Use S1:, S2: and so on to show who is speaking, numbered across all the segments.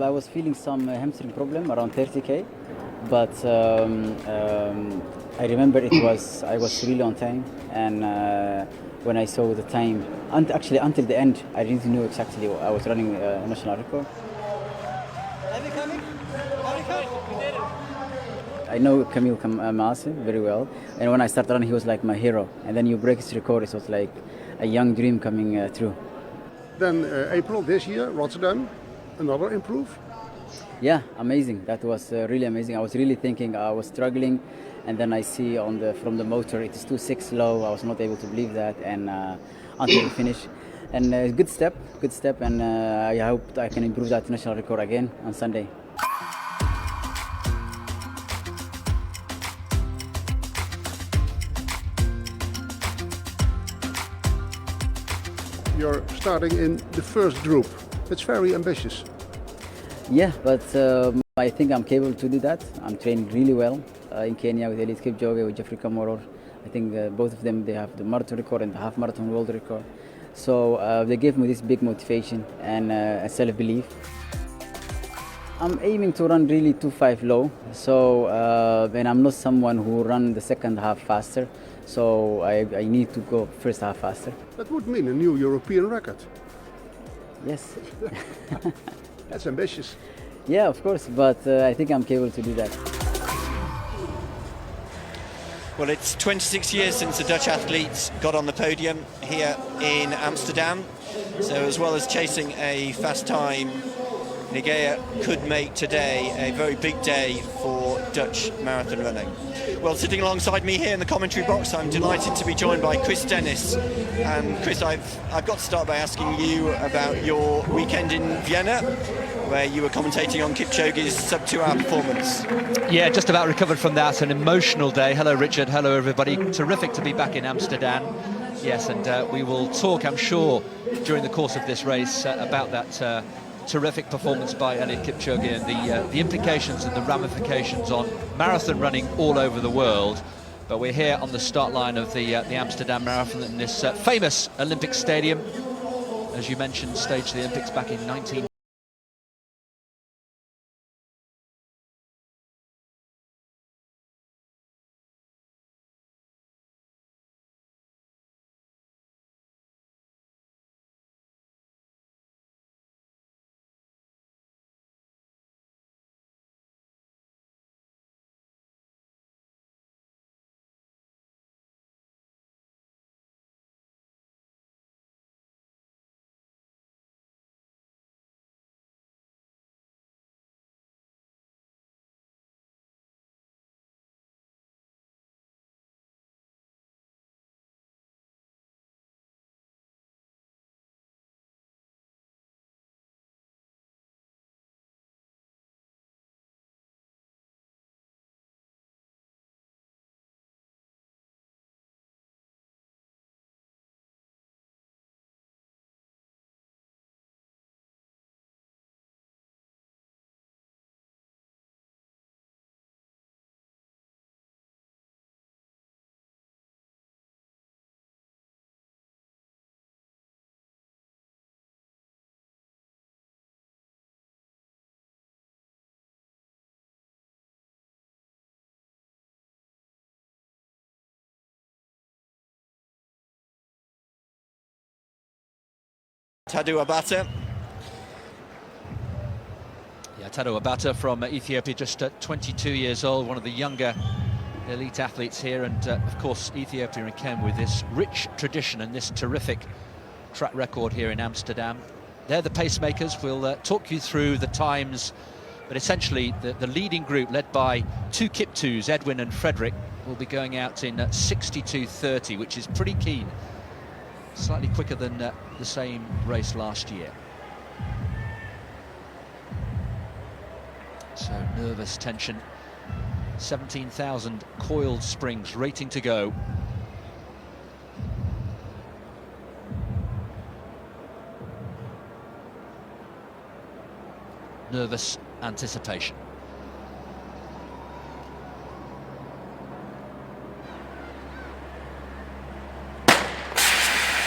S1: I was feeling some hamstring problem around 30k, but I remember I was really on time, and when I saw the time, and actually until the end, I didn't know exactly I was running a national record. I know Camille Kamasi very well, and when I started running, he was like my hero. And then you break his record, it was like a young dream coming true.
S2: Then April this year, Rotterdam, another improve.
S1: Yeah, amazing. That was really amazing. I was really thinking I was struggling, and then I see from the motor it is 2.6 low. I was not able to believe that, and until the finish. And good step, and I hope I can improve that national record again on Sunday.
S2: You're starting in the first group. It's very ambitious.
S1: Yeah, but I think I'm capable to do that. I'm training really well in Kenya with Elite Kipchoge, with Jeffrey Kamworor. I think both of them, they have the marathon record and the half marathon world record. So they gave me this big motivation and self-belief. I'm aiming to run really 2.5 low. So and I'm not someone who run the second half faster. So I need to go first half faster.
S2: That would mean a new European record.
S1: Yes.
S2: That's ambitious.
S1: Yeah, of course, but I think I'm capable to do that.
S3: Well, it's 26 years since the Dutch athletes got on the podium here in Amsterdam. So as well as chasing a fast time, Nigea could make today a very big day for Dutch marathon running. Well, sitting alongside me here in the commentary box, I'm delighted to be joined by Chris Dennis. And Chris, I've got to start by asking you about your weekend in Vienna, where you were commentating on Kipchoge's sub-2 hour performance.
S4: Yeah, just about recovered from that. An emotional day. Hello, Richard. Hello, everybody. Terrific to be back in Amsterdam. Yes, and we will talk, I'm sure, during the course of this race about that terrific performance by Eliud Kipchoge and the implications and the ramifications on marathon running all over the world. But we're here on the start line of the Amsterdam Marathon in this famous Olympic stadium. As you mentioned, staged the Olympics back in 19...
S3: Tadeu Abata.
S4: Yeah, Tadeu Abata from Ethiopia, just 22 years old, one of the younger elite athletes here, and of course Ethiopia and Kenya with this rich tradition and this terrific track record here in Amsterdam. They're the pacemakers. We'll talk you through the times, but essentially the leading group, led by two Kiptus, Edwin and Frederick, will be going out in 62.30, which is pretty keen. Slightly quicker than the same race last year. So nervous tension. 17,000 coiled springs rating to go. Nervous anticipation.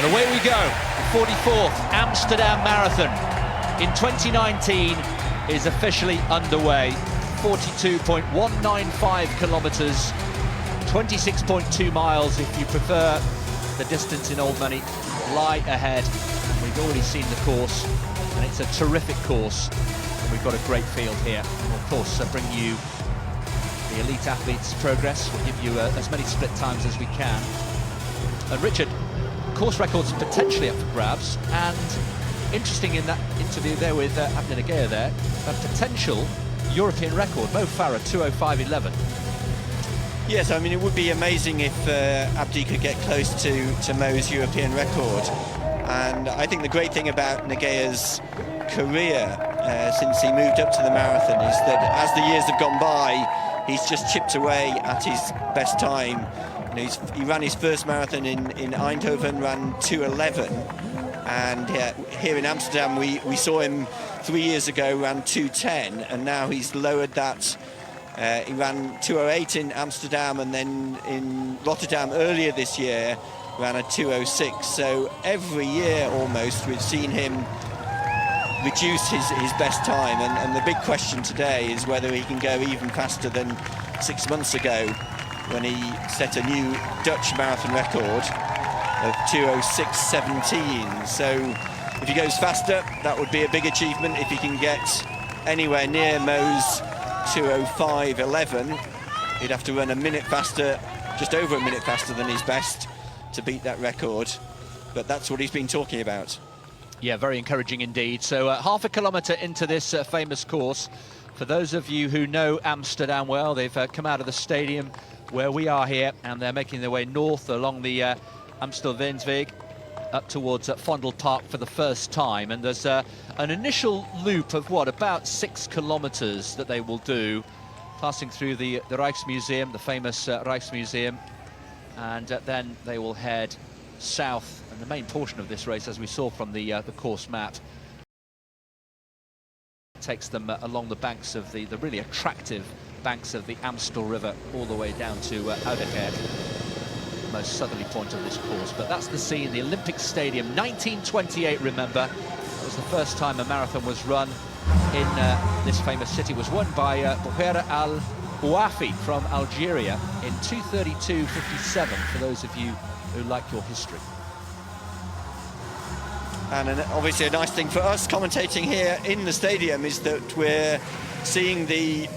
S4: And away we go, the 44th Amsterdam Marathon. In 2019, is officially underway. 42.195 kilometres, 26.2 miles if you prefer the distance in old money, lie ahead. And we've already seen the course, and it's a terrific course. And we've got a great field here. And we'll, of course, bring you the elite athletes' progress. We'll give you as many split times as we can. And Richard, course records potentially up for grabs, and interesting in that interview there with Abdi Nagaya there, a potential European record, Mo Farah 2:05.11.
S3: Yes, I mean, it would be amazing if Abdi could get close to Mo's European record. And I think the great thing about Nagaya's career since he moved up to the marathon is that as the years have gone by, he's just chipped away at his best time. You know, he ran his first marathon in Eindhoven, ran 2:11, and here in Amsterdam we saw him 3 years ago, ran 2:10, and now he's lowered that. He ran 2:08 in Amsterdam, and then in Rotterdam earlier this year ran a 2:06. So every year almost we've seen him reduce his best time, and the big question today is whether he can go even faster than 6 months ago when he set a new Dutch marathon record of 2:06.17. So if he goes faster, that would be a big achievement. If he can get anywhere near Mo's 2:05.11, he'd have to run a minute faster, just over a minute faster than his best to beat that record. But that's what he's been talking about.
S4: Yeah, very encouraging indeed. So half a kilometre into this famous course. For those of you who know Amsterdam well, they've come out of the stadium where we are here, and they're making their way north along the Amstelveensweg up towards Vondel Park for the first time. And there's an initial loop of about 6 kilometres that they will do, passing through the Rijksmuseum, the famous Rijksmuseum, and then they will head south. And the main portion of this race, as we saw from the course map, takes them along the banks of the really attractive banks of the Amstel River, all the way down to Oudekerk, the most southerly point of this course. But that's the scene, the Olympic Stadium, 1928, remember. It was the first time a marathon was run in this famous city. It was won by Bouhera Al Ouafi from Algeria in 2:32.57, for those of you who like your history.
S3: And obviously a nice thing for us commentating here in the stadium is that we're seeing the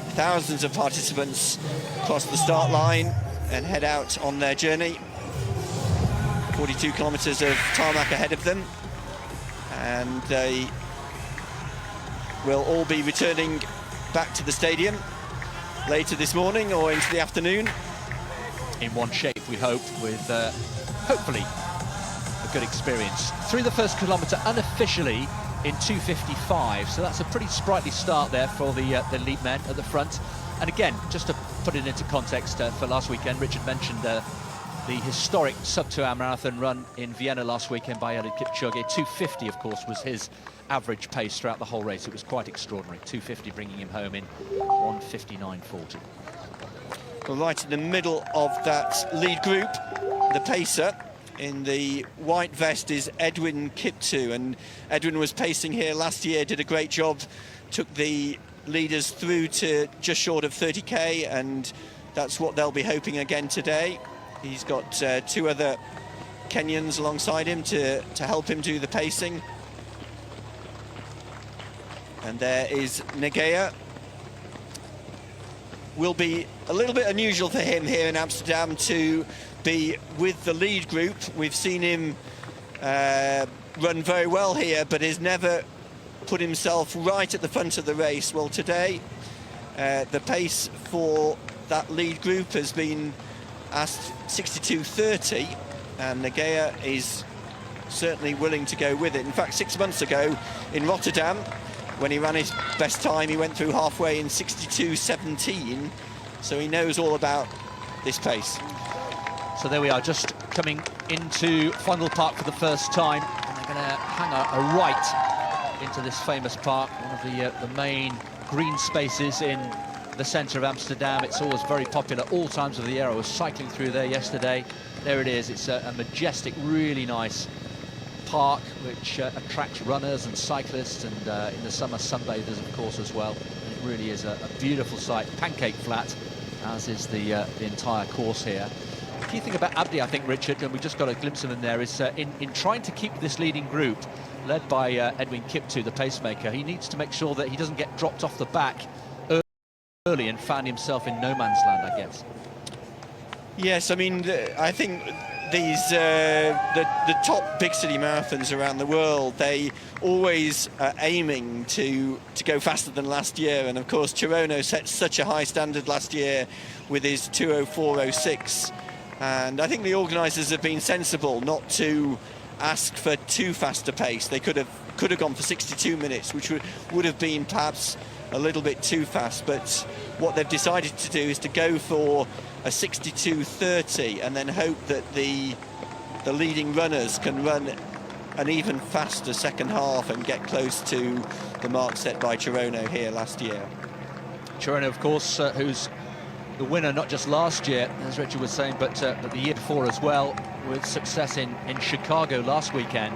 S3: thousands of participants cross the start line and head out on their journey. 42 kilometres of tarmac ahead of them, and they will all be returning back to the stadium later this morning or into the afternoon.
S4: In one shape, we hope, with hopefully a good experience. Through the first kilometre unofficially in 2:55, so that's a pretty sprightly start there for the elite men at the front. And again, just to put it into context, for last weekend, Richard mentioned the historic sub-2-hour marathon run in Vienna last weekend by Eliud Kipchoge. 2:50, of course, was his average pace throughout the whole race. It was quite extraordinary. 2:50 bringing him home in 1:59.40.
S3: Well, right in the middle of that lead group, the pacer in the white vest is Edwin Kiptoo, and Edwin was pacing here last year, did a great job, took the leaders through to just short of 30k, and that's what they'll be hoping again today. He's got two other Kenyans alongside him to help him do the pacing. And there is Nagaya. Will be a little bit unusual for him here in Amsterdam to be with the lead group. We've seen him run very well here, but has never put himself right at the front of the race. Well, today the pace for that lead group has been asked 62:30, and Nagaya is certainly willing to go with it. In fact, 6 months ago in Rotterdam, when he ran his best time, he went through halfway in 62:17, so he knows all about this pace.
S4: So there we are, just coming into Vondel Park for the first time, and they're going to hang a right into this famous park, one of the main green spaces in the centre of Amsterdam. It's always very popular all times of the year. I was cycling through there yesterday. There it is. It's a majestic, really nice park, which attracts runners and cyclists, and in the summer sunbathers, of course, as well. It really is a beautiful sight, pancake flat, as is the entire course here. The key thing about Abdi, I think, Richard, and we just got a glimpse of him there, is in trying to keep this leading group, led by Edwin Kiptu, the pacemaker, he needs to make sure that he doesn't get dropped off the back early and find himself in no man's land, I guess.
S3: Yes, I mean, I think these the top big city marathons around the world, they always are aiming to go faster than last year, and of course Chirono set such a high standard last year with his 2:04:06, and I think the organisers have been sensible not to ask for too fast a pace. They could have gone for 62 minutes, which would have been perhaps a little bit too fast, but what they've decided to do is to go for a 62:30 and then hope that the leading runners can run an even faster second half and get close to the mark set by Chirono here last year.
S4: Chirono, of course, who's the winner not just last year, as Richard was saying, but the year before as well, with success in Chicago last weekend,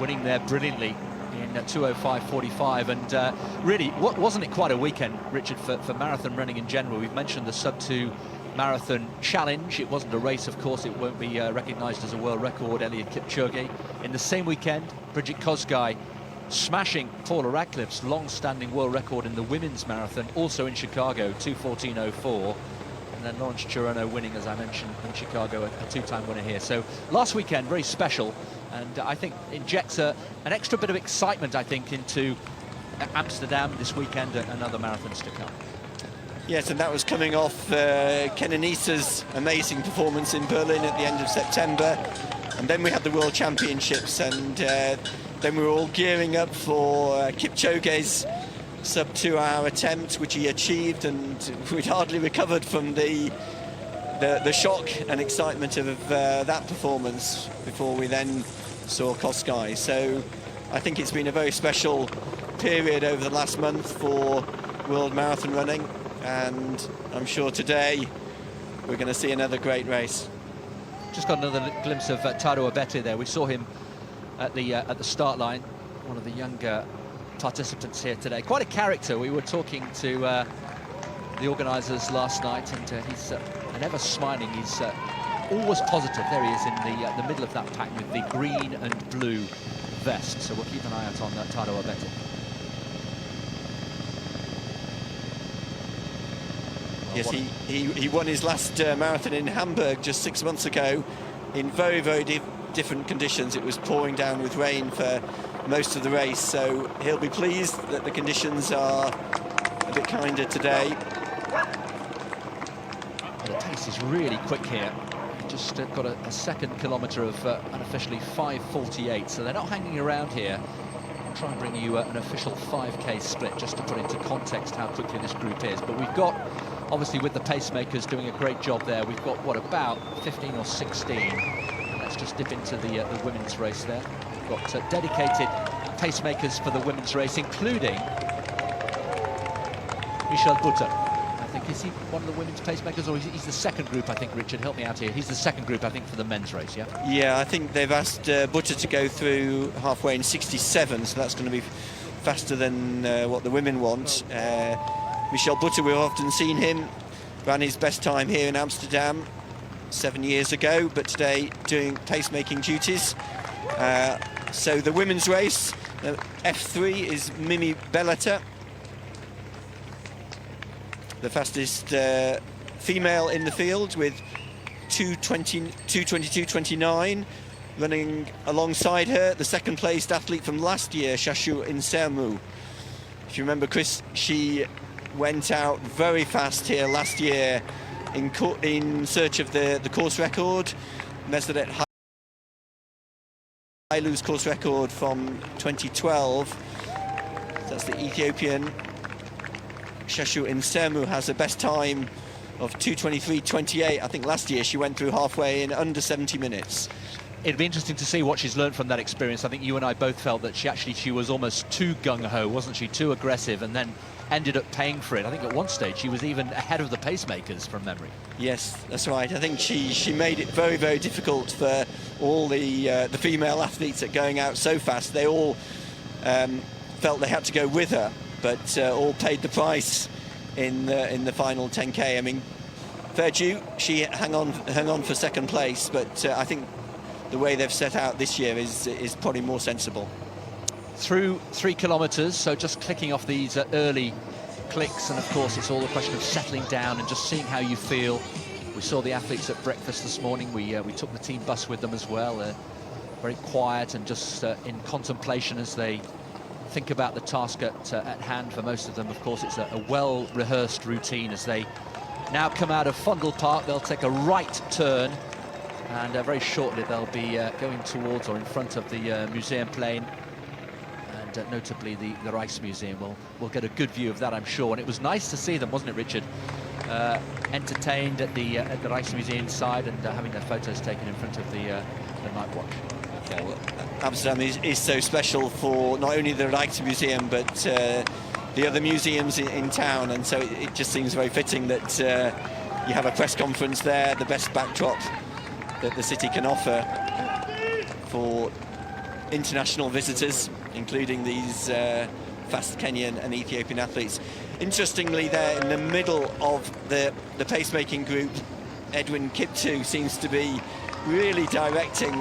S4: winning there brilliantly in 2:05:45, and really, wasn't it quite a weekend, Richard, for marathon running in general? We've mentioned the sub-2 marathon challenge. It wasn't a race, of course. It won't be recognised as a world record. Eliud Kipchoge. In the same weekend, Bridget Kosgei smashing Paula Radcliffe's long-standing world record in the women's marathon, also in Chicago, 2:14:04. And then Lawrence Chirono winning, as I mentioned, in Chicago, a two-time winner here. So last weekend, very special, and I think injects an extra bit of excitement, I think, into Amsterdam this weekend and other marathons to come.
S3: Yes, and that was coming off Kenenisa's amazing performance in Berlin at the end of September, and then we had the World Championships, and then we were all gearing up for Kipchoge's sub-2-hour attempt, which he achieved, and we'd hardly recovered from the shock and excitement of that performance before we then saw Kosgei. So I think it's been a very special period over the last month for world marathon running, and I'm sure today we're going to see another great race.
S4: Just got another glimpse of Taro Abete there. We saw him at the start line, one of the younger participants here today. Quite a character. We were talking to the organisers last night, and he's an ever smiling. He's always positive. There he is in the middle of that pack with the green and blue vest. So we'll keep an eye out on Taro Abete.
S3: Yes, he won his last marathon in Hamburg just 6 months ago in very, very different conditions. It was pouring down with rain for most of the race, so he'll be pleased that the conditions are a bit kinder today.
S4: The pace is really quick here. Just got a second kilometre of unofficially 5:48, so they're not hanging around here. I'll try and bring you an official 5K split just to put into context how quickly this group is. But we've got, obviously, with the pacemakers doing a great job there, we've got, what, about 15 or 16. Let's just dip into the women's race there. We've got dedicated pacemakers for the women's race, including Michel Butter. I think, is he one of the women's pacemakers, or he's the second group, I think, Richard, help me out here. He's the second group, I think, for the men's race, yeah?
S3: Yeah, I think they've asked Butter to go through halfway in 67, so that's going to be faster than what the women want. Michel Butter, we've often seen him, ran his best time here in Amsterdam 7 years ago, but today doing pacemaking duties. So the women's race, F3 is Mimi Bellata, the fastest female in the field with 2:22:29. Running alongside her, the second placed athlete from last year, Shashu Insermu. If you remember, Chris, she went out very fast here last year in search of the course record. Meseret Hailu's course record from 2012. That's the Ethiopian. Shashu Insermu has a best time of 2:23:28. I think last year she went through halfway in under 70 minutes.
S4: It'd be interesting to see what she's learned from that experience. I think you and I both felt that she was almost too gung-ho, wasn't she? Too aggressive, and then ended up paying for it. I think at one stage she was even ahead of the pacemakers from memory.
S3: Yes, that's right. I think she made it very, very difficult for all the female athletes that going out so fast. They all felt they had to go with her, but all paid the price in the final 10K. I mean, fair due, she hung on for second place, but I think the way they've set out this year is probably more sensible.
S4: Through 3 kilometres, so just clicking off these early clicks, and of course it's all a question of settling down and just seeing how you feel. We saw the athletes at breakfast this morning. We took the team bus with them as well. Very quiet and just in contemplation as they think about the task at hand. For most of them, of course, it's a well-rehearsed routine. As they now come out of Fondle Park, they'll take a right turn, and very shortly they'll be going towards or in front of the museum plain, and notably the Rijksmuseum. We'll get a good view of that, I'm sure. And it was nice to see them, wasn't it, Richard? Entertained at the Rijksmuseum side and having their photos taken in front of the night watch.
S3: Yeah, well, Amsterdam is so special for not only the Rijksmuseum but the other museums in town, and so it just seems very fitting that you have a press conference there, the best backdrop that the city can offer for international visitors, including these fast Kenyan and Ethiopian athletes. Interestingly, there in the middle of the pacemaking group, Edwin Kiptu seems to be really directing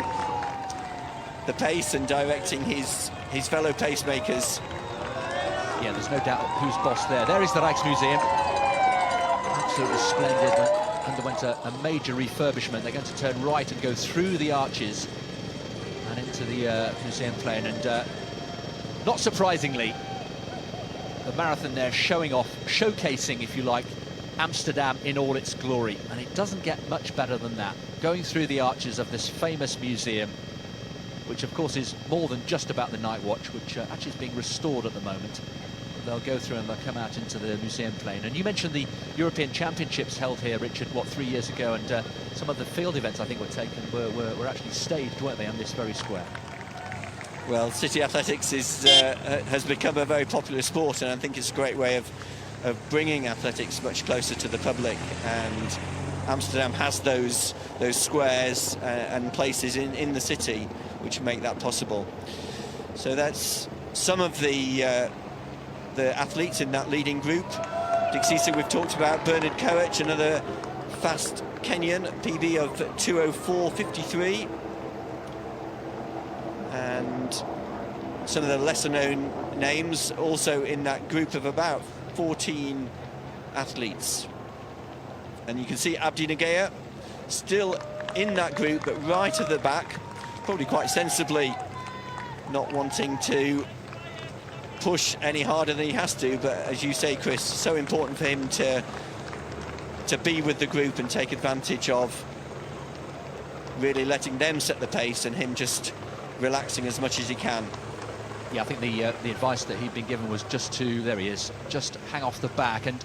S3: the pace and directing his fellow pacemakers.
S4: Yeah, there's no doubt who's boss there. There is the Rijksmuseum. Absolutely splendid. Underwent a major refurbishment. They're going to turn right and go through the arches and into the museum plain. And not surprisingly, the marathon there showcasing, if you like, Amsterdam in all its glory. And it doesn't get much better than that. Going through the arches of this famous museum, which of course is more than just about the night watch, which actually is being restored at the moment. They'll go through and they'll come out into the museum plain. And you mentioned the European Championships held here, Richard, 3 years ago, and some of the field events I think were actually staged, weren't they, on this very square?
S3: Well, city athletics has become a very popular sport, and I think it's a great way of bringing athletics much closer to the public. And Amsterdam has those squares and places in the city which make that possible. So that's some of the athletes in that leading group. Dixisa we've talked about, Bernard Koech, another fast Kenyan, PB of 2:04.53. And some of the lesser known names also in that group of about 14 athletes. And you can see Abdi Nagaya still in that group, but right at the back, probably quite sensibly not wanting to push any harder than he has to. But as you say, Chris, so important for him to be with the group and take advantage of really letting them set the pace and him just relaxing as much as he can.
S4: Yeah, I think the advice that he'd been given was just to, there he is, just hang off the back. And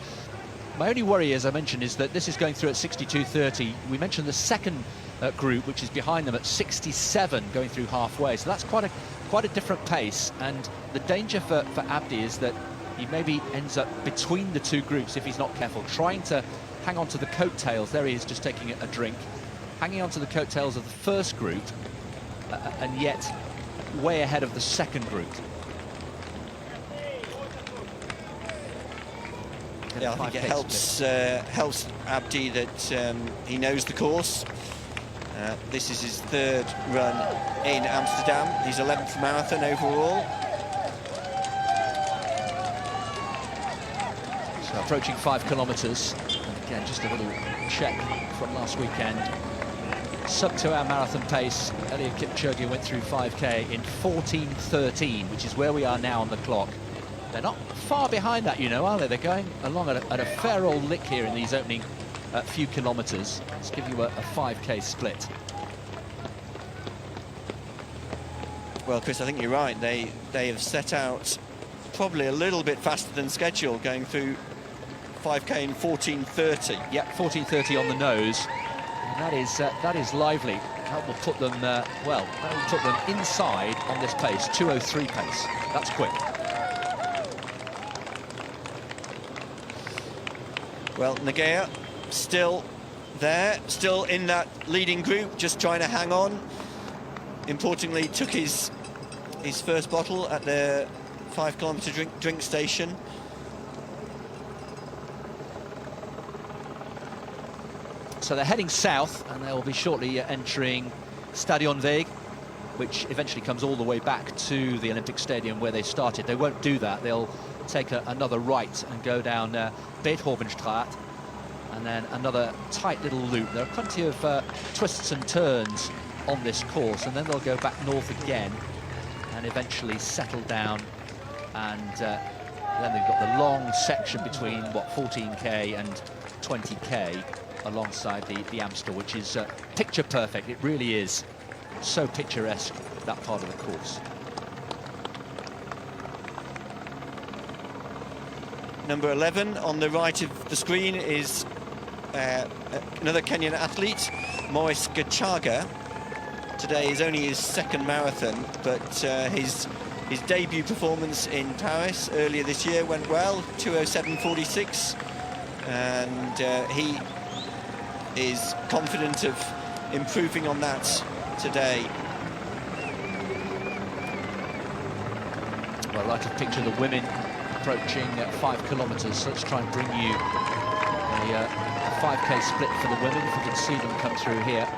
S4: my only worry, as I mentioned, is that this is going through at 62.30. We mentioned the second group, which is behind them at 67, going through halfway. So that's quite a different pace. And the danger for Abdi is that he maybe ends up between the two groups if he's not careful, trying to hang on to the coattails. There he is, just taking a drink, hanging on to the coattails of the first group, and yet way ahead of the second group.
S3: Yeah, I think it helps Abdi that he knows the course. This is his third run in Amsterdam, his 11th marathon overall.
S4: So approaching 5 kilometres. Again, just a little check from last weekend. Sub-2-hour marathon pace. Eliud Kipchoge went through 5K in 14:13, which is where we are now on the clock. They're not far behind that, you know, are they? They're going along at a fair old lick here in these opening few kilometres. Let's give you a 5K split.
S3: Well, Chris, I think you're right. They have set out probably a little bit faster than scheduled, going through 5K in 14:30.
S4: Yeah, 14:30 on the nose. And that is lively. That will put them, that will put them inside on this pace, 2:03 pace. That's quick.
S3: Well, Nagea still there, still in that leading group, just trying to hang on. Importantly, took his first bottle at the 5 kilometre drink station.
S4: So they're heading south, and they'll be shortly entering Stadion Weg, which eventually comes all the way back to the Olympic Stadium where they started. They won't do that. They'll take another right and go down Beethovenstraat, and then another tight little loop. There are plenty of twists and turns on this course, and then they'll go back north again and eventually settle down, and then they've got the long section between, what, 14k and 20k alongside the Amstel, which is picture perfect. It really is so picturesque, that part of the course.
S3: Number 11 on the right of the screen is another Kenyan athlete, Morris Gachaga. Today is only his second marathon, but his debut performance in Paris earlier this year went well, 2:07.46, and he is confident of improving on that today.
S4: Well, I'd like to picture the women approaching 5 kilometres. So let's try and bring you a 5k split for the women, if you can see them come through here.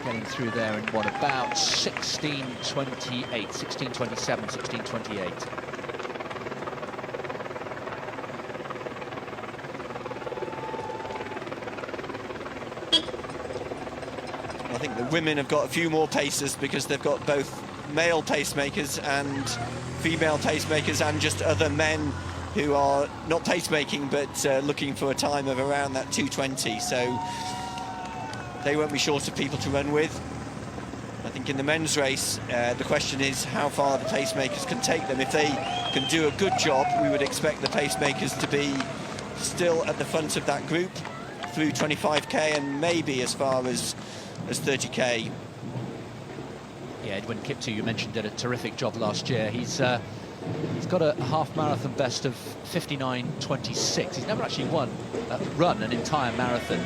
S4: Getting through there in what, about 16:28, 16:27, 16:28.
S3: I think the women have got a few more paces because they've got both male pacemakers and female pacemakers, and just other men who are not pacemaking but looking for a time of around that 2:20. So they won't be short of people to run with. I think in the men's race, the question is how far the pacemakers can take them. If they can do a good job, we would expect the pacemakers to be still at the front of that group through 25k and maybe as far as 30k.
S4: Yeah, Edwin Kiptu, you mentioned, did a terrific job last year. He's got a half marathon best of 59:26. He's never actually run an entire marathon.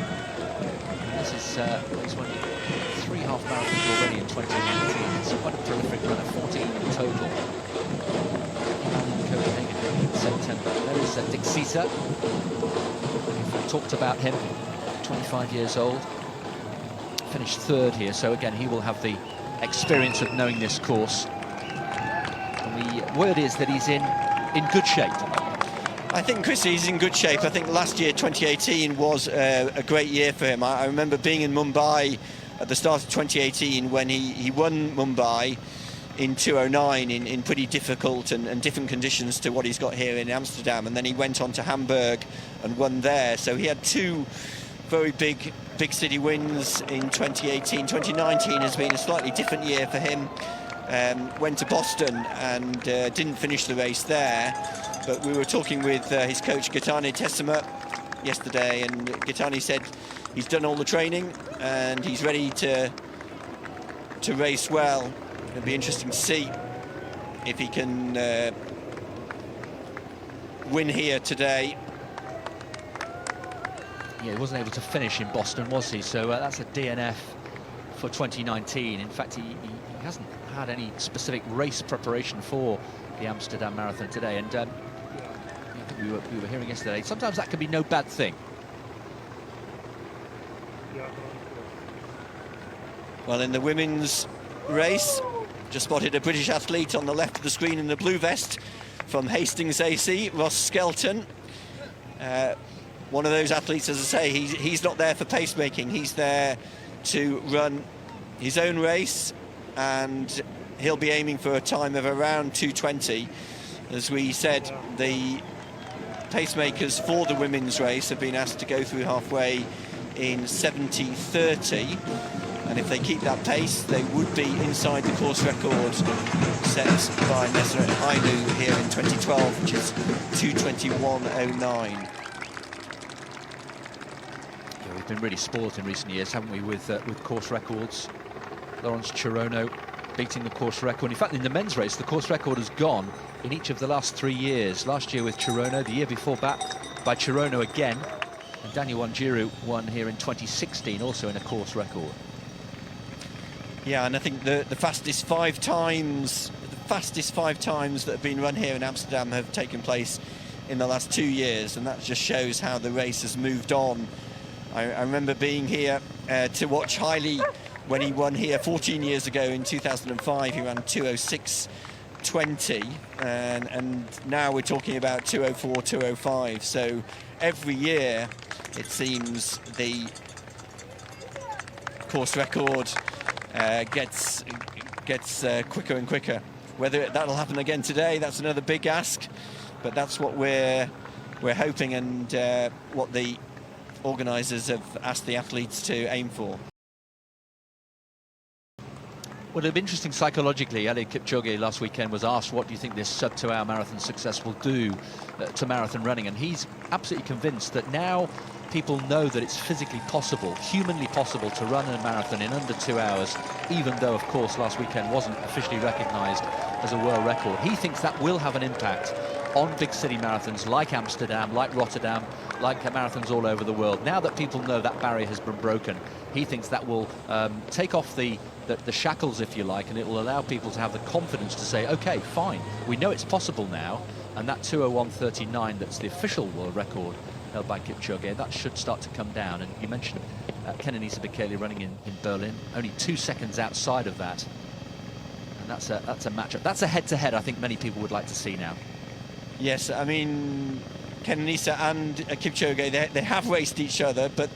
S4: This is he's won 3 half marathons already in 2019. So quite a prolific runner, 14 in total. In Copenhagen in September. There is Dick Caesar. We've talked about him, 25 years old. Finished 3rd here, so again he will have the experience of knowing this course. And the word is that he's in good shape.
S3: I think, Chris, he's in good shape. I think last year, 2018, was a great year for him. I remember being in Mumbai at the start of 2018 when he won Mumbai in 2:09 in pretty difficult and different conditions to what he's got here in Amsterdam, and then he went on to Hamburg and won there. So he had 2 very big city wins in 2018. 2019 has been a slightly different year for him. Went to Boston and didn't finish the race there, but we were talking with his coach Gaetano Tessima yesterday, and Gaetano said he's done all the training and he's ready to race well. It'll be interesting to see if he can win here today.
S4: Yeah, he wasn't able to finish in Boston, was he? So that's a DNF for 2019. In fact, he hasn't had any specific race preparation for the Amsterdam Marathon today. And I think we were hearing yesterday, sometimes that can be no bad thing.
S3: Well, in the women's race, just spotted a British athlete on the left of the screen in the blue vest from Hastings AC, Ross Skelton. One of those athletes, as I say, he's not there for pacemaking. He's there to run his own race, and he'll be aiming for a time of around 2:20. As we said, the pacemakers for the women's race have been asked to go through halfway in 70:30, and if they keep that pace, they would be inside the course record set by Meseret Hainu here in 2012, which is 2:21.09.
S4: We've been really spoilt in recent years, haven't we, with course records. Laurence Chirono beating the course record. In fact, in the men's race, the course record has gone in each of the last 3 years. Last year with Chirono, the year before that by Chirono again. And Daniel Wanjiru won here in 2016, also in a course record.
S3: Yeah, and I think the fastest five times that have been run here in Amsterdam have taken place in the last 2 years, and that just shows how the race has moved on. I remember being here to watch Haile when he won here 14 years ago in 2005. He ran 2:06.20, and now we're talking about 2:04, 2:05. So every year, it seems the course record gets quicker and quicker. Whether that'll happen again today, that's another big ask, but that's what we're hoping, and what the organisers have asked the athletes to aim for.
S4: Well, it'll be interesting psychologically. Eliud Kipchoge last weekend was asked, what do you think this sub-2-hour marathon success will do to marathon running? And he's absolutely convinced that now people know that it's physically possible, humanly possible, to run a marathon in under 2 hours, even though, of course, last weekend wasn't officially recognised as a world record. He thinks that will have an impact on big city marathons like Amsterdam, like Rotterdam, like marathons all over the world. Now that people know that barrier has been broken, he thinks that will take off the shackles, if you like, and it will allow people to have the confidence to say, okay, fine, we know it's possible now, and that 2:01.39, that's the official world record held by Kipchoge, that should start to come down. And you mentioned Kenenisa Bekele running in Berlin, only 2 seconds outside of that, and that's a matchup. That's a head-to-head I think many people would like to see now.
S3: Yes, I mean, Kenenisa and Kipchoge, they have raced each other, but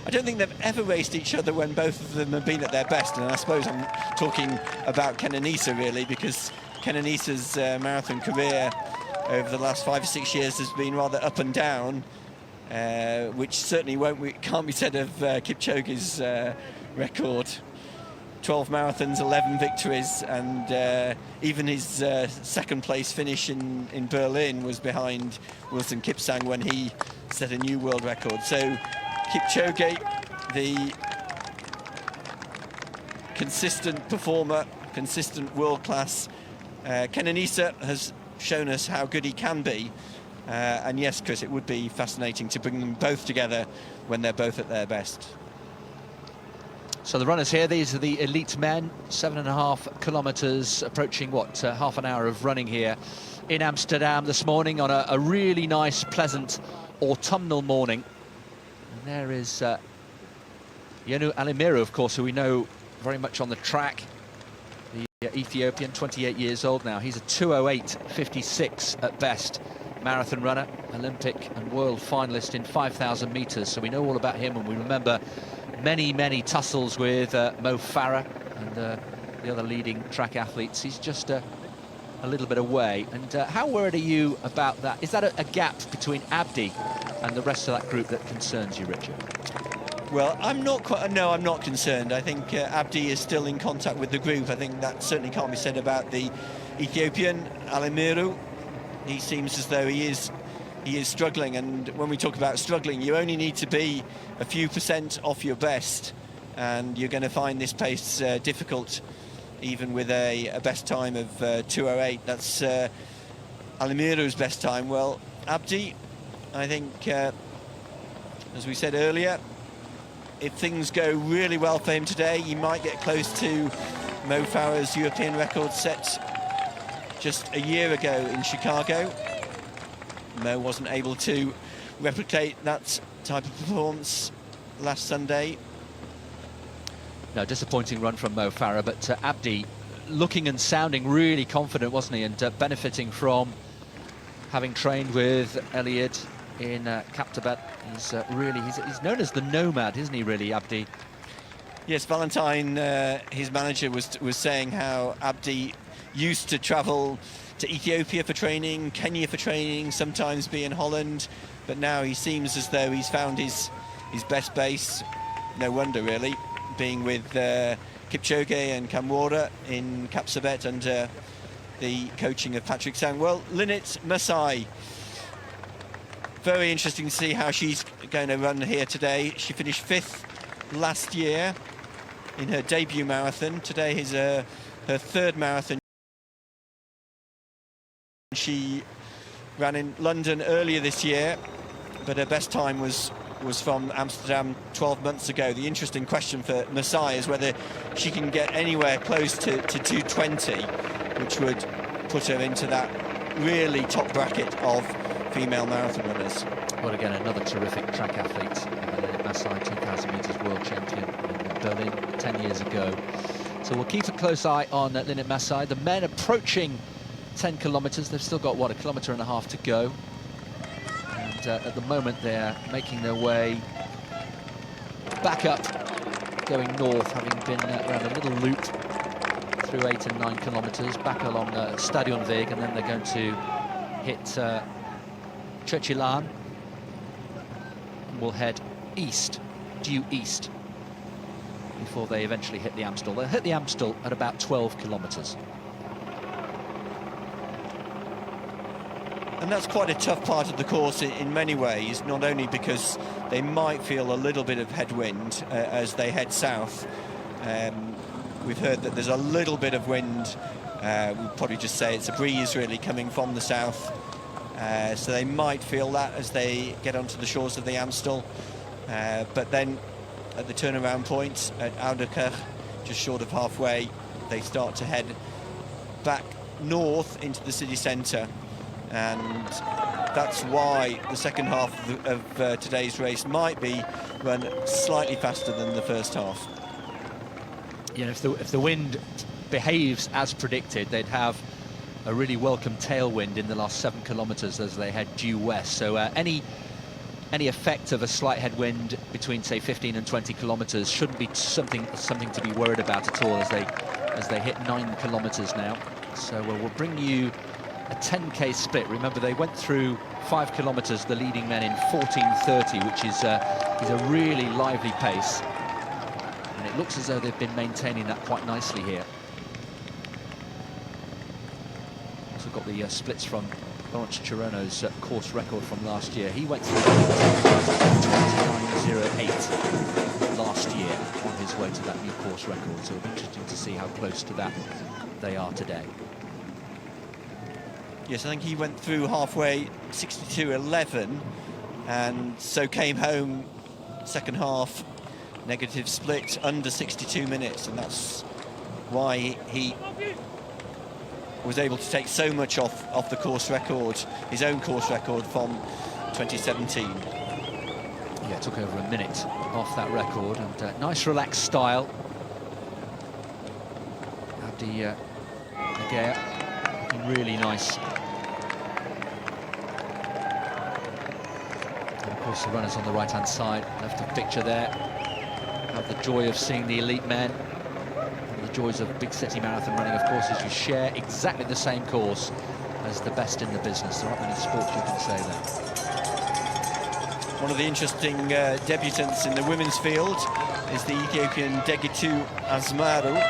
S3: I don't think they've ever raced each other when both of them have been at their best. And I suppose I'm talking about Kenenisa, really, because Kenenisa's marathon career over the last 5 or 6 years has been rather up and down, which certainly can't be said of Kipchoge's record. 12 marathons, 11 victories, and even his second place finish in Berlin was behind Wilson Kipsang when he set a new world record. So Kipchoge, the consistent performer, consistent world class. Kenenisa has shown us how good he can be, and yes, Chris, it would be fascinating to bring them both together when they're both at their best.
S4: So the runners here, these are the elite men, 7.5 kilometres, approaching what, half an hour of running here in Amsterdam this morning on a really nice, pleasant autumnal morning. And there is Yenu Alimiru, of course, who we know very much on the track, the Ethiopian, 28 years old now. He's a 2:08.56 at best marathon runner, Olympic and world finalist in 5,000 metres. So we know all about him, and we remember many tussles with Mo Farah and the other leading track athletes. He's just a little bit away. And how worried are you about that? Is that a gap between Abdi and the rest of that group that concerns you, Richard?
S3: Well, I'm not concerned. I think Abdi is still in contact with the group. I think that certainly can't be said about the Ethiopian, Alimiru. He seems as though he is struggling, and when we talk about struggling, you only need to be a few % off your best, and you're going to find this pace difficult, even with a best time of 2:08. That's Alimiru's best time. Well, Abdi, I think, as we said earlier, if things go really well for him today, he might get close to Mo Farah's European record set just a year ago in Chicago. Mo wasn't able to replicate that type of performance last Sunday.
S4: No, disappointing run from Mo Farah, but Abdi looking and sounding really confident, wasn't he? And benefiting from having trained with Eliud in Captabat. He's known as the nomad, isn't he, really, Abdi?
S3: Yes, Valentine, his manager, was saying how Abdi used to travel to Ethiopia for training, Kenya for training, sometimes be in Holland, but now he seems as though he's found his best base. No wonder, really, being with Kipchoge and Kamwora in Kapsabet under the coaching of Patrick Sang. Well, Linnet Masai, very interesting to see how she's going to run here today. She finished 5th last year in her debut marathon. Today is her her third marathon. She ran in London earlier this year, but her best time was from Amsterdam 12 months ago. The interesting question for Masai is whether she can get anywhere close to 2:20, which would put her into that really top bracket of female marathon runners.
S4: Well, again, another terrific track athlete, Masai, 2,000 metres world champion in Berlin 10 years ago. So we'll keep a close eye on Linnet Masai. The men approaching 10 kilometres. They've still got, what, a kilometre and a half to go. And at the moment, they're making their way back up, going north, having been around a little loop through 8 and 9 kilometres, back along Stadionweg, and then they're going to hit Churchilaan, and will head east, due east, before they eventually hit the Amstel. They'll hit the Amstel at about 12 kilometres.
S3: And that's quite a tough part of the course in many ways, not only because they might feel a little bit of headwind as they head south. We've heard that there's a little bit of wind. We'll probably just say it's a breeze really coming from the south. So they might feel that as they get onto the shores of the Amstel. But then at the turnaround point at Ouderkerk, just short of halfway, they start to head back north into the city centre. And that's why the second half of today's race might be run slightly faster than the first half.
S4: You know, if the wind behaves as predicted, they'd have a really welcome tailwind in the last 7 kilometres as they head due west. So any effect of a slight headwind between, say, 15 and 20 kilometres shouldn't be something to be worried about at all as they hit 9 kilometres now. So we'll bring you a 10k split. Remember, they went through 5 kilometres, the leading men, in 14:30, which is a really lively pace, and it looks as though they've been maintaining that quite nicely here. Also got the splits from Lawrence Chirono's course record from last year. He went through 29:08 last year on his way to that new course record, so it'll be interesting to see how close to that they are today.
S3: Yes, I think he went through halfway 62:11, and so came home second half negative split under 62 minutes, and that's why he was able to take so much off the course record, his own course record from 2017.
S4: Yeah, took over a minute off that record, and nice relaxed style. Abdi Nagea, looking really nice. Of course, the runners on the right-hand side, left of picture there, have the joy of seeing the elite men. One of the joys of big city marathon running, of course, is you share exactly the same course as the best in the business. There aren't many sports you can say that.
S3: One of the interesting debutants in the women's field is the Ethiopian Degetu Azmaru.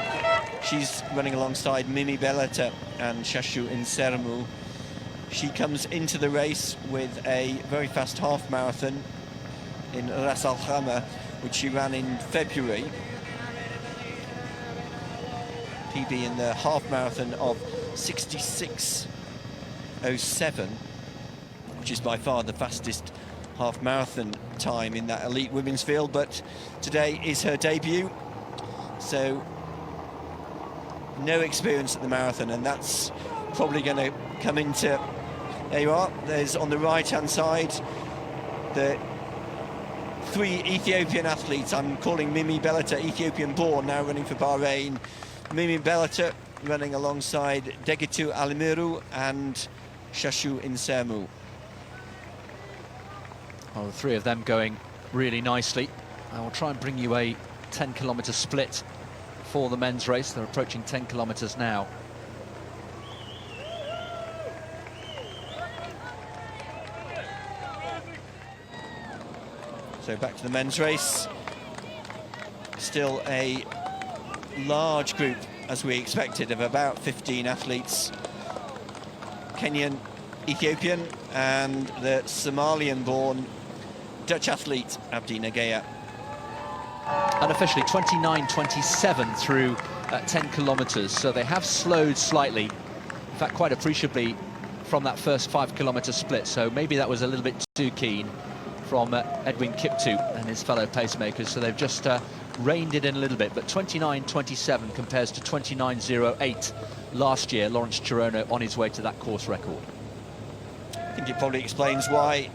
S3: She's running alongside Mimi Belata and Shashu Insermu. She comes into the race with a very fast half marathon in Ras Al Khaimah, which she ran in February. PB in the half marathon of 66:07, which is by far the fastest half marathon time in that elite women's field. But today is her debut, so no experience at the marathon, and that's probably going to come into. There you are. There's on the right-hand side the 3 Ethiopian athletes. I'm calling Mimi Belata Ethiopian-born, now running for Bahrain. Mimi Belata running alongside Degetu Alimiru and Shashu Insermu.
S4: Well, the 3 of them going really nicely. I will try and bring you a 10-kilometre split for the men's race. They're approaching 10 kilometres now.
S3: So back to the men's race. Still a large group, as we expected, of about 15 athletes. Kenyan, Ethiopian, and the Somalian-born Dutch athlete, Abdi Nagea.
S4: Unofficially 29:27 through 10 kilometres, so they have slowed slightly, in fact quite appreciably, from that first 5 kilometre split, so maybe that was a little bit too keen from Edwin Kiptu and his fellow pacemakers, so they've just reined it in a little bit. But 29.27 compares to 29.08 last year. Lawrence Chirono on his way to that course record.
S3: I think it probably explains why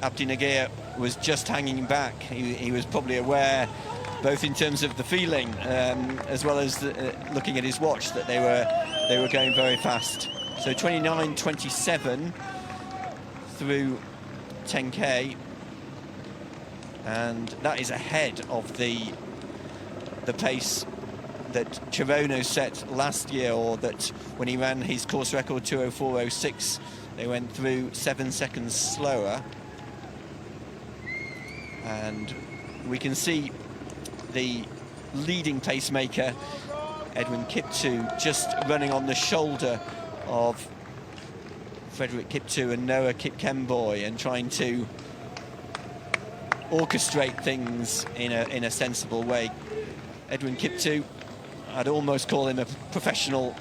S3: Abdi Nagea was just hanging back. He was probably aware, both in terms of the feeling as well as looking at his watch, that they were going very fast. So 29.27 through 10k, and that is ahead of the pace that Chirono set last year, or that when he ran his course record 2:04.06, they went through 7 seconds slower. And we can see the leading pacemaker, Edwin Kiptu, just running on the shoulder of Frederick Kiptu and Noah Kipkemboy, and trying to orchestrate things in a sensible way. Edwin Kiptu, I'd almost call him a professional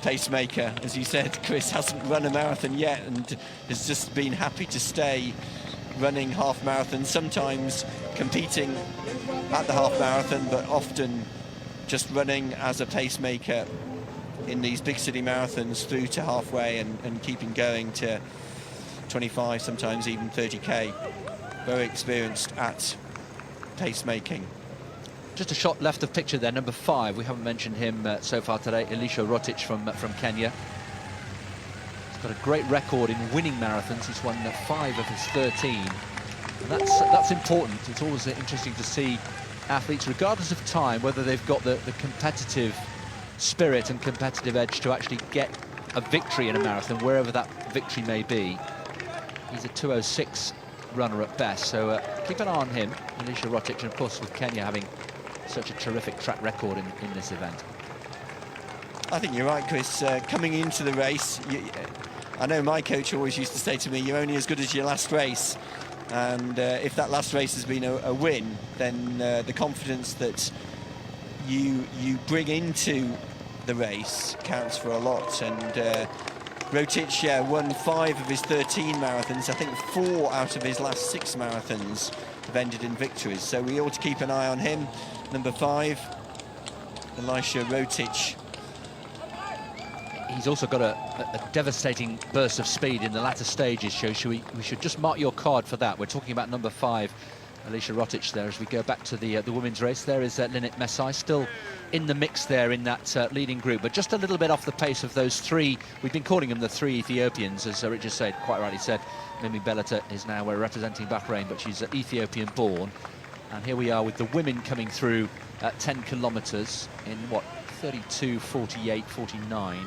S3: pacemaker. As you said, Chris hasn't run a marathon yet and has just been happy to stay running half marathons, sometimes competing at the half marathon, but often just running as a pacemaker in these big city marathons through to halfway and keeping going to 25, sometimes even 30k. Very experienced at pacemaking.
S4: Just a shot left of picture there, number 5. We haven't mentioned him so far today, Elisha Rotich from Kenya. He's got a great record in winning marathons. He's won 5 of his 13. And that's important. It's always interesting to see athletes, regardless of time, whether they've got the competitive spirit and competitive edge to actually get a victory in a marathon, wherever that victory may be. He's a 2:06 runner at best, so keep an eye on him, Elisha Rotich, and of course with Kenya having such a terrific track record in this event.
S3: I think you're right, Chris. Coming into the race, I know my coach always used to say to me, you're only as good as your last race. And if that last race has been a win, then the confidence that you bring into the race counts for a lot. And Rotich won 5 of his 13 marathons. I think 4 out of his last 6 marathons have ended in victories. So we ought to keep an eye on him. Number 5, Elisha Rotich.
S4: He's also got a devastating burst of speed in the latter stages, so we should just mark your card for that. We're talking about number 5, Elisha Rotich there. As we go back to the women's race, there is Linnet Messai still in the mix there in that leading group, but just a little bit off the pace of those 3. We've been calling them the 3 Ethiopians, as Richard said, quite rightly said. Mimi Belata is now representing Bahrain, but she's Ethiopian born. And here we are with the women coming through at 10 kilometres in, what, 32, 48, 49.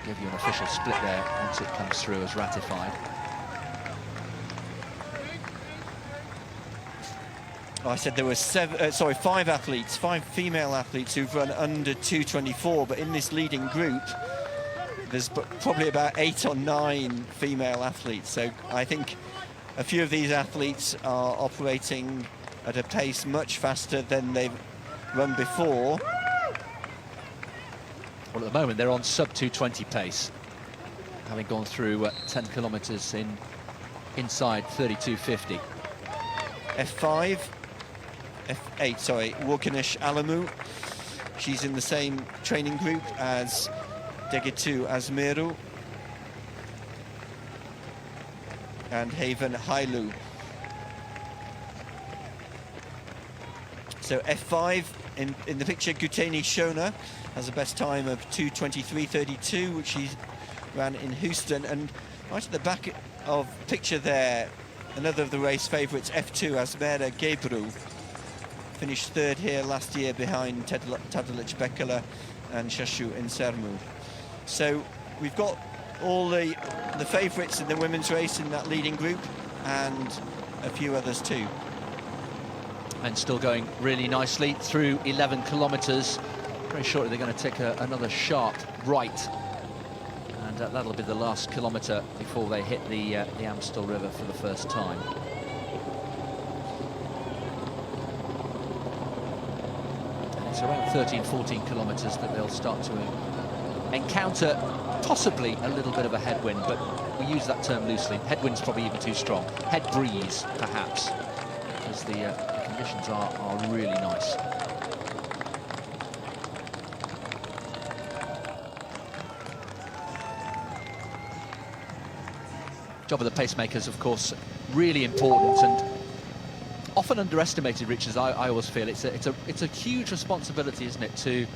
S4: Give you an official split there once it comes through as ratified.
S3: I said there were 5 athletes, 5 female athletes who've run under 2:24, but in this leading group, there's probably about 8 or 9 female athletes. So I think a few of these athletes are operating at a pace much faster than they've run before.
S4: Well, at the moment, they're on sub-220 pace, having gone through 10 kilometres inside 32.50.
S3: F8, sorry, Wokanish Alamu. She's in the same training group as Degetu Azmeru and Haven Hailu. So F5 in the picture, Guteni Shona has a best time of 2:23.32, which he ran in Houston. And right at the back of picture there, another of the race favourites, F2 Asmera Gebru, finished 3rd here last year behind Tadalic Bekele and Shashu Insermu. So we've got all the favourites in the women's race in that leading group, and a few others too.
S4: And still going really nicely through 11 kilometres. Very shortly they're going to take another sharp right, and that'll be the last kilometre before they hit the Amstel River for the first time. It's around 13, 14 kilometres that they'll start to encounter possibly a little bit of a headwind, but we use that term loosely. Headwind's probably even too strong. Head breeze, perhaps, because the conditions are really nice. Job of the pacemakers, of course, really important and often underestimated, Rich, as I always feel. It's a huge responsibility, isn't it, to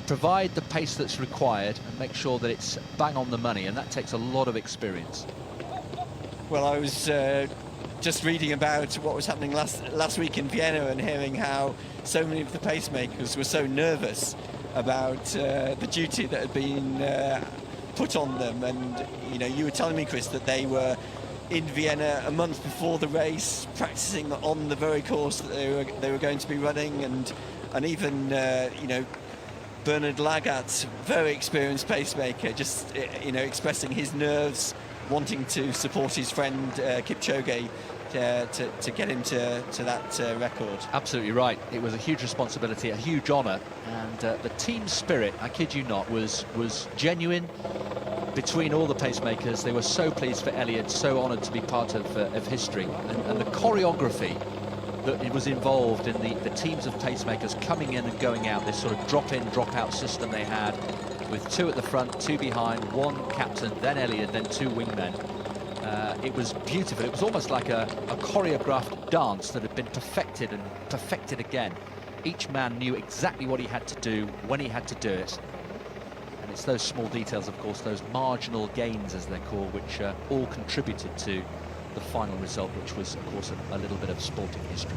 S4: provide the pace that's required and make sure that it's bang on the money, and that takes a lot of experience.
S3: Well, I was just reading about what was happening last week in Vienna and hearing how so many of the pacemakers were so nervous about the duty that had been put on them. And you know, you were telling me, Chris, that they were in Vienna a month before the race, practicing on the very course that they were going to be running, and even you know, Bernard Lagat, very experienced pacemaker, just you know, expressing his nerves, wanting to support his friend Kipchoge to get him to that record.
S4: Absolutely right. It was a huge responsibility, a huge honour, and the team spirit, I kid you not, was genuine between all the pacemakers. They were so pleased for Elliot, so honoured to be part of history, and the choreography that it was involved in the teams of pacemakers coming in and going out, this sort of drop-in, drop-out system they had, with 2 at the front, 2 behind, 1 captain, then Elliot, then 2 wingmen. It was beautiful. It was almost like a choreographed dance that had been perfected and perfected again. Each man knew exactly what he had to do, when he had to do it. And it's those small details, of course, those marginal gains, as they're called, which all contributed to the final result, which was, of course, a little bit of sporting history.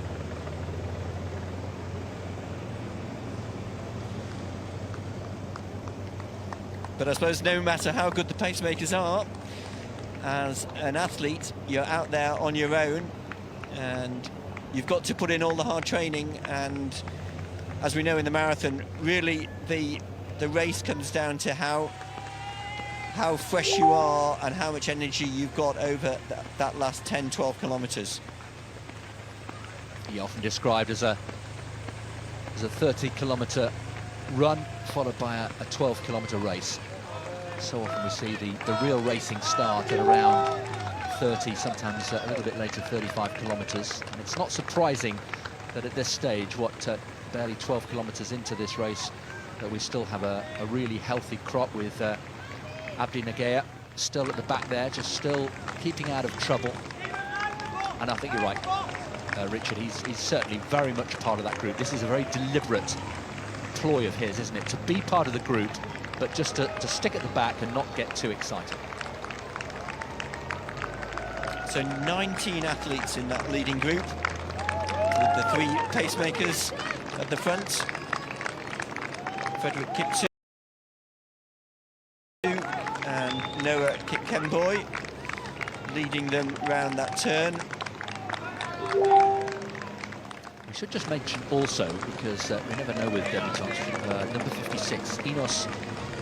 S3: But I suppose no matter how good the pacemakers are, as an athlete, you're out there on your own, and you've got to put in all the hard training. And as we know in the marathon, really the race comes down to how fresh you are and how much energy you've got over that last 10, 12 kilometres.
S4: He often described as a 30-kilometre run followed by a 12-kilometre race. So often we see the real racing start at around 30, sometimes a little bit later, 35 kilometres. And it's not surprising that at this stage, barely 12 kilometres into this race, that we still have a really healthy crop with Abdi Nagea still at the back there, just still keeping out of trouble. And I think you're right, Richard, he's certainly very much part of that group. This is a very deliberate ploy of his, isn't it, to be part of the group, but just to stick at the back and not get too excited.
S3: So 19 athletes in that leading group, with the 3 pacemakers at the front. Frederick Kiptu and Noah Kipkemboy leading them round that turn.
S4: We should just mention also, because we never know with debutants, number 56, Enos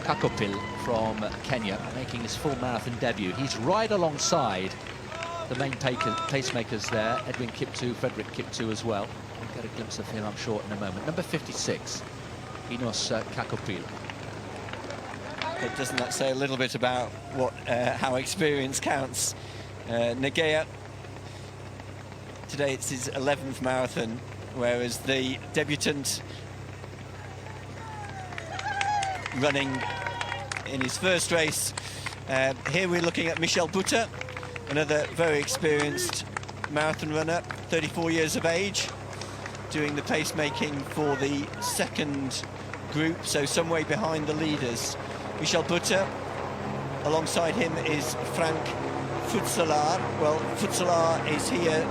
S4: Kakopil from Kenya, making his full marathon debut. He's right alongside the main pacemakers there, Edwin Kiptu, Frederick Kiptu as well. We'll get a glimpse of him, I'm sure, in a moment. Number 56, Enos Kakopil.
S3: But doesn't that say a little bit about how experience counts? Nagea, today it's his 11th marathon, whereas the debutant running in his first race. Here we're looking at Michel Butter, another very experienced marathon runner, 34 years of age, doing the pacemaking for the second group, so some way behind the leaders. Michel Butter, alongside him is Frank Futsalar. Well, Futsalar is here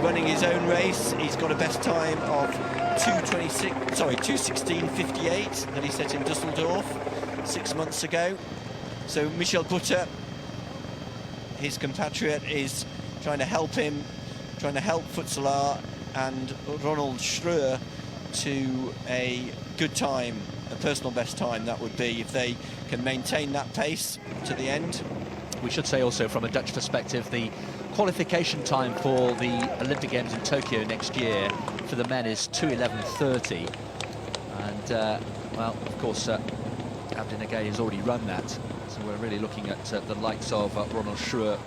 S3: running his own race. He's got a best time of 2:16:58 that he set in Dusseldorf 6 months ago. So Michel Butter, his compatriot, is trying to help him, trying to help Futsalar and Ronald Schreur to a good time, a personal best time that would be, if they can maintain that pace to the end.
S4: We should say also, from a Dutch perspective, the qualification time for the Olympic Games in Tokyo next year for the men is 2:11:30, and well, of course, Abdi Nagay has already run that, so we're really looking at the likes of Ronald Schruer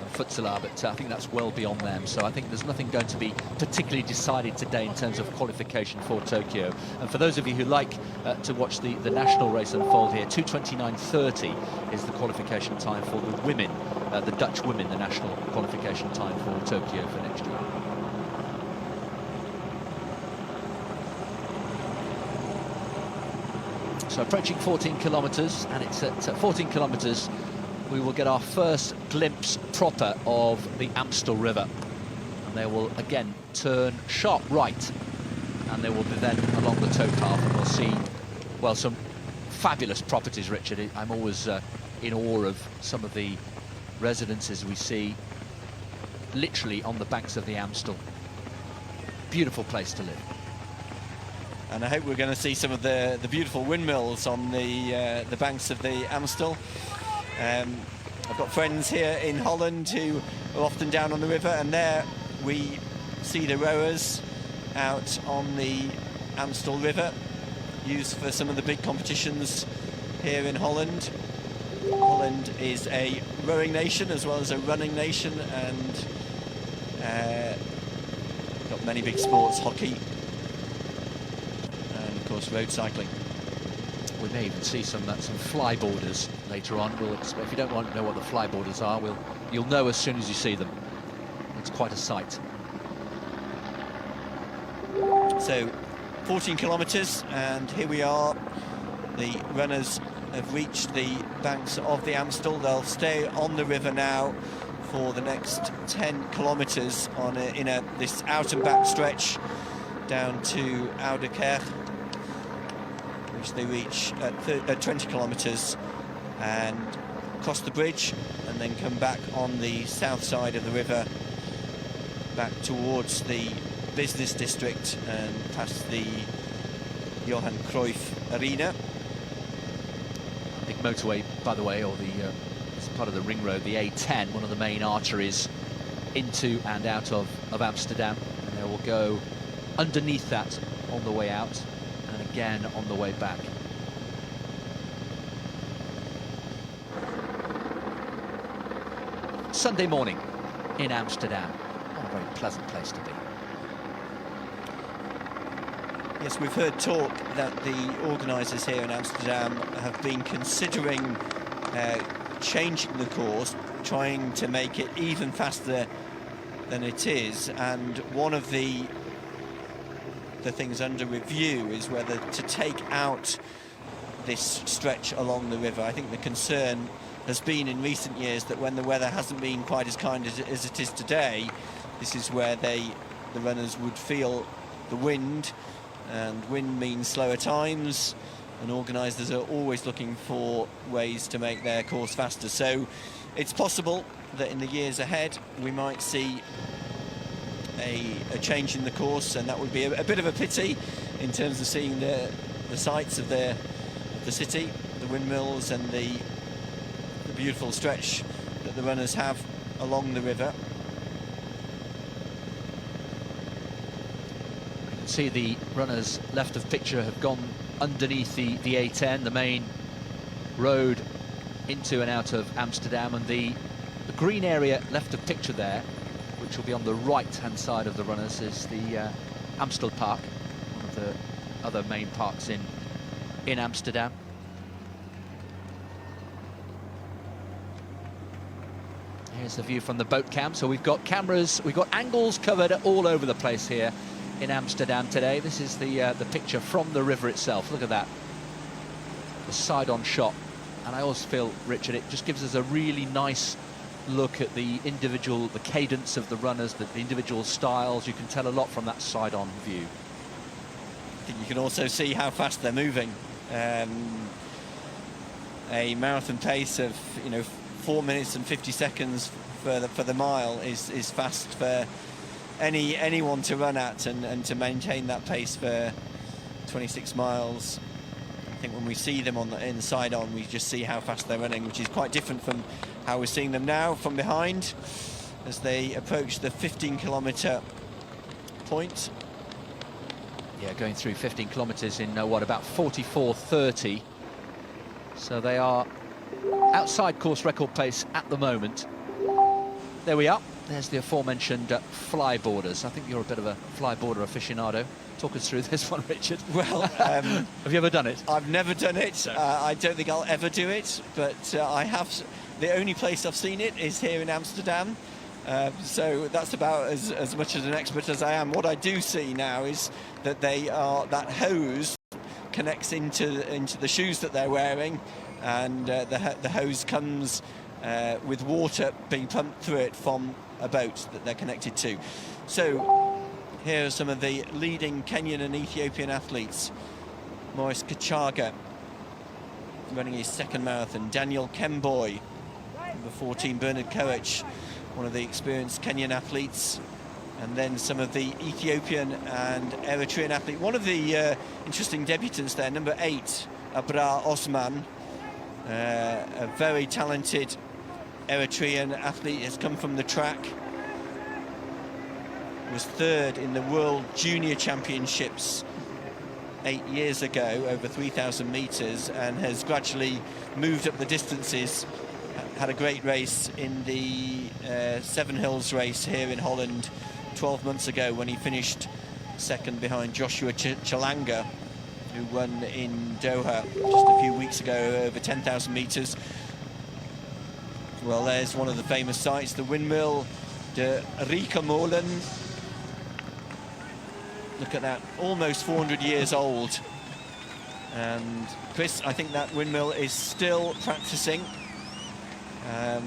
S4: and Futsala, but I think that's well beyond them. So I think there's nothing going to be particularly decided today in terms of qualification for Tokyo. And for those of you who like to watch the national race unfold here, 2:29:30 is the qualification time for the women, the Dutch women, the national qualification time for Tokyo for next year. So approaching 14 kilometres, and it's at 14 kilometres we will get our first glimpse proper of the Amstel River. And they will again turn sharp right, and they will be then along the towpath, and we'll see, well, some fabulous properties, Richard. I'm always in awe of some of the residences we see literally on the banks of the Amstel. Beautiful place to live.
S3: And I hope we're going to see some of the beautiful windmills on the banks of the Amstel. I've got friends here in Holland who are often down on the river, and there we see the rowers out on the Amstel River, used for some of the big competitions here in Holland. Holland is a rowing nation as well as a running nation, and got many big sports, hockey, of course, road cycling.
S4: We may even see some flyboarders later on. If you don't want to know what the flyboarders are, you'll know as soon as you see them. It's quite a sight.
S3: So 14 kilometres, and here we are. The runners have reached the banks of the Amstel. They'll stay on the river now for the next 10 kilometres on this out and back stretch down to Oudekerk, which they reach at 20 kilometres, and cross the bridge and then come back on the south side of the river back towards the business district and past the Johan Cruyff Arena.
S4: Big motorway, by the way, or it's part of the ring road, the A10, one of the main arteries into and out of Amsterdam, and they will go underneath that on the way out, and again on the way back. Sunday morning in Amsterdam. What a very pleasant place to be.
S3: Yes, we've heard talk that the organisers here in Amsterdam have been considering changing the course, trying to make it even faster than it is, and one of the things under review is whether to take out this stretch along the river. I think the concern has been in recent years that when the weather hasn't been quite as kind as it is today, this is where the runners would feel the wind, and wind means slower times, and organisers are always looking for ways to make their course faster. So it's possible that in the years ahead we might see a change in the course, and that would be a bit of a pity in terms of seeing the sights of the city, the windmills and the beautiful stretch that the runners have along the river.
S4: You can see the runners left of picture have gone underneath the A10, the main road into and out of Amsterdam, and the green area left of picture there, which will be on the right-hand side of the runners, is the Amstel Park, one of the other main parks in Amsterdam. Here's the view from the boat camp. So we've got cameras, we've got angles covered all over the place here in Amsterdam today. This is the picture from the river itself. Look at that, the side-on shot. And I always feel, Richard, it just gives us a really nice look at the cadence of the runners, the individual styles. You can tell a lot from that side-on view.
S3: I think you can also see how fast they're moving. A marathon pace of 4 minutes and 50 seconds for the mile is fast for anyone to run at, and to maintain that pace for 26 miles. I think when we see them in the side on, we just see how fast they're running, which is quite different from how we're seeing them now from behind as they approach the 15-kilometre point.
S4: Yeah, going through 15 kilometres in, what, about 44:30. So they are outside course record pace at the moment. There we are. There's the aforementioned flyboarders. I think you're a bit of a flyboarder aficionado. Talk us through this one, Richard.
S3: Well,
S4: have you ever done it?
S3: I've never done it.
S4: No.
S3: I don't think I'll ever do it, but I have. The only place I've seen it is here in Amsterdam. So that's about as much as an expert as I am. What I do see now is that that hose connects into the shoes that they're wearing, and the hose comes with water being pumped through it from a boat that they're connected to. So here are some of the leading Kenyan and Ethiopian athletes. Maurice Kachaga running his second marathon. Daniel Kemboi, number 14, Bernard Koech, one of the experienced Kenyan athletes, and then some of the Ethiopian and Eritrean athletes. One of the interesting debutants there, number 8, Abra Osman, a very talented Eritrean athlete, has come from the track, was third in the World Junior Championships 8 years ago, over 3,000 metres, and has gradually moved up the distances. Had a great race in the Seven Hills race here in Holland 12 months ago, when he finished second behind Joshua Chalanga, who won in Doha just a few weeks ago over 10,000 metres. Well, there's one of the famous sites, the windmill, de Riekermolen. Look at that, almost 400 years old. And Chris, I think that windmill is still practicing.
S4: Yeah,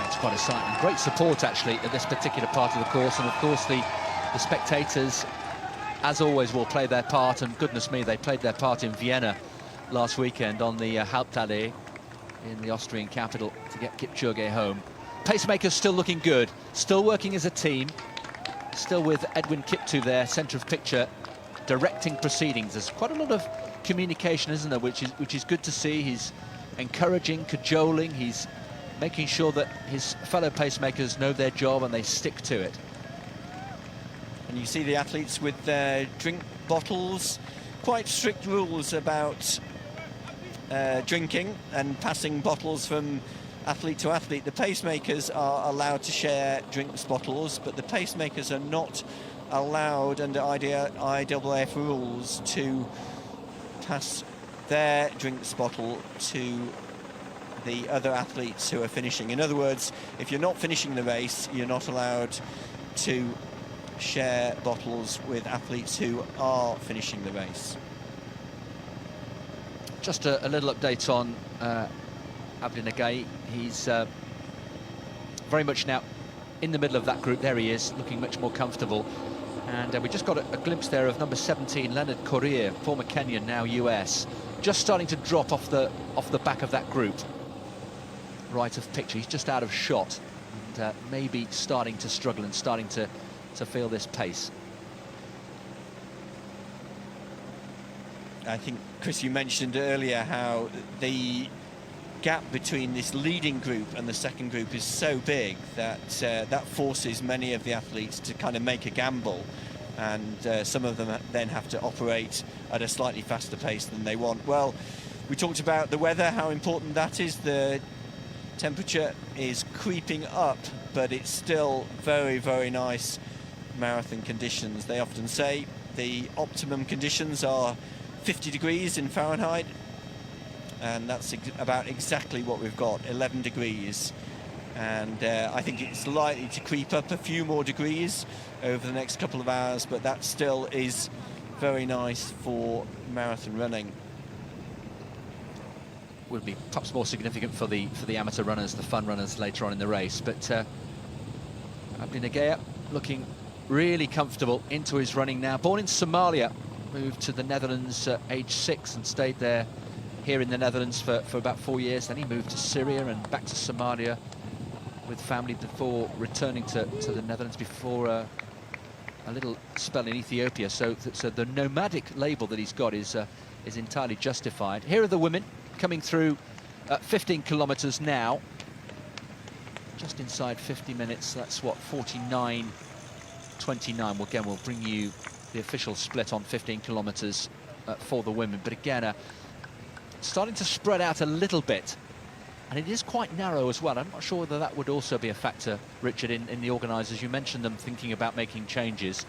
S4: it's quite a sight, and great support actually at this particular part of the course. And of course the spectators, as always, will play their part, and goodness me, they played their part in Vienna last weekend on the Hauptallee in the Austrian capital to get Kipchoge home. Pacemakers still looking good, still working as a team, still with Edwin Kiptu there, centre of picture, directing proceedings. There's quite a lot of communication, isn't there, which is good to see. He's encouraging, cajoling, he's making sure that his fellow pacemakers know their job and they stick to it.
S3: And you see the athletes with their drink bottles. Quite strict rules about drinking and passing bottles from athlete to athlete. The pacemakers are allowed to share drinks bottles, but the pacemakers are not allowed under IAAF rules to pass their drinks bottle to the other athletes who are finishing. In other words, if you're not finishing the race, you're not allowed to share bottles with athletes who are finishing the race.
S4: Just a little update on Abdi Nagai. He's very much now in the middle of that group. There he is, looking much more comfortable. And we just got a glimpse there of number 17, Leonard Korir, former Kenyan, now US, just starting to drop off the back of that group. Right of picture, he's just out of shot, and maybe starting to struggle and starting to feel this pace.
S3: I think, Chris, you mentioned earlier how the gap between this leading group and the second group is so big that that forces many of the athletes to kind of make a gamble, and some of them then have to operate at a slightly faster pace than they want. Well, we talked about the weather, how important that is. The temperature is creeping up, but it's still very, very nice marathon conditions. They often say the optimum conditions are 50 degrees in Fahrenheit, and that's about exactly what we've got, 11 degrees. And I think it's likely to creep up a few more degrees over the next couple of hours, but that still is very nice for marathon running.
S4: Would be perhaps more significant for the amateur runners, the fun runners later on in the race. But Abdi Nagai looking really comfortable into his running now. Born in Somalia, moved to the Netherlands at age 6 and stayed there here in the Netherlands for about 4 years. Then he moved to Syria and back to Somalia with family before returning to the Netherlands before a little spell in Ethiopia. So the nomadic label that he's got is entirely justified. Here are the women coming through 15 kilometers now, just inside 50 minutes. That's what, 49 29. Well, again, we'll bring you the official split on 15 kilometres for the women. But again, starting to spread out a little bit. And it is quite narrow as well. I'm not sure whether that would also be a factor, Richard, in the organisers. You mentioned them thinking about making changes.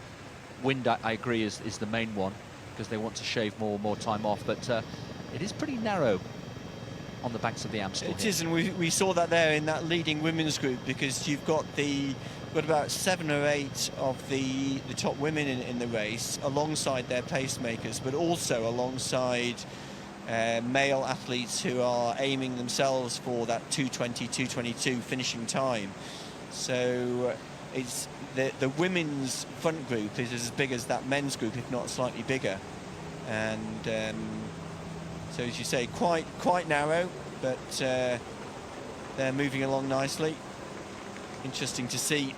S4: Wind, I agree, is the main one, because they want to shave more time off. But it is pretty narrow on the banks of the Amstel.
S3: It is, and we saw that there in that leading women's group, because you've got about 7 or 8 of the top women in the race alongside their pacemakers, but also alongside male athletes who are aiming themselves for that 2:20, 2:22 finishing time. So it's the women's front group is as big as that men's group, if not slightly bigger. And so, as you say, quite narrow, but they're moving along nicely. Interesting to see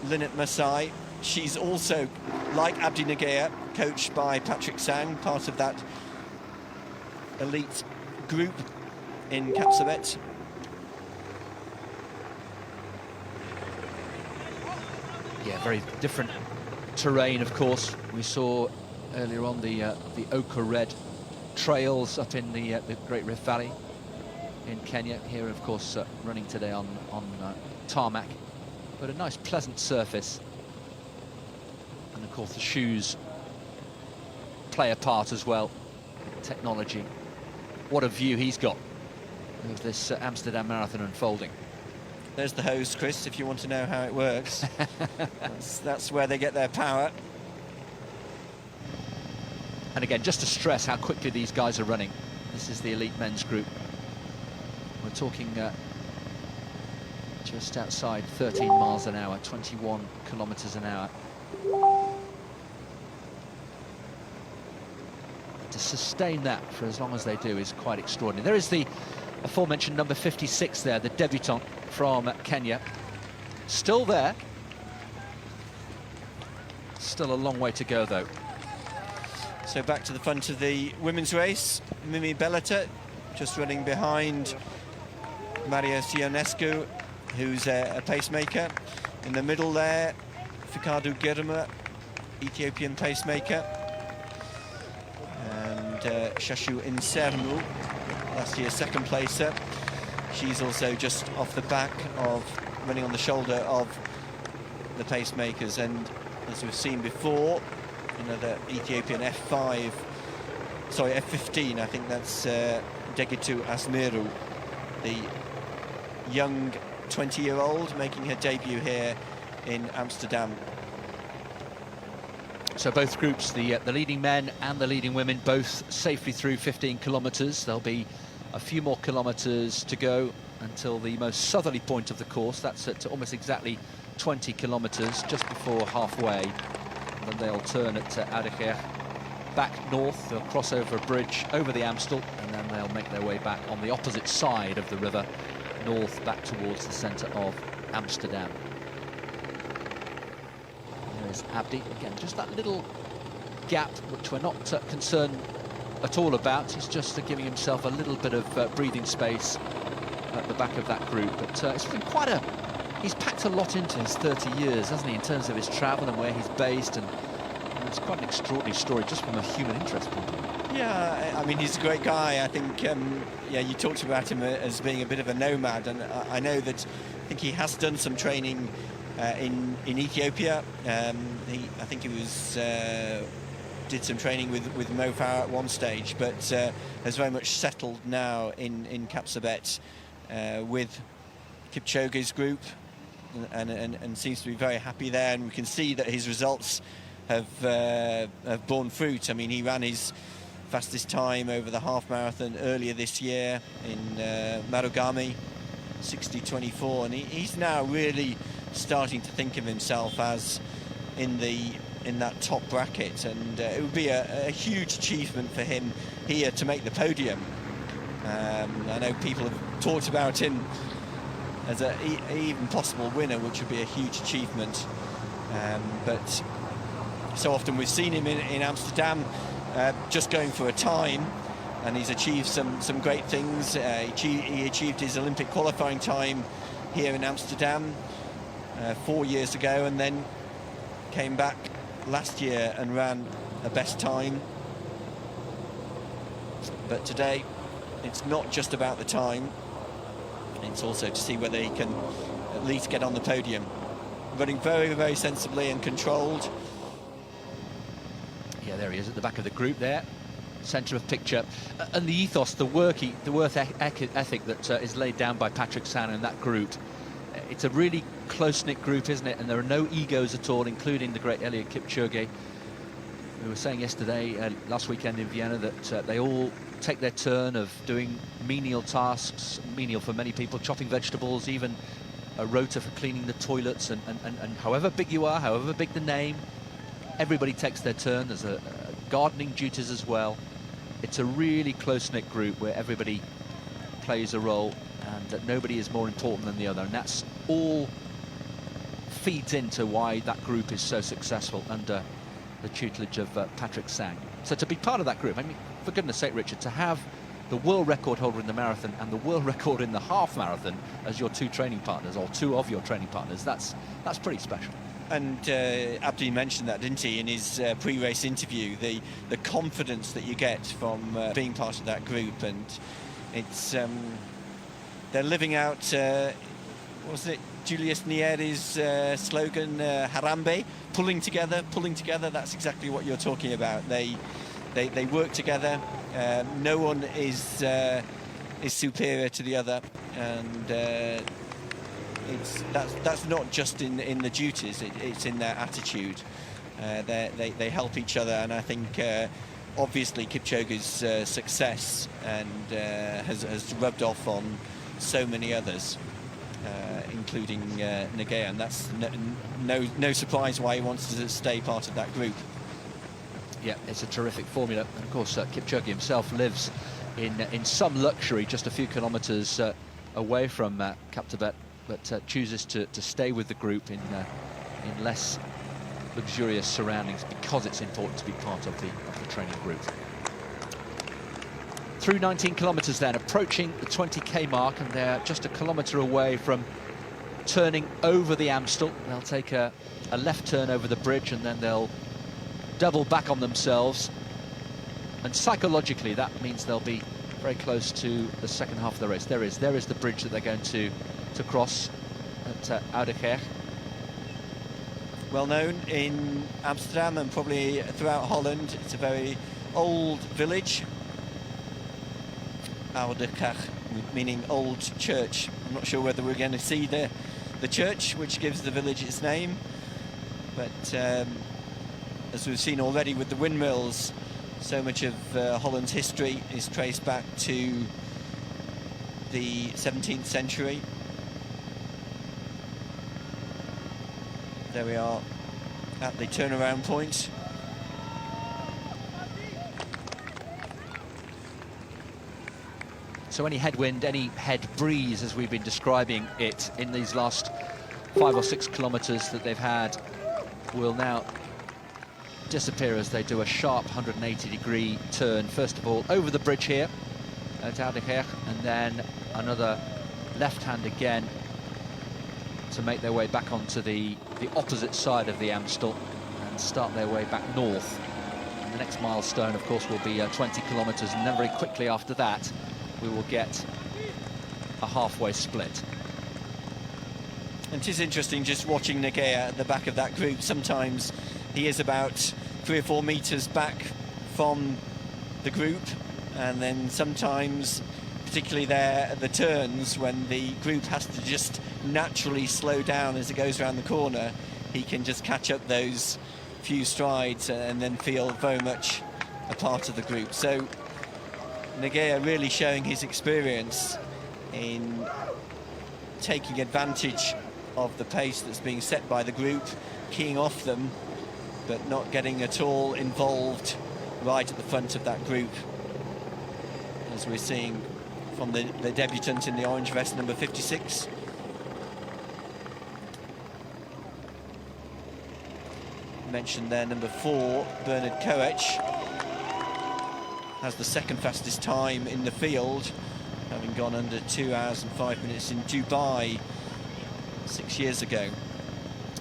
S3: Linnet Masai. She's also, like Abdi Nagea, coached by Patrick Sang, part of that elite group in Kapsabet.
S4: Yeah, very different terrain, of course. We saw earlier on the ochre red trails up in the Great Rift Valley in Kenya. Here, of course, running today on tarmac, but a nice, pleasant surface. And of course, the shoes play a part as well. Technology. What a view he's got of this Amsterdam Marathon unfolding.
S3: There's the hose, Chris, if you want to know how it works. that's where they get their power.
S4: And again, just to stress how quickly these guys are running. This is the elite men's group. We're talking just outside 13 miles an hour, 21 kilometers an hour. To sustain that for as long as they do is quite extraordinary. There is the aforementioned number 56 there, the debutant from Kenya. Still there. Still a long way to go, though.
S3: So back to the front of the women's race. Mimi Bellata just running behind Maria Sionescu, who's a pacemaker. In the middle there, Fikadu Girma, Ethiopian pacemaker. And Shashu Insermu, last year's second placer. She's also just off the back of, running on the shoulder of the pacemakers. And as we've seen before, another Ethiopian F15, I think that's Degitu Asmiru, the young 20-year-old making her debut here in Amsterdam.
S4: So both groups, the leading men and the leading women, both safely through 15 kilometres. There'll be a few more kilometres to go until the most southerly point of the course. That's at almost exactly 20 kilometres, just before halfway. And then they'll turn at Oudekerk back north. They'll cross over a bridge over the Amstel, and then they'll make their way back on the opposite side of the river, north back towards the centre of Amsterdam. There's Abdi again, just that little gap which we're not concerned at all about. He's just giving himself a little bit of breathing space at the back of that group. But it's been quite a... He's packed a lot into his 30 years, hasn't he, in terms of his travel and where he's based, and it's quite an extraordinary story just from a human interest point of view.
S3: Yeah, I mean, he's a great guy. I think, yeah, you talked about him as being a bit of a nomad, and I know that I think he has done some training in Ethiopia. I think he was did some training with Mo Farah at one stage, but has very much settled now in Kapsabet with Kipchoge's group, and seems to be very happy there. And we can see that his results have borne fruit. I mean, he ran his fastest time over the half marathon earlier this year in Marugame, 60:24, and he's now really starting to think of himself as in that top bracket, and it would be a huge achievement for him here to make the podium. I know people have talked about him as an even possible winner, which would be a huge achievement, but so often we've seen him in Amsterdam just going for a time, and he's achieved some great things. He achieved his Olympic qualifying time here in Amsterdam. 4 years ago, and then came back last year and ran a best time. But today, it's not just about the time, it's also to see whether he can at least get on the podium. Running very, very sensibly and controlled.
S4: Yeah, there he is at the back of the group there, centre of picture. And the ethos, the work ethic that is laid down by Patrick Sang and that group. It's a really close-knit group, isn't it? And there are no egos at all, including the great Eliud Kipchoge. We were saying yesterday, last weekend in Vienna, that they all take their turn of doing menial tasks, menial for many people, chopping vegetables, even a rota for cleaning the toilets, and however big you are, however big the name, everybody takes their turn. There's a gardening duties as well. It's a really close-knit group where everybody plays a role, and that nobody is more important than the other, and that's all feeds into why that group is so successful under the tutelage of Patrick Sang. So to be part of that group, I mean, for goodness sake, Richard, to have the world record holder in the marathon and the world record in the half marathon as your two training partners, or two of your training partners, that's pretty special.
S3: And Abdi mentioned that, didn't he, in his pre-race interview, the confidence that you get from being part of that group. And it's they're living out, what was it, Julius Nieri's slogan, Harambe, pulling together, that's exactly what you're talking about. They work together, no one is superior to the other, and that's not just in the duties, it's in their attitude. They help each other, and I think obviously Kipchoge's success and has rubbed off on so many others, including Nagea, and that's no surprise why he wants to stay part of that group.
S4: Yeah, it's a terrific formula, and of course Kipchoge himself lives in some luxury just a few kilometres away from Kaptebet, but chooses to stay with the group in less luxurious surroundings because it's important to be part of the training group. Through 19 kilometres then, approaching the 20k mark, and they're just a kilometre away from turning over the Amstel. They'll take a left turn over the bridge, and then they'll double back on themselves, and psychologically that means they'll be very close to the second half of the race. There is the bridge that they're going to cross at Oudekerk.
S3: Well known in Amsterdam and probably throughout Holland. It's a very old village. Oudekerk, meaning old church. I'm not sure whether we're going to see the church which gives the village its name, but as we've seen already with the windmills, so much of Holland's history is traced back to the 17th century. There we are at the turnaround point.
S4: So any headwind, any head breeze, as we've been describing it in these last 5 or 6 kilometres that they've had, will now disappear as they do a sharp 180-degree turn. First of all, over the bridge here at Oudekerk, and then another left hand again to make their way back onto the opposite side of the Amstel and start their way back north. And the next milestone, of course, will be 20 kilometres, and then very quickly after that, we will get a halfway split.
S3: And it is interesting just watching Nagea at the back of that group. Sometimes he is about 3 or 4 metres back from the group, and then sometimes, particularly there at the turns, when the group has to just naturally slow down as it goes around the corner, he can just catch up those few strides and then feel very much a part of the group. So Nagea really showing his experience in taking advantage of the pace that's being set by the group, keying off them, but not getting at all involved right at the front of that group, as we're seeing from the debutant in the orange vest, number 56. Mentioned there, number 4, Bernard Koech, has the second fastest time in the field, having gone under 2 hours and 5 minutes in Dubai 6 years ago.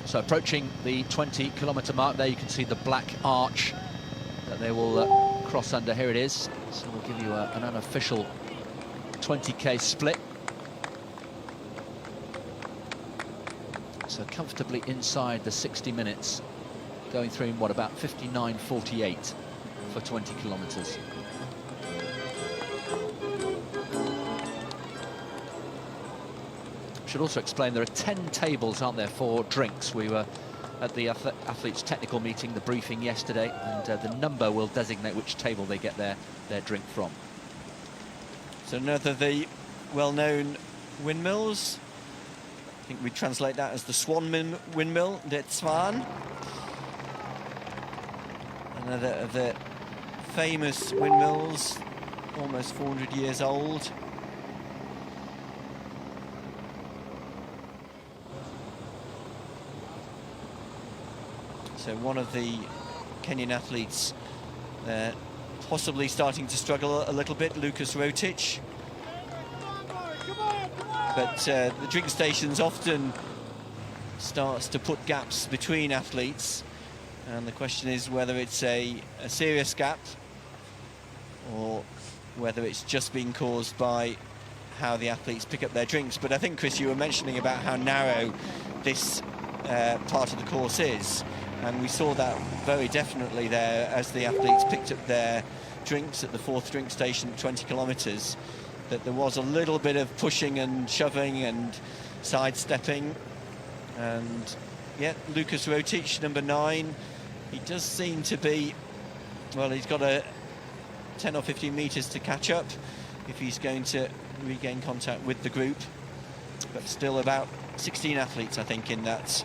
S4: So approaching the 20-kilometre mark there, you can see the black arch that they will cross under. Here it is. So we'll give you an unofficial 20k split. So comfortably inside the 60 minutes, going through in, what, about 59:48 for 20 kilometres. Should also explain there are 10 tables, aren't there, for drinks. We were at the athletes' technical meeting, the briefing yesterday, and the number will designate which table they get their drink from.
S3: So another of the well-known windmills. I think we translate that as the Swan windmill, Det Swan. Another of the famous windmills, almost 400 years old. So one of the Kenyan athletes possibly starting to struggle a little bit, Lucas Rotich. But the drink stations often starts to put gaps between athletes, and the question is whether it's a serious gap or whether it's just being caused by how the athletes pick up their drinks. But I think, Chris, you were mentioning about how narrow this part of the course is, and we saw that very definitely there as the athletes picked up their drinks at the 4th drink station, 20 kilometres, that there was a little bit of pushing and shoving and sidestepping. And yeah, Lucas Rotich, number 9, he does seem to be, well, he's got a 10 or 15 metres to catch up if he's going to regain contact with the group. But still about 16 athletes, I think, in that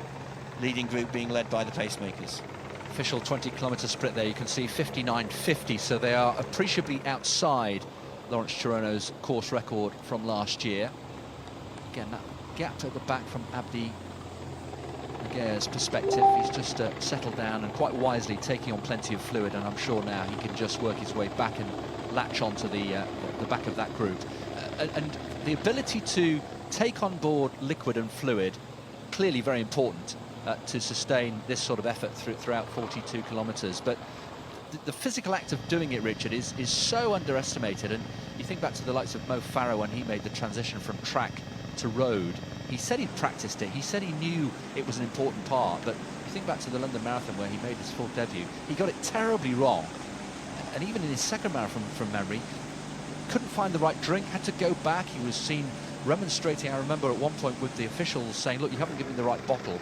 S3: leading group being led by the pacemakers.
S4: Official 20-kilometre split there, you can see 59:50, so they are appreciably outside Lawrence Chirono's course record from last year. Again, that gap at the back from Abdi Nagea's perspective, he's just settled down and quite wisely taking on plenty of fluid, and I'm sure now he can just work his way back and latch onto the back of that group. And the ability to take on board liquid and fluid, clearly very important to sustain this sort of effort throughout 42 kilometres. But the physical act of doing it, Richard, is so underestimated. And you think back to the likes of Mo Farah when he made the transition from track to road. He said he'd practiced it. He said he knew it was an important part. But you think back to the London Marathon where he made his full debut. He got it terribly wrong. And even in his second marathon from memory, couldn't find the right drink, had to go back. He was seen remonstrating, I remember at one point, with the officials saying, look, you haven't given me the right bottle.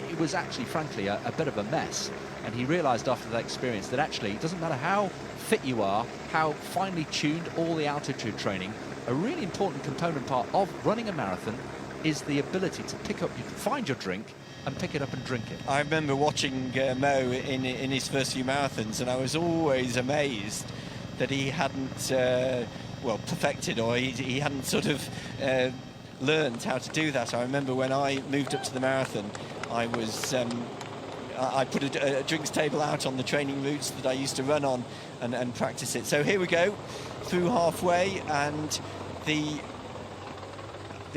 S4: It was actually, frankly, a bit of a mess. And he realised after that experience that actually it doesn't matter how fit you are, how finely tuned all the altitude training, a really important component part of running a marathon is the ability to find your drink and pick it up and drink it.
S3: I remember watching Mo in his first few marathons, and I was always amazed that he hadn't well, perfected, or he hadn't sort of learned how to do that. I remember when I moved up to the marathon, I was I put a drinks table out on the training routes that I used to run on and practice it. So here we go, through halfway, and the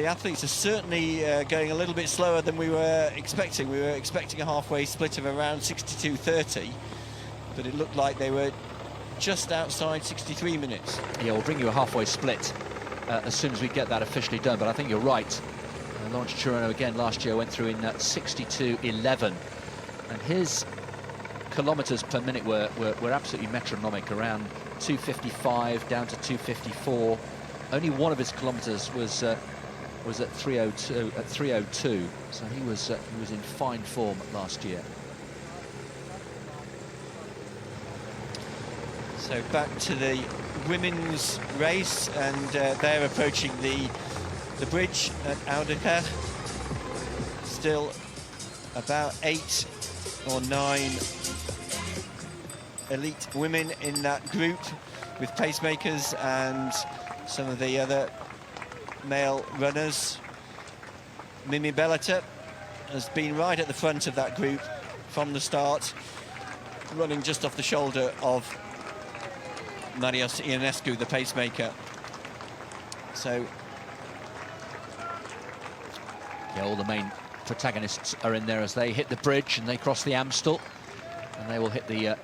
S3: athletes are certainly going a little bit slower than we were expecting. We were expecting a halfway split of around 62:30, but it looked like they were just outside 63 minutes.
S4: Yeah, we'll bring you a halfway split as soon as we get that officially done, but I think you're right. Lawrence Chirono again last year went through in 62:11, and his kilometres per minute were absolutely metronomic, around 2:55 down to 2:54. Only one of his kilometres was at 3:02, so he was in fine form last year.
S3: So back to the women's race, and they're approaching the bridge at Oudekerk. Still about 8 or 9 elite women in that group, with pacemakers and some of the other male runners. Mimi Bellata has been right at the front of that group from the start, running just off the shoulder of Marios Ionescu, the pacemaker. So
S4: yeah, all the main protagonists are in there as they hit the bridge and they cross the Amstel, and they will hit the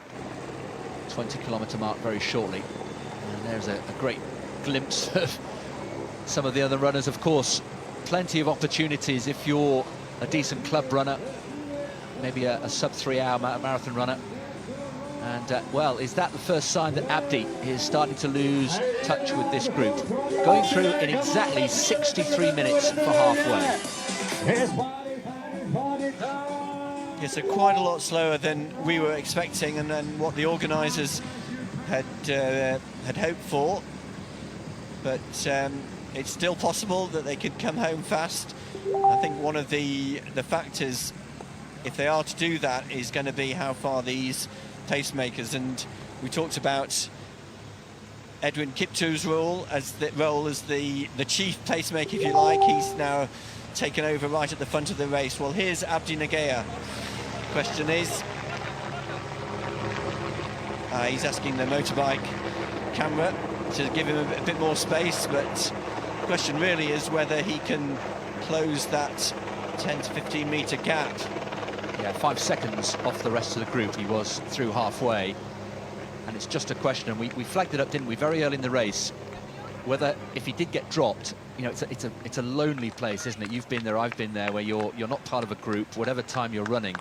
S4: 20-kilometre mark very shortly. And there's a great glimpse of some of the other runners. Of course, plenty of opportunities if you're a decent club runner, maybe a sub-3-hour marathon runner. And, well, is that the first sign that Abdi is starting to lose touch with this group? Going through in exactly 63 minutes for halfway.
S3: Yeah, so quite a lot slower than we were expecting and then what the organisers had hoped for. But it's still possible that they could come home fast. I think one of the factors, if they are to do that, is going to be how far these pacemakers, and we talked about Edwin Kiptu's role as the chief pacemaker, if you like. He's now taken over right at the front of the race. Well, here's Abdi Nagea. Question is, he's asking the motorbike camera to give him a bit more space, but the question really is whether he can close that 10 to 15 metre gap.
S4: Yeah, 5 seconds off the rest of the group. He was through halfway, and it's just a question, and we flagged it up, didn't we, very early in the race, whether if he did get dropped, you know, it's a lonely place, isn't it? You've been there, I've been there, where you're not part of a group. Whatever time you're running,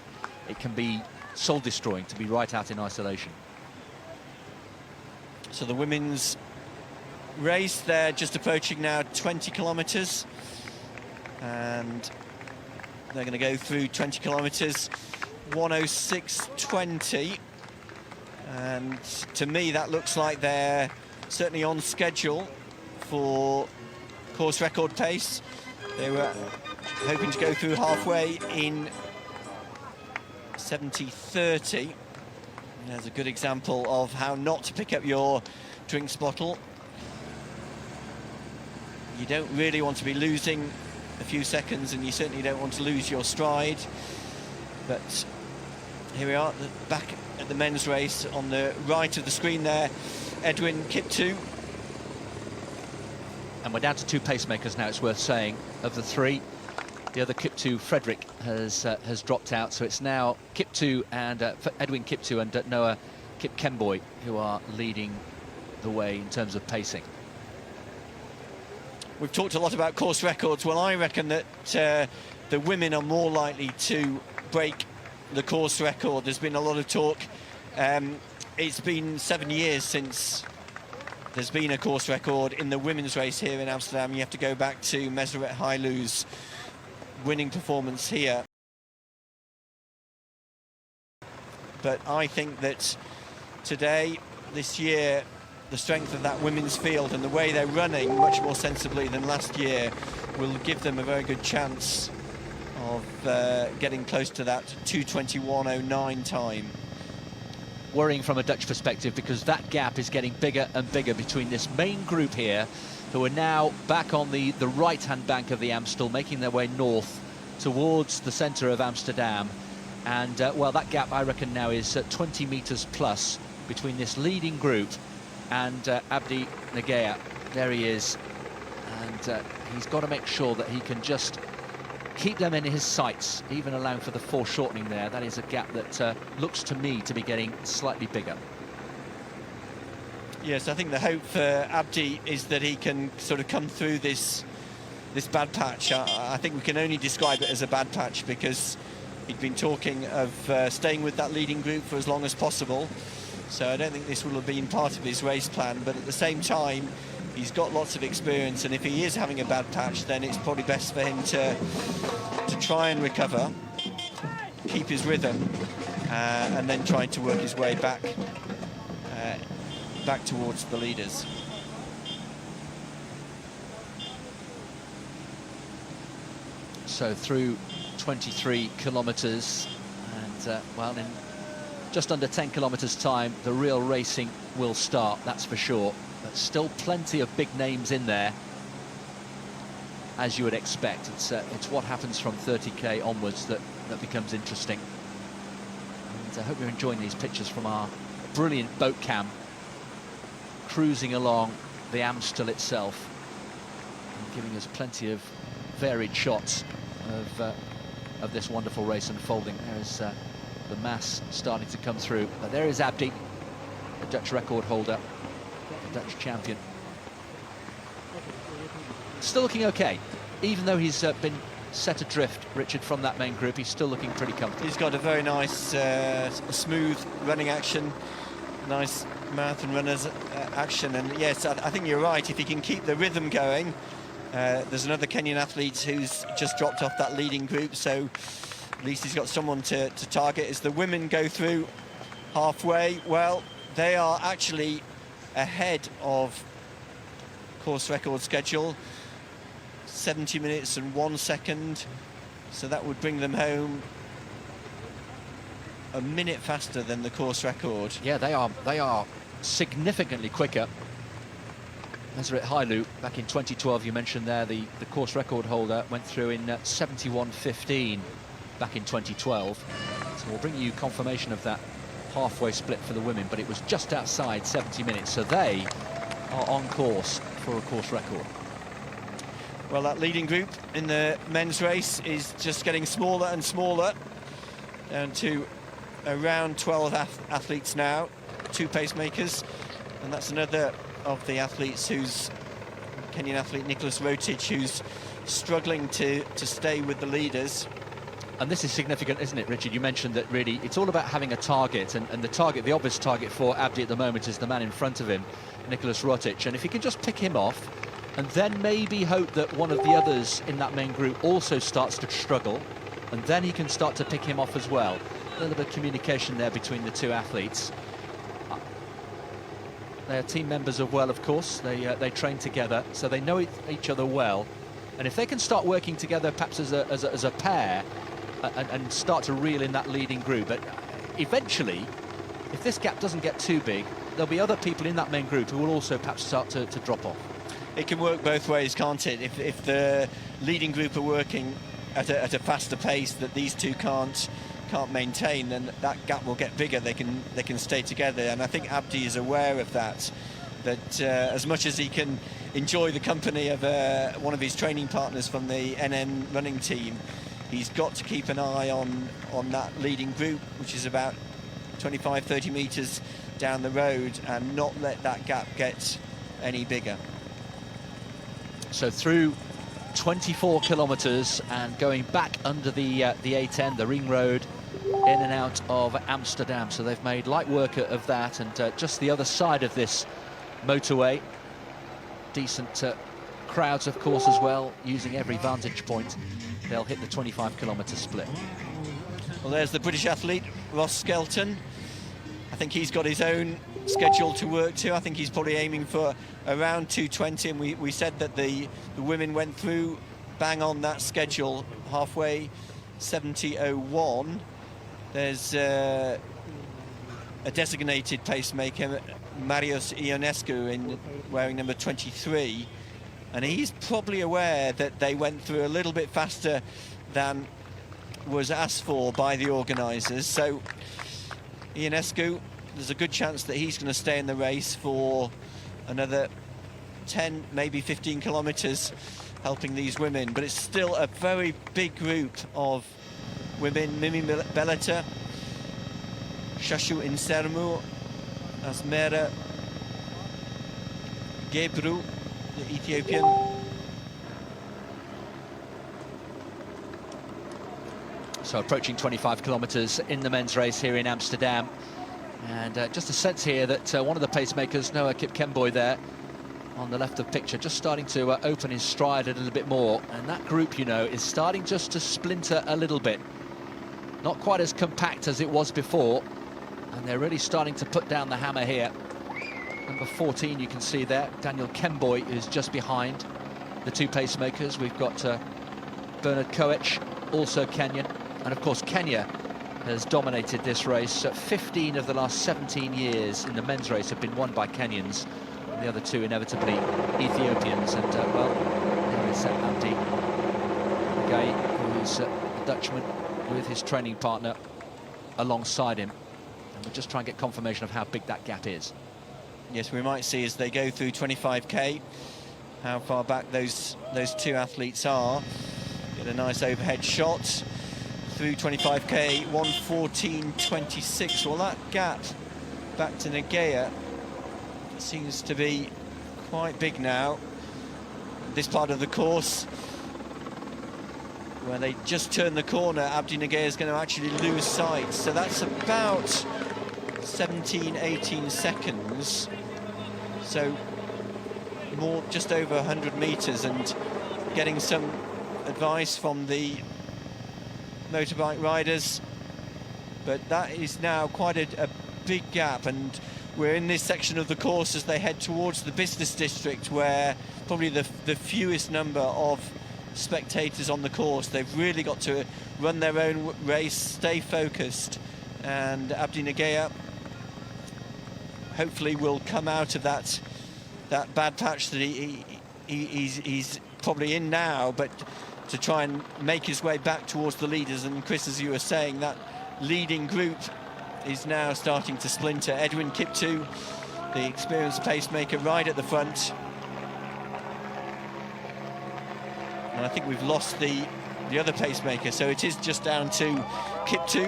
S4: it can be soul destroying to be right out in isolation.
S3: So the women's race, they're just approaching now 20 kilometres, and they're going to go through 20 kilometres, 1:06:20, and to me that looks like they're certainly on schedule for course record pace. They were hoping to go through halfway in 70:30. There's a good example of how not to pick up your drinks bottle. You don't really want to be losing a few seconds, and you certainly don't want to lose your stride. But here we are, back at the men's race on the right of the screen there. Edwin Kiptu.
S4: And we're down to 2 pacemakers now, it's worth saying. Of the 3, the other Kiptu, Frederick, has dropped out. So it's now Kiptu and Edwin Kiptu and Noah Kipkemboi who are leading the way in terms of pacing.
S3: We've talked a lot about course records. Well, I reckon that the women are more likely to break the course record. There's been a lot of talk. It's been 7 years since there's been a course record in the women's race here in Amsterdam. You have to go back to Meseret Hailu's winning performance here. But I think that today, this year, the strength of that women's field and the way they're running much more sensibly than last year will give them a very good chance of getting close to that 2:21:09 time.
S4: Worrying from a Dutch perspective, because that gap is getting bigger and bigger between this main group here, who are now back on the right-hand bank of the Amstel, making their way north towards the centre of Amsterdam. And, well, that gap, I reckon, now is 20 metres plus between this leading group and Abdi Nagea. There he is, and he's got to make sure that he can just keep them in his sights, even allowing for the foreshortening there. That is a gap that looks to me to be getting slightly bigger.
S3: Yes, I think the hope for Abdi is that he can sort of come through this bad patch. I think we can only describe it as a bad patch because he'd been talking of staying with that leading group for as long as possible. So I don't think this will have been part of his race plan, but at the same time, he's got lots of experience, and if he is having a bad patch, then it's probably best for him to try and recover, keep his rhythm, and then trying to work his way back towards the leaders.
S4: So through 23 kilometres, and well, in just under 10 kilometres time, the real racing will start, that's for sure. But still plenty of big names in there, as you would expect. It's what happens from 30k onwards that becomes interesting. And I hope you're enjoying these pictures from our brilliant boat cam, cruising along the Amstel itself, and giving us plenty of varied shots of of this wonderful race unfolding. There's the mass starting to come through. But there is Abdi, the Dutch record holder, the Dutch champion. Still looking okay, even though he's been set adrift, Richard, from that main group. He's still looking pretty comfortable.
S3: He's got a very nice, smooth running action, nice marathon runners action, and yes, I think you're right. If he can keep the rhythm going, there's another Kenyan athlete who's just dropped off that leading group, so at least he's got someone to target. As the women go through halfway, well, they are actually ahead of course record schedule, 70 minutes and 1 second, so that would bring them home a minute faster than the course record.
S4: Yeah, they are significantly quicker. Meseret Hailu, back in 2012, you mentioned there, the course record holder, went through in 71.15 back in 2012. So we'll bring you confirmation of that halfway split for the women, but it was just outside 70 minutes, so they are on course for a course record.
S3: Well, that leading group in the men's race is just getting smaller and smaller, down to around 12 athletes now, 2 pacemakers, and that's another of the athletes who's Kenyan athlete Nicholas Rotich, who's struggling to stay with the leaders.
S4: And this is significant, isn't it, Richard? You mentioned that really it's all about having a target, and the target, the obvious target for Abdi at the moment is the man in front of him, Nicholas Rotich, and if he can just pick him off and then maybe hope that one of the others in that main group also starts to struggle, and then he can start to pick him off as well. A little bit of communication there between the two athletes. They're team members of well, of course. They train together, so they know each other well. And if they can start working together, perhaps as a pair, and start to reel in that leading group, but eventually, if this gap doesn't get too big, there'll be other people in that main group who will also perhaps start to drop off.
S3: It can work both ways, can't it? If the leading group are working at a faster pace that these two can't maintain, then that gap will get bigger. They can stay together, and I think Abdi is aware of that. That as much as he can enjoy the company of one of his training partners from the NN running team, he's got to keep an eye on that leading group, which is about 25-30 metres down the road, and not let that gap get any bigger.
S4: So through 24 kilometres and going back under the A10, the ring road, in and out of Amsterdam. So they've made light work of that, and just the other side of this motorway, decent crowds, of course, as well, using every vantage point. They'll hit the 25-kilometre split.
S3: Well, there's the British athlete, Ross Skelton. I think he's got his own schedule to work to. I think he's probably aiming for around 2:20, and we said that the women went through bang on that schedule, halfway 70:01. There's a designated pacemaker, Marius Ionescu, wearing number 23, and he's probably aware that they went through a little bit faster than was asked for by the organisers. So Ionescu, there's a good chance that he's going to stay in the race for another 10, maybe 15 kilometres, helping these women. But it's still a very big group of women. Mimi Belata, Shashu Insermu, Asmera Gebru, the Ethiopian.
S4: So approaching 25 kilometres in the men's race here in Amsterdam. And just a sense here that one of the pacemakers, Noah Kipkemboi there, on the left of picture, just starting to open his stride a little bit more. And that group, you know, is starting just to splinter a little bit. Not quite as compact as it was before. And they're really starting to put down the hammer here. Number 14, you can see there, Daniel Kemboi is just behind the two pacemakers. We've got Bernard Koech, also Kenyan. And of course, Kenya has dominated this race. 15 of the last 17 years in the men's race have been won by Kenyans. And the other two inevitably Ethiopians. And well, there is Abdi, the guy who's a Dutchman with his training partner alongside him. And we'll just try and get confirmation of how big that gap is.
S3: Yes, we might see as they go through 25k how far back those two athletes are. Get a nice overhead shot. through 25k, 1:14.26. Well, that gap back to Negea seems to be quite big now. This part of the course, where they just turn the corner, Abdi Negea is going to actually lose sight. So that's about 17, 18 seconds. So more, just over 100 meters, and getting some advice from the motorbike riders. But that is now quite a big gap, and we're in this section of the course as they head towards the business district, where probably the fewest number of spectators on the course. They've really got to run their own race, stay focused, and Abdi Negea hopefully will come out of that bad patch that he's probably in now, but to try and make his way back towards the leaders. And Chris, as you were saying, that leading group is now starting to splinter. Edwin Kiptu, the experienced pacemaker, right at the front. And I think we've lost the other pacemaker, so it is just down to Kiptu.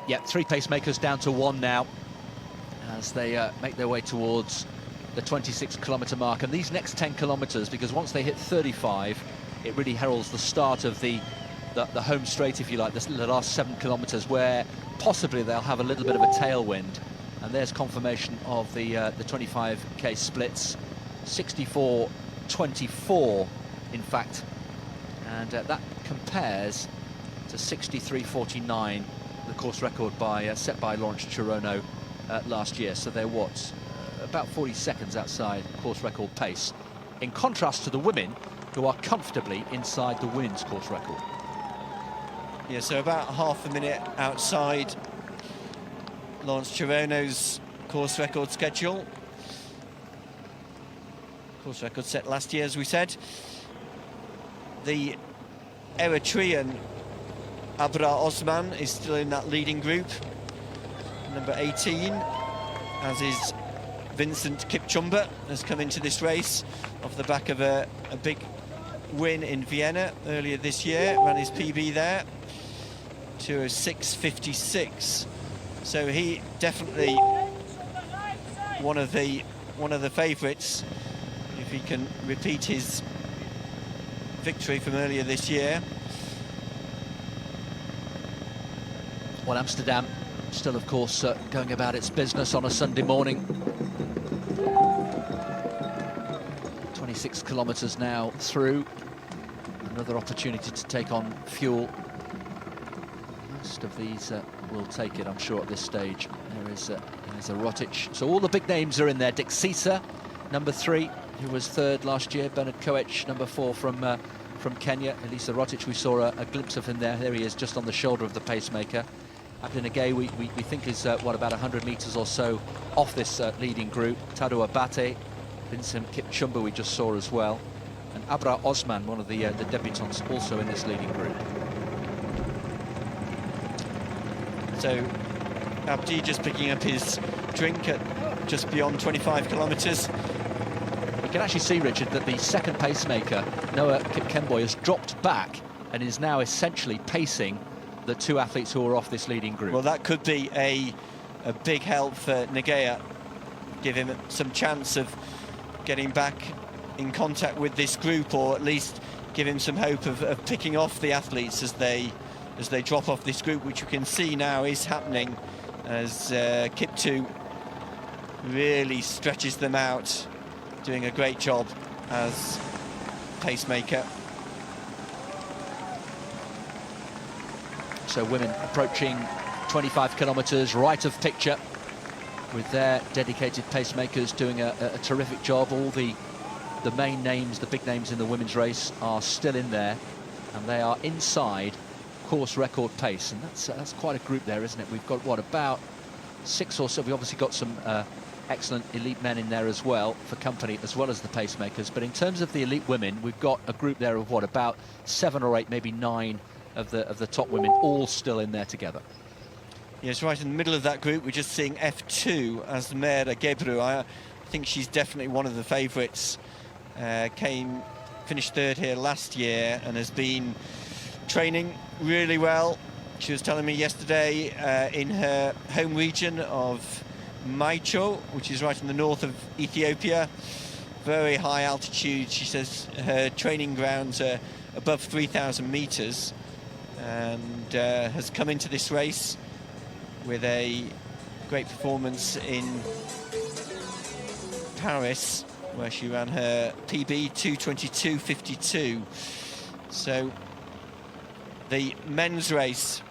S4: Yeah, 3 pacemakers down to 1 now, as they make their way towards the 26-kilometre mark. And these next 10 kilometres, because once they hit 35, it really heralds the start of the home straight, if you like, the last 7 kilometres, where possibly they'll have a little bit of a tailwind. And there's confirmation of the 25k splits, 64.24 in fact, and that compares to 63.49, the course record set by Lawrence Chirono last year. So they're about 40 seconds outside course record pace, in contrast to the women, who are comfortably inside the women's course record.
S3: Yeah, so about half a minute outside Lawrence Chirono's course record schedule. Course record set last year, as we said. The Eritrean Abra Osman is still in that leading group, number 18, as is Vincent Kipchumba, has come into this race off the back of a big win in Vienna earlier this year, ran his PB there, 2:06.56. So he definitely one of the favourites, if he can repeat his victory from earlier this year.
S4: Well, Amsterdam still, of course, going about its business on a Sunday morning. 26 kilometres now through. Another opportunity to take on fuel. Most of these will take it, I'm sure, at this stage. There's a Rotic. So all the big names are in there. Dick Sisa, number 3, who was 3rd last year. Bernard Koech, number 4 from Kenya. Elisa Rotic, we saw a glimpse of him there. There he is, just on the shoulder of the pacemaker. Abdi Negea, we think is, what, about 100 metres or so off this leading group. Tadu Abate, Vincent Kipchumba we just saw as well. And Abra Osman, one of the debutants, also in this leading group.
S3: So Abdi just picking up his drink at just beyond 25 kilometres.
S4: You can actually see, Richard, that the second pacemaker, Noah Kipkemboy, has dropped back and is now essentially pacing the 2 athletes who are off this leading group.
S3: Well, that could be a big help for Negea, give him some chance of getting back in contact with this group, or at least give him some hope of picking off the athletes as they drop off this group, which you can see now is happening as Kiptu really stretches them out, doing a great job as pacemaker.
S4: So women approaching 25 kilometres, right of picture, with their dedicated pacemakers doing a terrific job. All the main names, the big names in the women's race are still in there, and they are inside course record pace, and that's quite a group there, isn't it? We've got, what, about 6 or so. We've obviously got some excellent elite men in there as well for company, as well as the pacemakers. But in terms of the elite women, we've got a group there of, what, about 7 or 8, maybe 9 of the top women, all still in there together.
S3: Yes, right in the middle of that group, we're just seeing F2 as Mera Gebru. I think she's definitely one of the favourites. Finished 3rd here last year and has been training really well. She was telling me yesterday in her home region of Maicho, which is right in the north of Ethiopia, very high altitude. She says her training grounds are above 3,000 meters, and has come into this race with a great performance in Paris, where she ran her PB 2:22.52. So the men's race.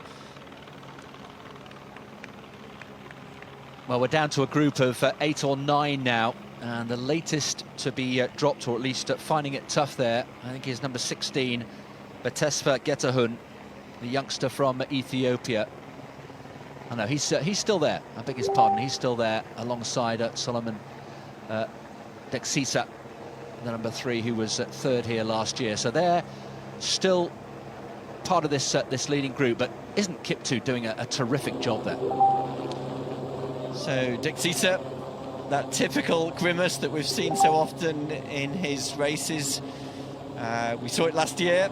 S4: Well, we're down to a group of 8 or 9 now, and the latest to be dropped, or at least finding it tough there, I think is number 16, Betesfa Getahun, the youngster from Ethiopia. I know he's still there. I beg his pardon. He's still there alongside Solomon Dexisa, the number 3, who was third here last year. So they're still part of this this leading group. But isn't Kiptu doing a terrific job there?
S3: So Dexisa, that typical grimace that we've seen so often in his races. We saw it last year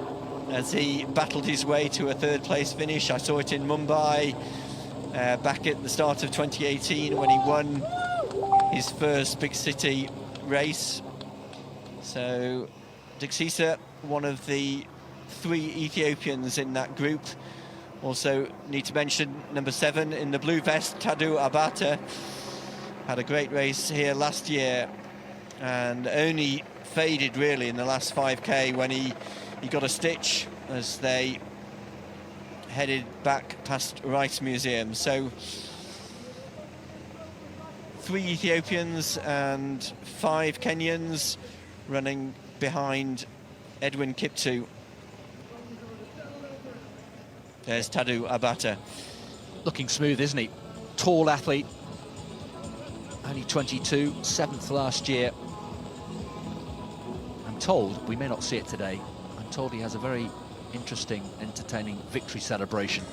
S3: as he battled his way to a third-place finish. I saw it in Mumbai back at the start of 2018 when he won his first big city race. So Dexisa, one of the 3 Ethiopians in that group. Also need to mention number 7 in the blue vest, Tadu Abata. Had a great race here last year and only faded really in the last 5k when he got a stitch as they headed back past Rice Museum. So 3 Ethiopians and 5 Kenyans running behind Edwin Kiptu. There's Tadu Abata.
S4: Looking smooth, isn't he? Tall athlete, only 22, 7th last year. I'm told, we may not see it today, I'm told he has a very interesting, entertaining victory celebration,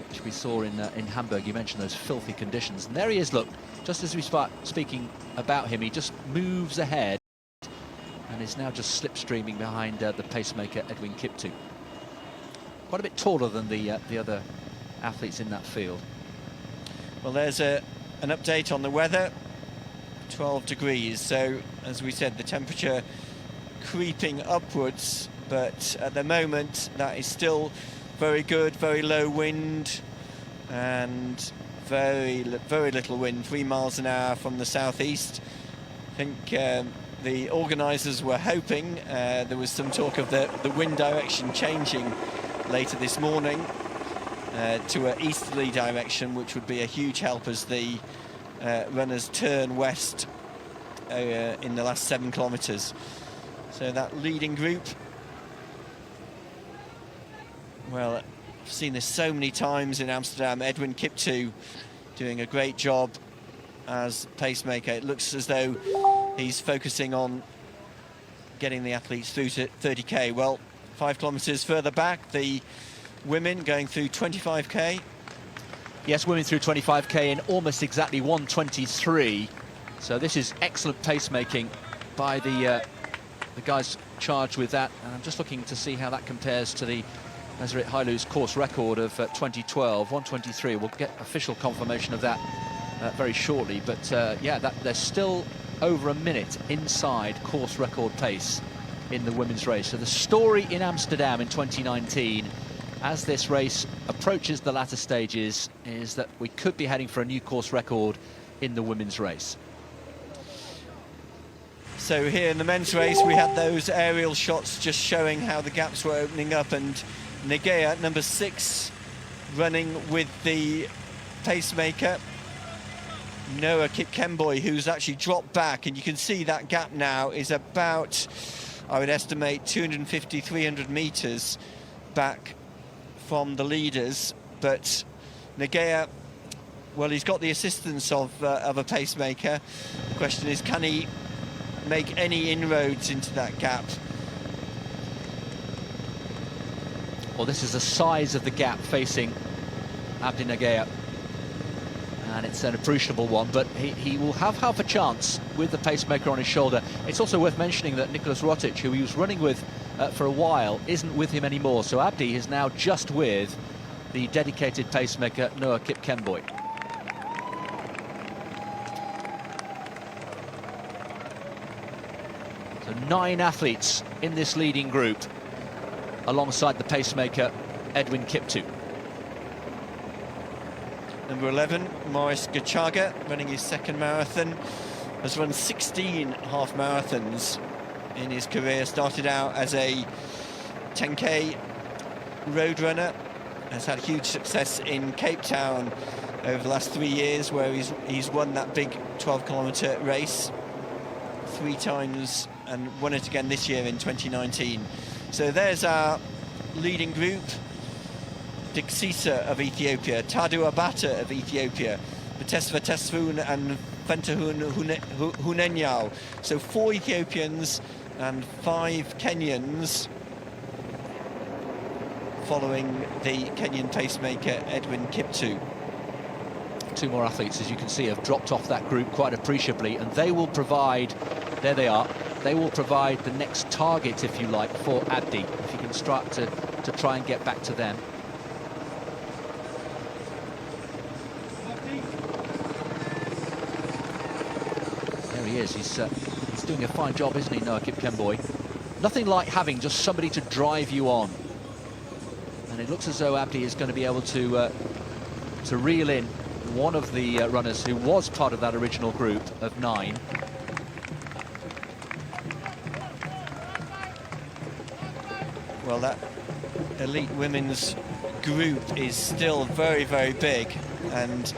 S4: which we saw in Hamburg. You mentioned those filthy conditions. And there he is, look, just as we start speaking about him, he just moves ahead and is now just slipstreaming behind the pacemaker, Edwin Kiptu. Quite a bit taller than the other athletes in that field.
S3: Well, there's an update on the weather. 12 degrees, so as we said, the temperature creeping upwards, but at the moment that is still very good. Very low wind and very little wind, 3 miles an hour from the southeast. I think the organisers were hoping there was some talk of the wind direction changing later this morning to an easterly direction, which would be a huge help as the runners turn west in the last 7 kilometres. So that leading group, well, I've seen this so many times in Amsterdam. Edwin Kiptu doing a great job as pacemaker. It looks as though he's focusing on getting the athletes through to 30k. Well, 5 kilometres further back, the women going through 25k.
S4: Yes, women through 25k in almost exactly 1:23. So this is excellent pacemaking by the guys charged with that. And I'm just looking to see how that compares to the Meseret Hailu's course record of 2012, 1:23. We'll get official confirmation of that very shortly. But yeah, there's still over a minute inside course record pace in the women's race. So the story in Amsterdam in 2019, as this race approaches the latter stages, is that we could be heading for a new course record in the women's race.
S3: So here in the men's race, we had those aerial shots just showing how the gaps were opening up, and Negea, number 6, running with the pacemaker, Noah Kipkemboi, who's actually dropped back, and you can see that gap now is about, I would estimate, 250, 300 metres back from the leaders. But Negea, well, he's got the assistance of a pacemaker. The question is, can he make any inroads into that gap?
S4: Well, this is the size of the gap facing Abdi Negea. And it's an appreciable one, but he will have half a chance with the pacemaker on his shoulder. It's also worth mentioning that Nicholas Rotic, who he was running with for a while, isn't with him anymore. So Abdi is now just with the dedicated pacemaker, Noah Kipkemboi. So 9 athletes in this leading group, alongside the pacemaker, Edwin Kiptoo.
S3: Number 11, Maurice Gachaga, running his second marathon, has run 16 half marathons in his career. Started out as a 10k road runner, has had huge success in Cape Town over the last 3 years, where he's won that big 12-kilometre race 3 times and won it again this year in 2019. So there's our leading group. Diksisa of Ethiopia, Tadu Abata of Ethiopia, Betesva Tesfun and Fentahun Hunenyao. So 4 Ethiopians and 5 Kenyans, following the Kenyan pacemaker Edwin Kiptoo.
S4: 2 more athletes, as you can see, have dropped off that group quite appreciably, and they will provide, there they are, they will provide the next target, if you like, for Abdi, if he can start to try and get back to them. There he is, he's doing a fine job, isn't he, Noah Kipkemboi? Nothing like having just somebody to drive you on. And it looks as though Abdi is going to be able to reel in one of the runners who was part of that original group of 9.
S3: Well, that elite women's group is still very, very big and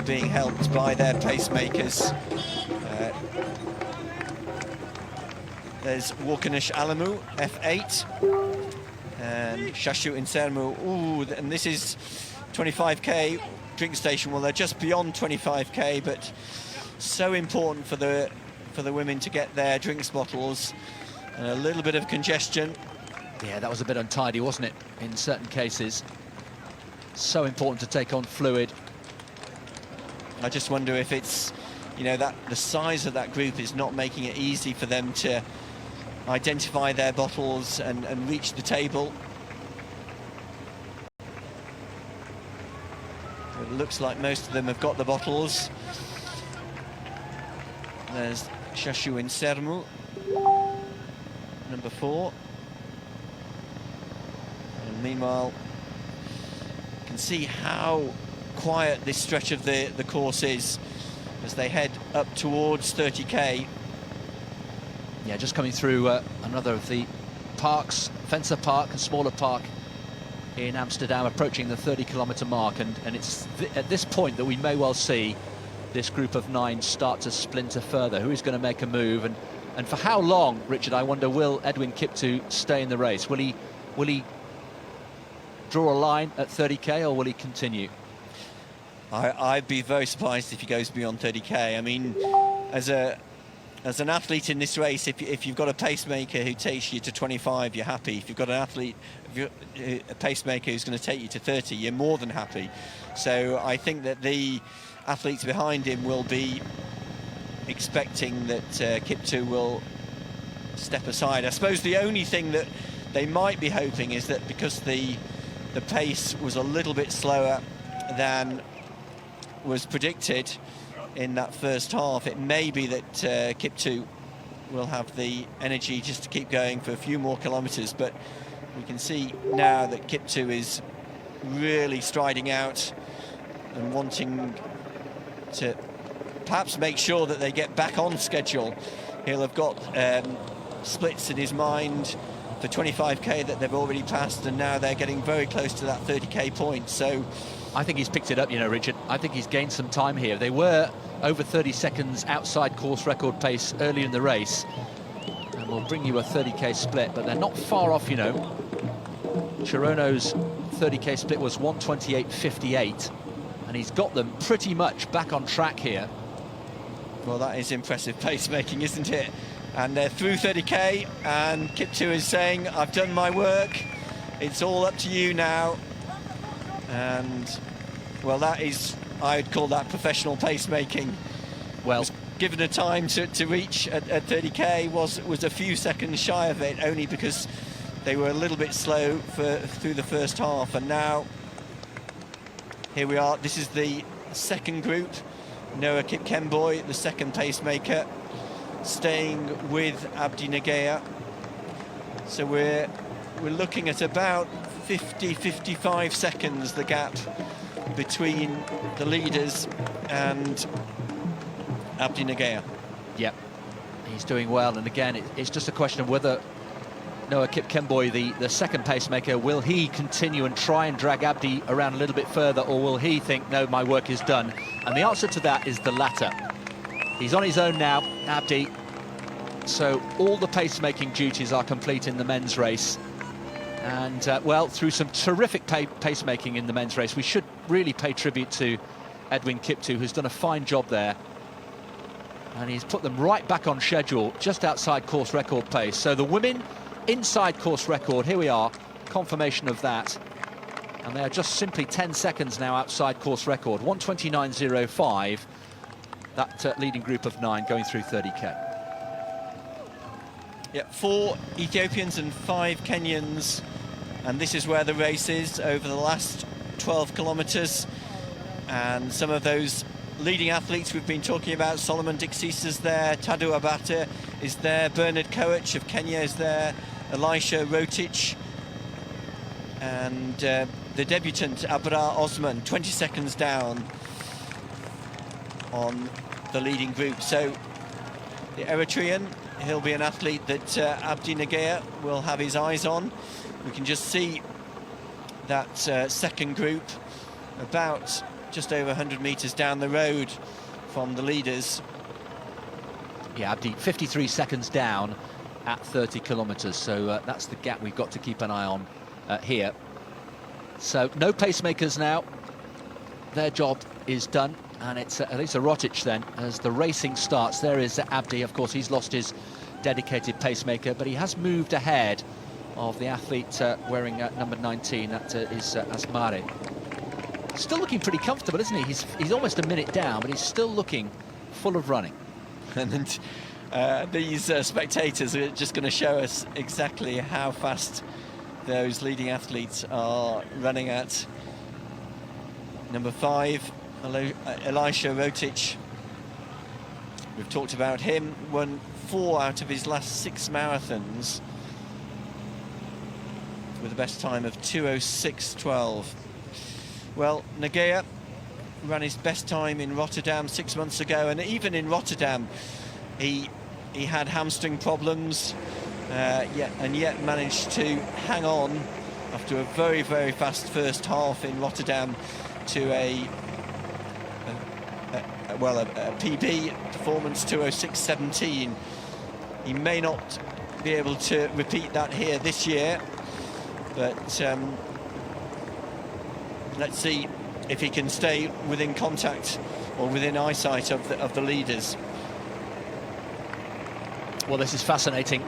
S3: being helped by their pacemakers. There's Walkanish Alamu, F8, and Shashu Insermu. Ooh, and this is 25k drink station. Well, they're just beyond 25k, but so important for the women to get their drinks bottles. And a little bit of congestion.
S4: Yeah, that was a bit untidy, wasn't it, in certain cases? So important to take on fluid.
S3: I just wonder if it's, you know, that the size of that group is not making it easy for them to identify their bottles and reach the table. It looks like most of them have got the bottles. There's Shashu Insermu, number 4. And meanwhile, you can see how quiet this stretch of the course is as they head up towards 30k.
S4: Yeah, just coming through another of the parks, Fencer Park, a smaller park in Amsterdam, approaching the 30-kilometre mark, and it's at this point that we may well see this group of 9 start to splinter further. Who is going to make a move, and for how long, Richard? I wonder, will Edwin Kiptoo stay in the race? Will he draw a line at 30k, or will he continue?
S3: I'd be very surprised if he goes beyond 30k. I mean, as an athlete in this race, if you've got a pacemaker who takes you to 25, you're happy. If you've got a pacemaker who's going to take you to 30, you're more than happy. So I think that the athletes behind him will be expecting that Kiptoo will step aside. I suppose the only thing that they might be hoping is that because the pace was a little bit slower than was predicted in that first half, it may be that Kiptoo will have the energy just to keep going for a few more kilometres. But we can see now that Kiptoo is really striding out and wanting to perhaps make sure that they get back on schedule. He'll have got splits in his mind for 25k that they've already passed, and now they're getting very close to that 30k point. So
S4: I think he's picked it up, you know, Richard. I think he's gained some time here. They were over 30 seconds outside course record pace early in the race, and will bring you a 30k split, but they're not far off, you know. Chirono's 30k split was 1:28.58, and he's got them pretty much back on track here.
S3: Well, that is impressive pacemaking, isn't it? And they're through 30k, and Kiptoo is saying, I've done my work, it's all up to you now. And well, that is I'd call that professional pacemaking.
S4: Well,
S3: Given a time to reach at 30k, was a few seconds shy of it, only because they were a little bit slow through the first half. And now, here we are. This is the second group. Noah Kipkemboy, the second pacemaker, staying with Abdi Nagaya. So we're looking at about 50-55 seconds, the gap between the leaders and Abdi Nagaya.
S4: yeah, he's doing well, and again, it's just a question of whether Noah Kipkemboy, the second pacemaker, will he continue and try and drag Abdi around a little bit further, or will he think, no, my work is done? And the answer to that is the latter. He's on his own now, Abdi, so all the pacemaking duties are complete in the men's race. And, well, through some terrific pacemaking in the men's race, we should really pay tribute to Edwin Kiptoo, who's done a fine job there. And he's put them right back on schedule, just outside course record pace. So the women inside course record, here we are, confirmation of that. And they are just simply 10 seconds now outside course record, 1:29.05, that leading group of 9 going through 30k.
S3: Yeah, 4 Ethiopians and 5 Kenyans, and this is where the race is over the last 12 kilometres. And some of those leading athletes we've been talking about, Solomon Dixisa's there, Tadu Abata is there, Bernard Koech of Kenya is there, Elisha Rotich, and the debutant Abra Osman, 20 seconds down on the leading group. So the Eritrean, he'll be an athlete that Abdi Nagaya will have his eyes on. We can just see that second group about just over 100 metres down the road from the leaders.
S4: Yeah, Abdi 53 seconds down at 30 kilometres, so that's the gap we've got to keep an eye on here. So no pacemakers now, their job is done, and it's Elisa Rotich then as the racing starts. There is Abdi, of course, he's lost his dedicated pacemaker, but he has moved ahead of the athlete wearing number 19, that is Asmare. Still looking pretty comfortable, isn't he? He's almost a minute down, but he's still looking full of running.
S3: And these spectators are just going to show us exactly how fast those leading athletes are running at. Number 5, Elisha Rotich. We've talked about him, won 4 out of his last 6 marathons with a best time of 2:06.12. Well, Nagaya ran his best time in Rotterdam 6 months ago, and even in Rotterdam he had hamstring problems, yet managed to hang on after a very, very fast first half in Rotterdam to a PB performance 2:06.17. He may not be able to repeat that here this year, but let's see if he can stay within contact or within eyesight of the leaders.
S4: Well, this is fascinating.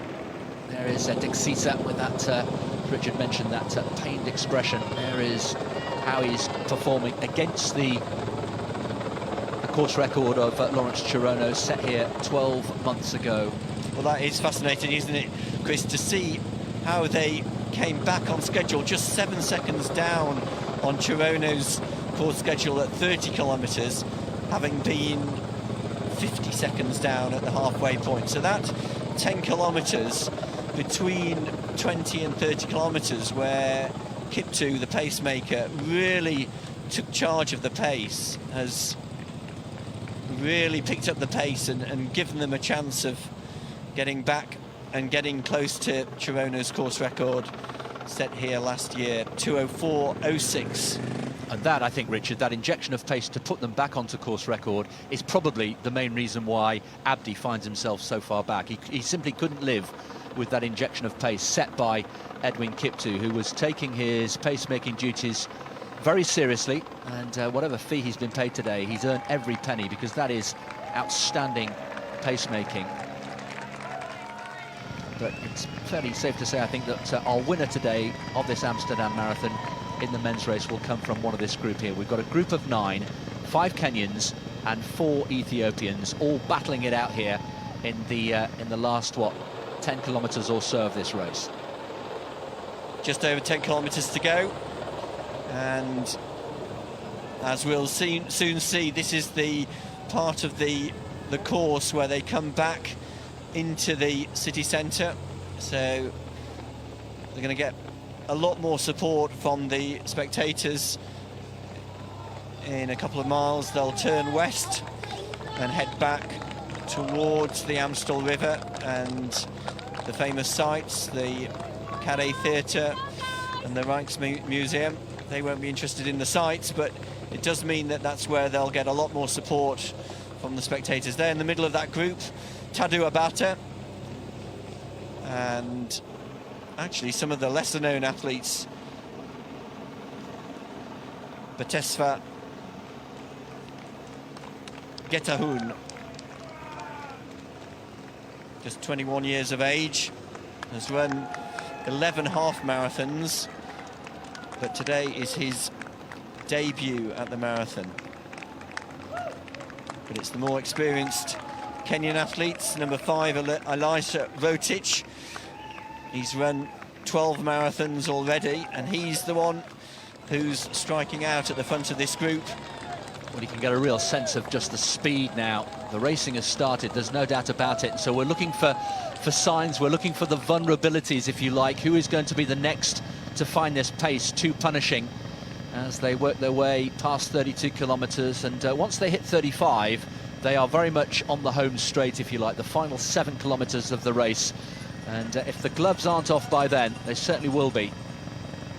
S4: There is Dixisa with that, Richard mentioned, that pained expression. There is how he's performing against the course record of Lawrence Chirono, set here 12 months ago.
S3: Well, that is fascinating, isn't it, Chris, to see how they came back on schedule, just 7 seconds down on Chirono's course schedule at 30 kilometres, having been 50 seconds down at the halfway point. So that 10 kilometres between 20 and 30 kilometres where Kiptoo, the pacemaker, really took charge of the pace, has really picked up the pace and given them a chance of getting back and getting close to Chirono's course record set here last year, 2:04.06.
S4: And that, I think, Richard, that injection of pace to put them back onto course record is probably the main reason why Abdi finds himself so far back. He simply couldn't live with that injection of pace set by Edwin Kiptoo, who was taking his pacemaking duties very seriously, and whatever fee he's been paid today, he's earned every penny, because that is outstanding pacemaking. But it's fairly safe to say, I think, that our winner today of this Amsterdam Marathon in the men's race will come from one of this group here. We've got a group of 9, 5 Kenyans and 4 Ethiopians, all battling it out here in the last, what, 10 kilometres or so of this race.
S3: Just over 10 kilometres to go, and as we'll soon see, this is the part of the course where they come back into the city centre, so they're going to get a lot more support from the spectators. In a couple of miles they'll turn west and head back towards the Amstel River and the famous sites, the Carré Theatre and the Rijksmuseum. They won't be interested in the sites, but it does mean that that's where they'll get a lot more support from the spectators. There in the middle of that group, Tadou Abata, and actually some of the lesser known athletes, Batesfa Getahun, just 21 years of age, has run 11 half marathons, but today is his debut at the marathon. But it's the more experienced Kenyan athletes. Number 5, Elisha Rotich. He's run 12 marathons already, and he's the one who's striking out at the front of this group.
S4: Well, you can get a real sense of just the speed now. The racing has started, there's no doubt about it. So we're looking for signs, we're looking for the vulnerabilities, if you like. Who is going to be the next to find this pace too punishing as they work their way past 32 kilometres. And once they hit 35, they are very much on the home straight, if you like, the final 7 kilometres of the race. And if the gloves aren't off by then, they certainly will be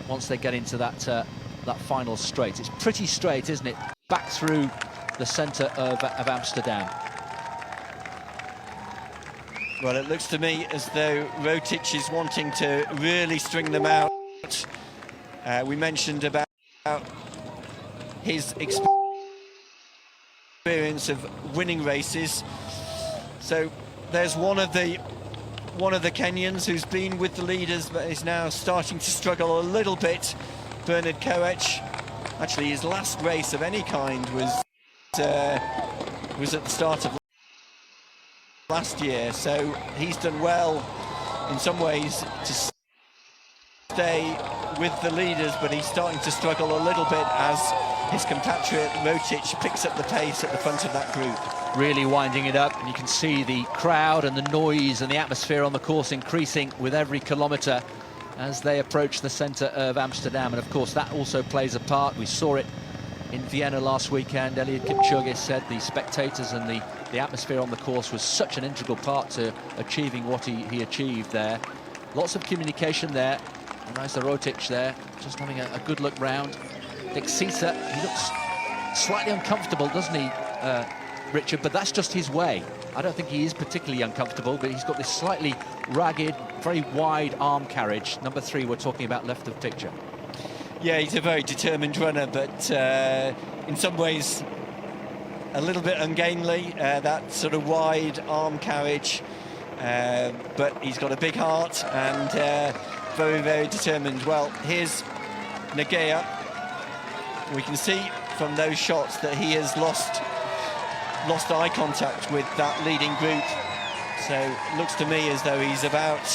S4: once they get into that final straight. It's pretty straight, isn't it? Back through the centre of Amsterdam.
S3: Well, it looks to me as though Rotich is wanting to really string them out. We mentioned about his experience of winning races. So there's one of the Kenyans who's been with the leaders but is now starting to struggle a little bit. Bernard Koech. Actually, his last race of any kind was at the start of last year, so he's done well in some ways to stay with the leaders, but he's starting to struggle a little bit as his compatriot Rotich picks up the pace at the front of that group.
S4: Really winding it up, and you can see the crowd and the noise and the atmosphere on the course increasing with every kilometre as they approach the centre of Amsterdam. And of course that also plays a part. We saw it in Vienna last weekend. Eliud Kipchoge said the spectators and the atmosphere on the course was such an integral part to achieving what he achieved there. Lots of communication there. Nice Rotich there, just having a good look round. Dick Sisa, he looks slightly uncomfortable, doesn't he, Richard? But that's just his way. I don't think he is particularly uncomfortable, but he's got this slightly ragged, very wide arm carriage. Number 3, we're talking about left of picture.
S3: Yeah, he's a very determined runner, but in some ways a little bit ungainly, that sort of wide arm carriage. But he's got a big heart and very, very determined. Well, here's Nagea. We can see from those shots that he has lost eye contact with that leading group. So it looks to me as though he's about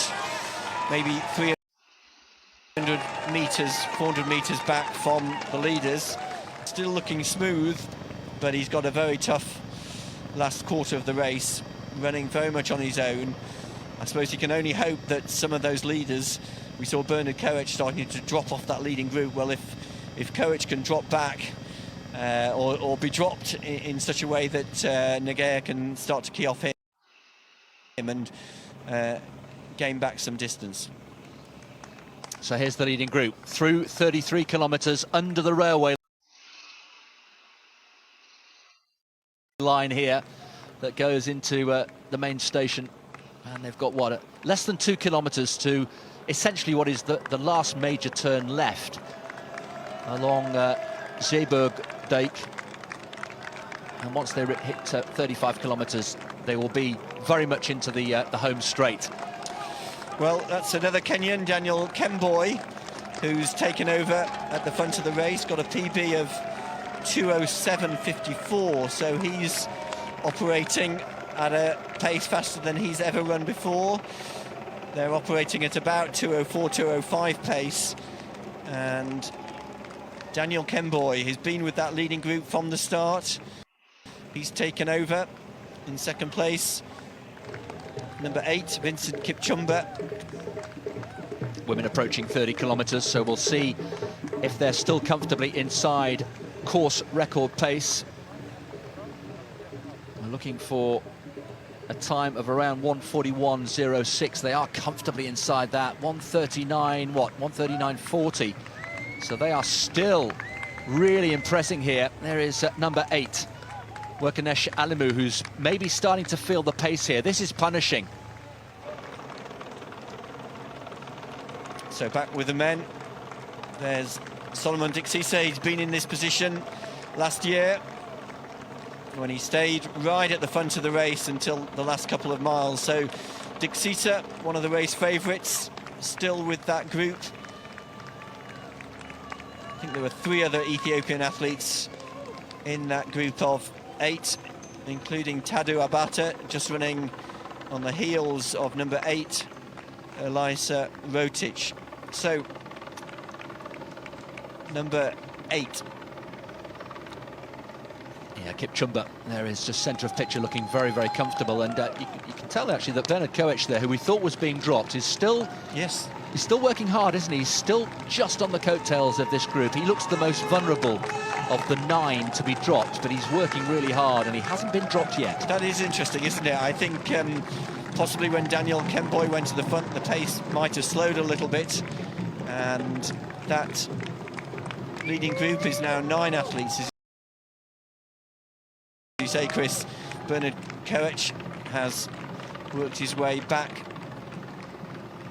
S3: maybe 300 metres, 400 metres back from the leaders. Still looking smooth, but he's got a very tough last quarter of the race, running very much on his own. I suppose you can only hope that some of those leaders, we saw Bernard Koech starting to drop off that leading group. Well, if Koech can drop back or be dropped in such a way that Nagea can start to key off him and gain back some distance.
S4: So here's the leading group through 33 kilometres under the railway line here that goes into the main station, and they've got what, less than 2 kilometres to essentially what is the last major turn left along Zeeburg-Dijk. And once they hit 35 kilometres, they will be very much into the home straight.
S3: Well, that's another Kenyan, Daniel Kemboi, who's taken over at the front of the race, got a PB of 2:07.54, so he's operating at a pace faster than he's ever run before. They're operating at about 2:04, 2:05 pace, and Daniel Kemboy has been with that leading group from the start. He's taken over in second place. Number 8, Vincent Kipchumba.
S4: Women approaching 30 kilometres, so we'll see if they're still comfortably inside course record pace. We're looking for a time of around 1:41.06. They are comfortably inside that. 1:39, what? 1:39.40. So they are still really impressing here. There is number 8, Werkanesh Alimu, who's maybe starting to feel the pace here. This is punishing.
S3: So back with the men. There's Solomon Dixisa. He's been in this position last year when he stayed right at the front of the race until the last couple of miles. So Dixisa, one of the race favourites, still with that group. I think there were 3 other Ethiopian athletes in that group of 8, including Tadu Abata, just running on the heels of number 8, Elisa Rotic. So, number 8.
S4: Yeah, Kipchumba there is just centre of picture, looking very, very comfortable, and you can tell actually that Bernard Koech there, who we thought was being dropped, is still...
S3: Yes.
S4: He's still working hard, isn't he? He's still just on the coattails of this group. He looks the most vulnerable of the 9 to be dropped, but he's working really hard, and he hasn't been dropped yet.
S3: That is interesting, isn't it? I think possibly when Daniel Kemboy went to the front, the pace might have slowed a little bit, and that leading group is now 9 athletes. As you say, Chris, Bernard Koech has worked his way back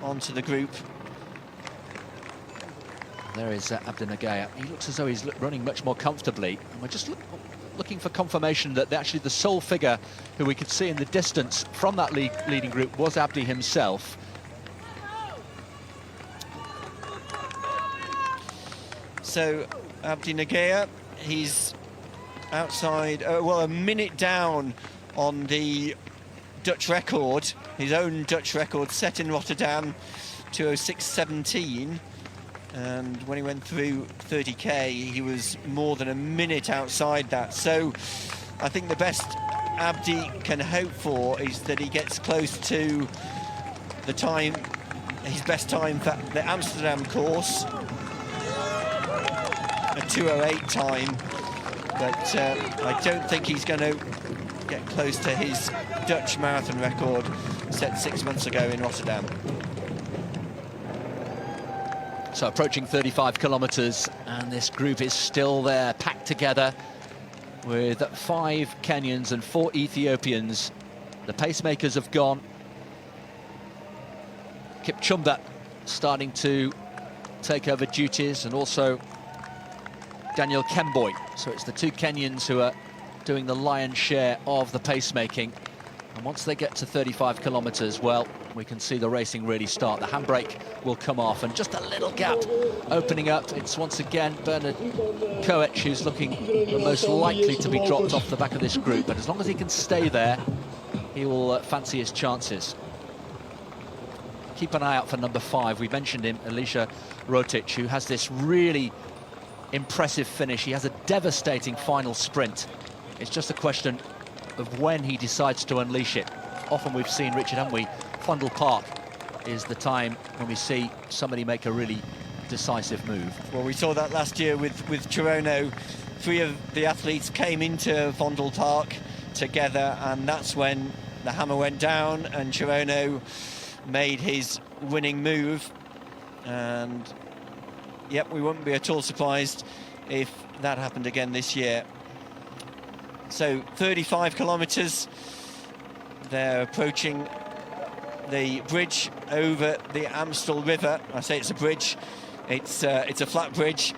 S3: onto the group.
S4: There is Abdi Nagaya. He looks as though he's running much more comfortably, and we're just looking for confirmation that actually the sole figure who we could see in the distance from that leading group was Abdi himself.
S3: So Abdi Nagaya, he's outside, well, a minute down on the Dutch record, his own Dutch record set in Rotterdam, 2:06.17, and when he went through 30k he was more than a minute outside that. So I think the best Abdi can hope for is that he gets close to the time, his best time for the Amsterdam course, a 2:08 time, but I don't think he's going to get close to his Dutch marathon record set 6 months ago in Rotterdam.
S4: So approaching 35 kilometres, and this group is still there, packed together with 5 Kenyans and 4 Ethiopians. The pacemakers have gone. Kipchumba starting to take over duties, and also Daniel Kemboy. So it's the 2 Kenyans who are doing the lion's share of the pacemaking. And once they get to 35 kilometres, well, we can see the racing really start. The handbrake will come off, and just a little gap opening up. It's once again Bernard Koech who's looking the most likely to be dropped off the back of this group. But as long as he can stay there, he will fancy his chances. Keep an eye out for number 5. We mentioned him, Elisa Rotic, who has this really impressive finish. He has a devastating final sprint. It's just a question of when he decides to unleash it. Often we've seen, Richard, haven't we, Fundle Park is the time when we see somebody make a really decisive move.
S3: Well, we saw that last year with Chirono. 3 of the athletes came into Fundle Park together, and that's when the hammer went down and Chirono made his winning move. And yep, we wouldn't be at all surprised if that happened again this year. So 35 kilometres, they're approaching the bridge over the Amstel River. I say it's a bridge, it's a flat bridge,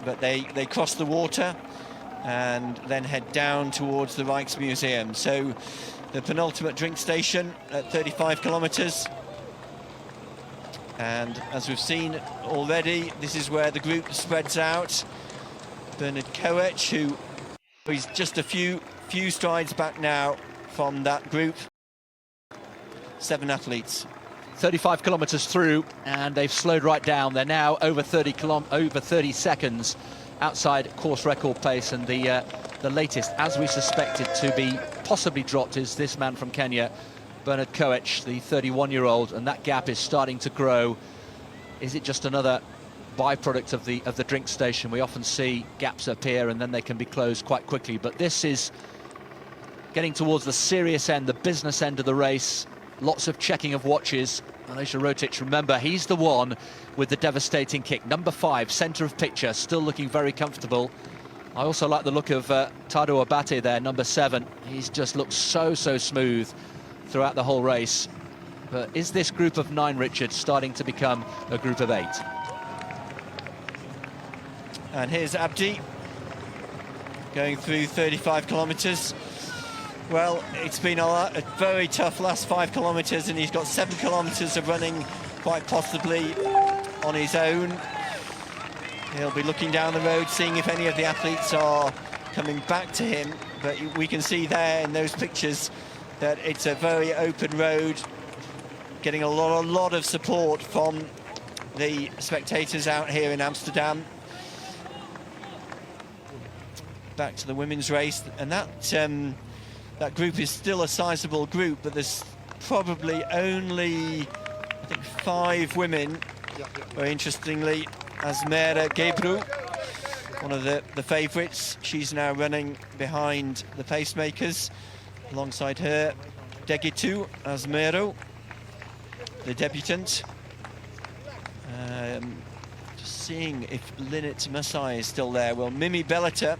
S3: but they cross the water and then head down towards the Rijksmuseum. So the penultimate drink station at 35 kilometres. And as we've seen already, this is where the group spreads out. Bernard Koech, who is just a few strides back now from that group. 7 athletes.
S4: 35 kilometres through, and they've slowed right down. They're now over 30 seconds outside course record pace, and the latest, as we suspected, to be possibly dropped is this man from Kenya, Bernard Koech, the 31-year-old, and that gap is starting to grow. Is it just another byproduct of the drink station? We often see gaps appear and then they can be closed quite quickly, but this is getting towards the serious end, the business end of the race. Lots of checking of watches. Alesha Rotic, remember, he's the one with the devastating kick. Number 5, centre of picture, still looking very comfortable. I also like the look of Tado Abate there, number 7. He's just looked so smooth throughout the whole race. But is this group of 9, Richard, starting to become a group of 8?
S3: And here's Abdi going through 35 kilometres. Well, it's been a very tough last 5 kilometres, and he's got 7 kilometres of running, quite possibly on his own. He'll be looking down the road, seeing if any of the athletes are coming back to him. But we can see there in those pictures that it's a very open road, getting a lot of support from the spectators out here in Amsterdam. Back to the women's race, and that group is still a sizable group, but there's probably only, I think, 5 women. Very interestingly, Asmera Gebru, one of the favourites. She's now running behind the pacemakers. Alongside her, Degitu Asmero, the debutant. Just seeing if Linnet Masai is still there. Well, Mimi Bellata,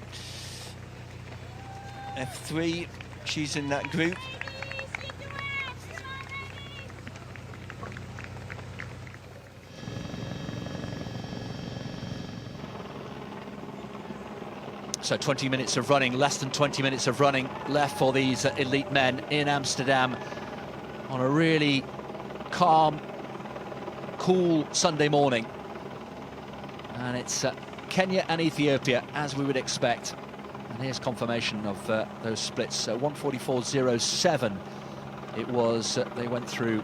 S3: F3, she's in that group.
S4: So 20 minutes of running, less than 20 minutes of running left for these elite men in Amsterdam on a really calm, cool Sunday morning. And it's Kenya and Ethiopia, as we would expect. And here's confirmation of those splits. So 1:44.07 it was. They went through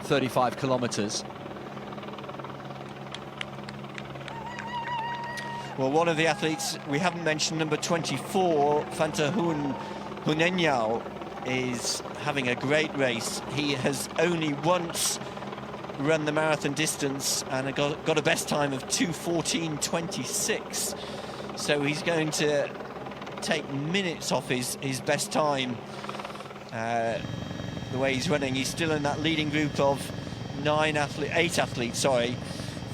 S4: 35 kilometres.
S3: Well, one of the athletes we haven't mentioned, number 24, Fantahun Hunenyao, is having a great race. He has only once run the marathon distance and got a best time of 2:14.26. So he's going to take minutes off his best time. The way he's running, he's still in that leading group of 8 athletes, sorry,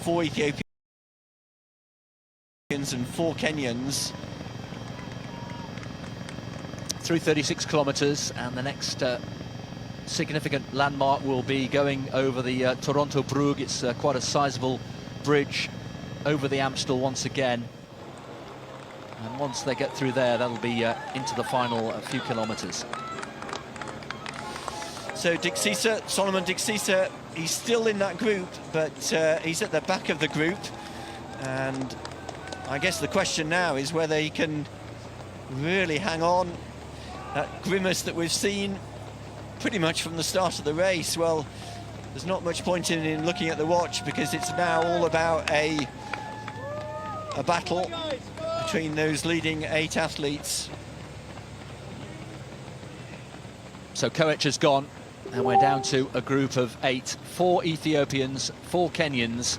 S3: 4 Ethiopians and 4 Kenyans.
S4: Through 36 kilometres, and the next significant landmark will be going over the Toronto Brug. It's quite a sizable bridge over the Amstel once again. And once they get through there, that'll be into the final few kilometres.
S3: So Solomon Dixisa, he's still in that group, but he's at the back of the group. And I guess the question now is whether he can really hang on. That grimace that we've seen pretty much from the start of the race, well, there's not much point in looking at the watch, because it's now all about a battle between those leading 8 athletes.
S4: So Koech has gone, and we're down to a group of 8. 4 Ethiopians, 4 Kenyans.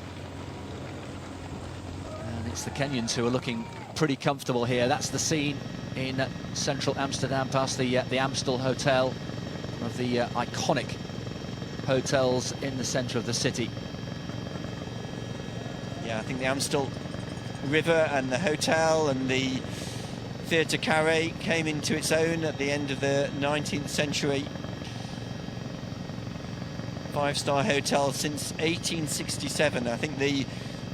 S4: And it's the Kenyans who are looking pretty comfortable here. That's the scene in central Amsterdam, past the Amstel Hotel, one of the iconic hotels in the centre of the city.
S3: Yeah, I think the Amstel River and the hotel and the Theatre Carré came into its own at the end of the 19th century. 5-star hotel since 1867. I think the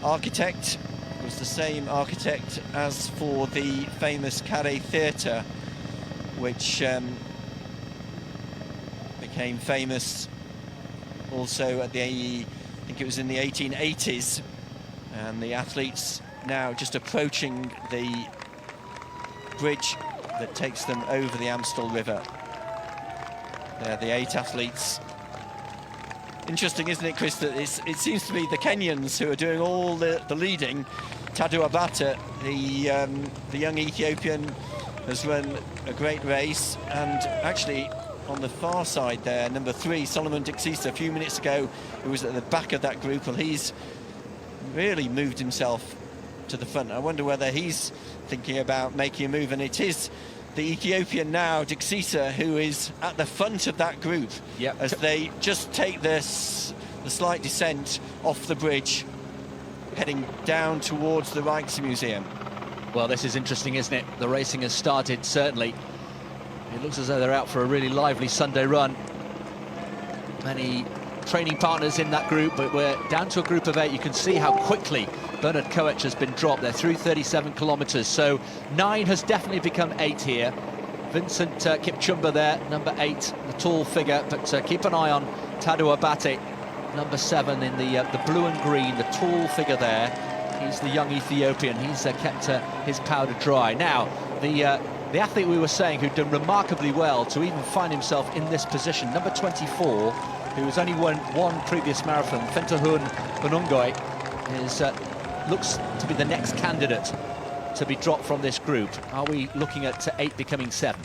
S3: architect was the same architect as for the famous Carré Theatre, which became famous also at I think it was in the 1880s, and the athletes now just approaching the bridge that takes them over the Amstel River. They're the 8 athletes. Interesting, isn't it, Chris, that it seems to be the Kenyans who are doing all the leading. Tadu Abata, the young Ethiopian, has run a great race, and actually on the far side there, number 3, Solomon Dixisa, a few minutes ago, who was at the back of that group. Well, he's really moved himself to the front. I wonder whether he's thinking about making a move, and it is the Ethiopian now, Dixisa, who is at the front of that group.
S4: Yep.
S3: As they just take this, the slight descent off the bridge, heading down towards the Rijksmuseum.
S4: Well, this is interesting, isn't it? The racing has started, certainly. It looks as though they're out for a really lively Sunday run. Many training partners in that group, but we're down to a group of 8. You can see how quickly Bernard Koech has been dropped. They're through 37 kilometres, so 9 has definitely become 8 here. Vincent Kipchumba there, number 8, the tall figure, but keep an eye on Tadu Abate, number 7 in the blue and green, the tall figure there. He's the young Ethiopian. He's kept his powder dry. Now, the athlete we were saying who'd done remarkably well to even find himself in this position, number 24, who has only won one previous marathon, Fentahun Bunungoi, looks to be the next candidate to be dropped from this group. Are we looking at 8 becoming 7?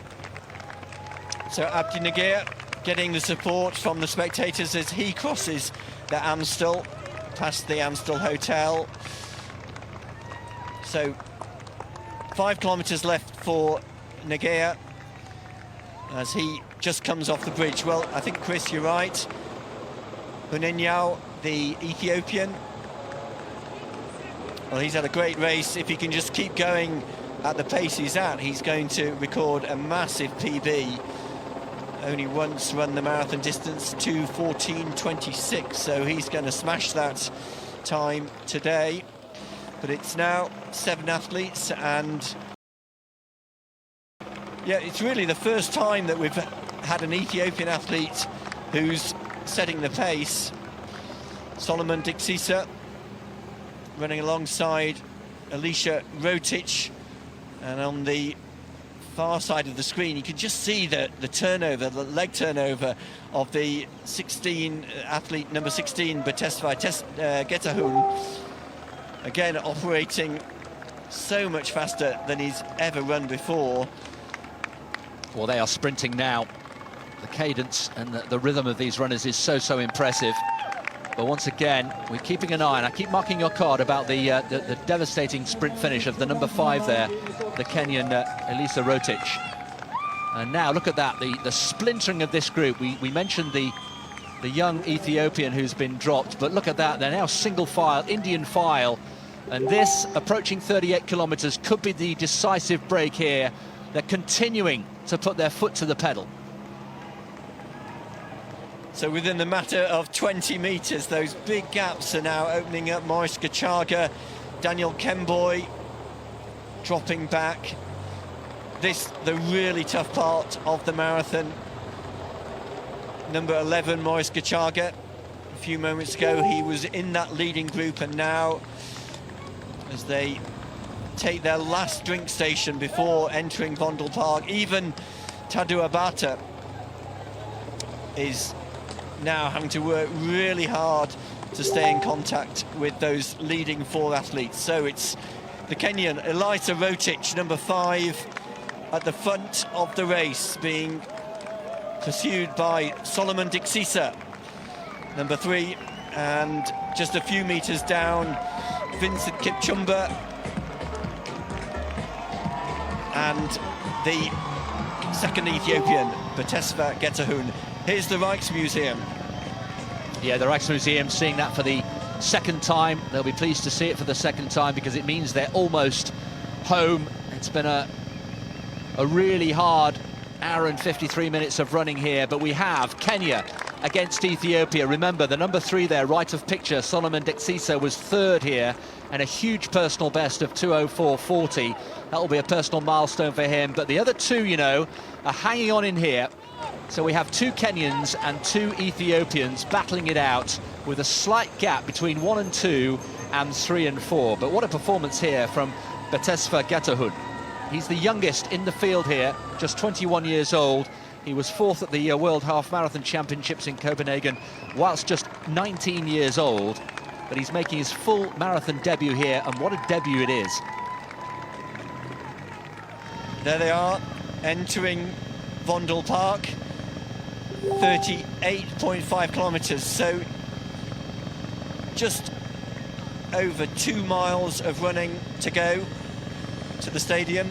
S3: So Abdi Nagir getting the support from the spectators as he crosses the Amstel, past the Amstel Hotel. So 5 kilometres left for Nagir as he just comes off the bridge. Well, I think, Chris, you're right. Hunenyao, the Ethiopian, well, he's had a great race. If he can just keep going at the pace he's at, he's going to record a massive PB. Only once run the marathon distance, 2:14.26, so he's going to smash that time today. But it's now 7 athletes, and yeah, it's really the first time that we've had an Ethiopian athlete who's setting the pace. Solomon Dixisa running alongside Alicia Rotich, and on the far side of the screen you can just see the turnover, the leg turnover of the 16 athlete number 16, Batesva Getahun, again operating so much faster than he's ever run before.
S4: Well, they are sprinting now. The cadence and the rhythm of these runners is so impressive. But once again, we're keeping an eye, and I keep marking your card about the devastating sprint finish of the number 5 there, the Kenyan Elisa Rotich. And now look at that, the splintering of this group. We mentioned the young Ethiopian who's been dropped, but look at that, they're now single file, Indian file, and this, approaching 38 kilometres, could be the decisive break here. They're continuing to put their foot to the pedal.
S3: So within the matter of 20 metres, those big gaps are now opening up. Maurice Gachaga, Daniel Kemboy dropping back. This, the really tough part of the marathon. Number 11, Maurice Gachaga. A few moments ago, he was in that leading group, and now, as they take their last drink station before entering Vondel Park, even Tadu Abata is now having to work really hard to stay in contact with those leading 4 athletes. So it's the Kenyan Elisa Rotich, number 5, at the front of the race, being pursued by Solomon Dixisa, number 3, and just a few metres down, Vincent Kipchumba and the second Ethiopian, Batesva Getahun. Here's the Rijksmuseum.
S4: Yeah, the Rijksmuseum seeing that for the second time. They'll be pleased to see it for the second time because it means they're almost home. It's been a really hard hour and 53 minutes of running here, but we have Kenya against Ethiopia. Remember, the number 3 there, right of picture, Solomon Dixisa, was 3rd here, and a huge personal best of 2:04.40. That will be a personal milestone for him, but the other 2, you know, are hanging on in here. So we have 2 Kenyans and 2 Ethiopians battling it out with a slight gap between 1 and 2 and 3 and 4. But what a performance here from Betesfa Getahun. He's the youngest in the field here, just 21 years old. He was 4th at the World Half Marathon Championships in Copenhagen whilst just 19 years old. But he's making his full marathon debut here, and what a debut it is.
S3: There they are, entering Vondel Park. 38.5 kilometres, so just over 2 miles of running to go to the stadium.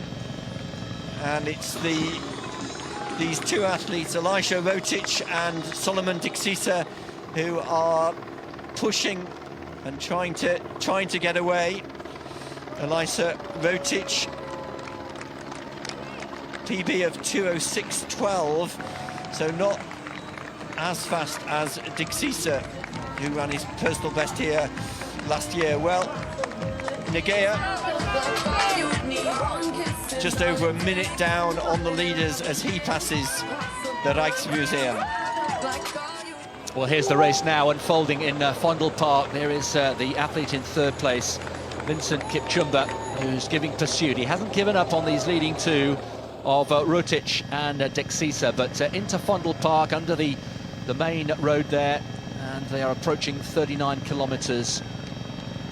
S3: And it's these 2 athletes, Elisha Rotic and Solomon Diksisa, who are pushing and trying to get away. Elisha Rotic, PB of 2:06.12, so not as fast as Diksisa, who ran his personal best here last year. Well, Negea just over a minute down on the leaders as he passes the Rijksmuseum.
S4: Well, here's the race now unfolding in Vondel Park. There is the athlete in 3rd place, Vincent Kipchumba, who's giving pursuit. He hasn't given up on these leading 2 of Rotic and Diksisa, but into Vondel Park under the main road there, and they are approaching 39 kilometres.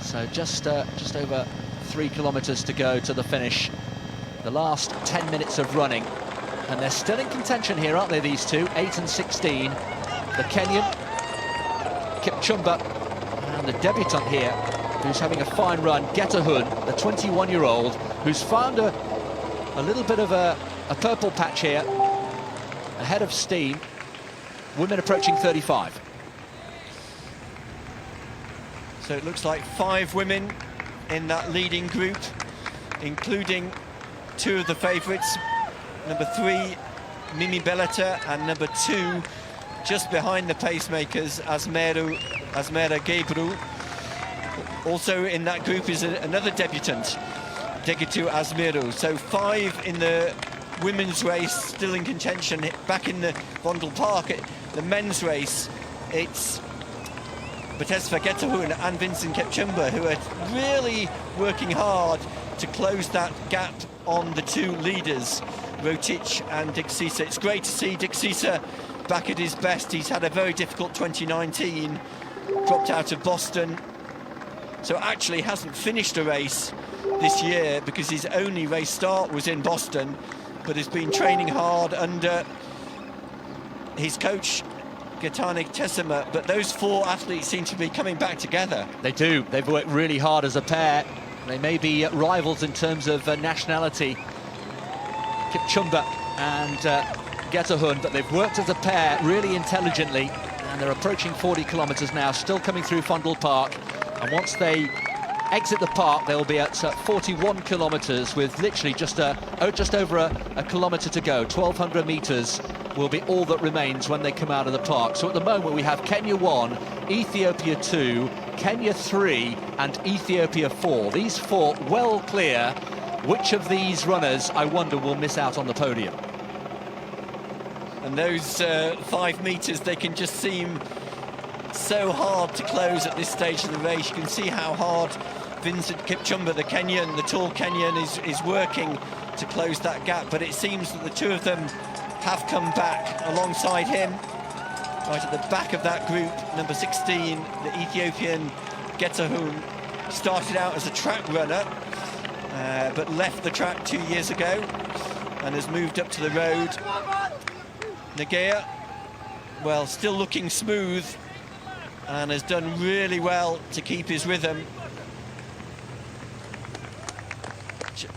S4: So just over 3 kilometres to go to the finish. The last 10 minutes of running, and they're still in contention here, aren't they, these 2, 8 and 16. The Kenyan, Kipchumba, and the debutant here, who's having a fine run, Getahun, the 21-year-old, who's found a little bit of a purple patch here, ahead of steam. Women approaching 35.
S3: So it looks like 5 women in that leading group, including 2 of the favourites. Number 3, Mimi Bellata, and number 2, just behind the pacemakers, Asmera Gebru. Also in that group is another debutant, Degetu Asmeru. So 5 in the women's race, still in contention. Back in the Vondel Park, the men's race, it's Betesfa Getahun and Vincent Kipchumba who are really working hard to close that gap on the 2 leaders, Rotic and Diksisa. It's great to see Diksisa back at his best. He's had a very difficult 2019, dropped out of Boston, so actually hasn't finished a race this year because his only race start was in Boston, but has been training hard under his coach Gaetano Tessema. But those 4 athletes seem to be coming back together.
S4: They do. They've worked really hard as a pair. They may be rivals in terms of nationality, Kipchumba and Getahun, but they've worked as a pair really intelligently, and they're approaching 40 kilometres now, still coming through Vondel Park. And once they exit the park, they'll be at 41 kilometres with literally just over a kilometre to go. 1,200 metres will be all that remains when they come out of the park. So at the moment we have Kenya 1, Ethiopia 2, Kenya 3 and Ethiopia 4. These 4 well clear. Which of these runners, I wonder, will miss out on the podium?
S3: And those 5 metres, they can just seem so hard to close at this stage of the race. You can see how hard Vincent Kipchumba, the Kenyan, the tall Kenyan, is working to close that gap, but it seems that the 2 of them have come back alongside him. Right at the back of that group, number 16, the Ethiopian Getahun, started out as a track runner, but left the track 2 years ago and has moved up to the road. Negea, well, still looking smooth and has done really well to keep his rhythm.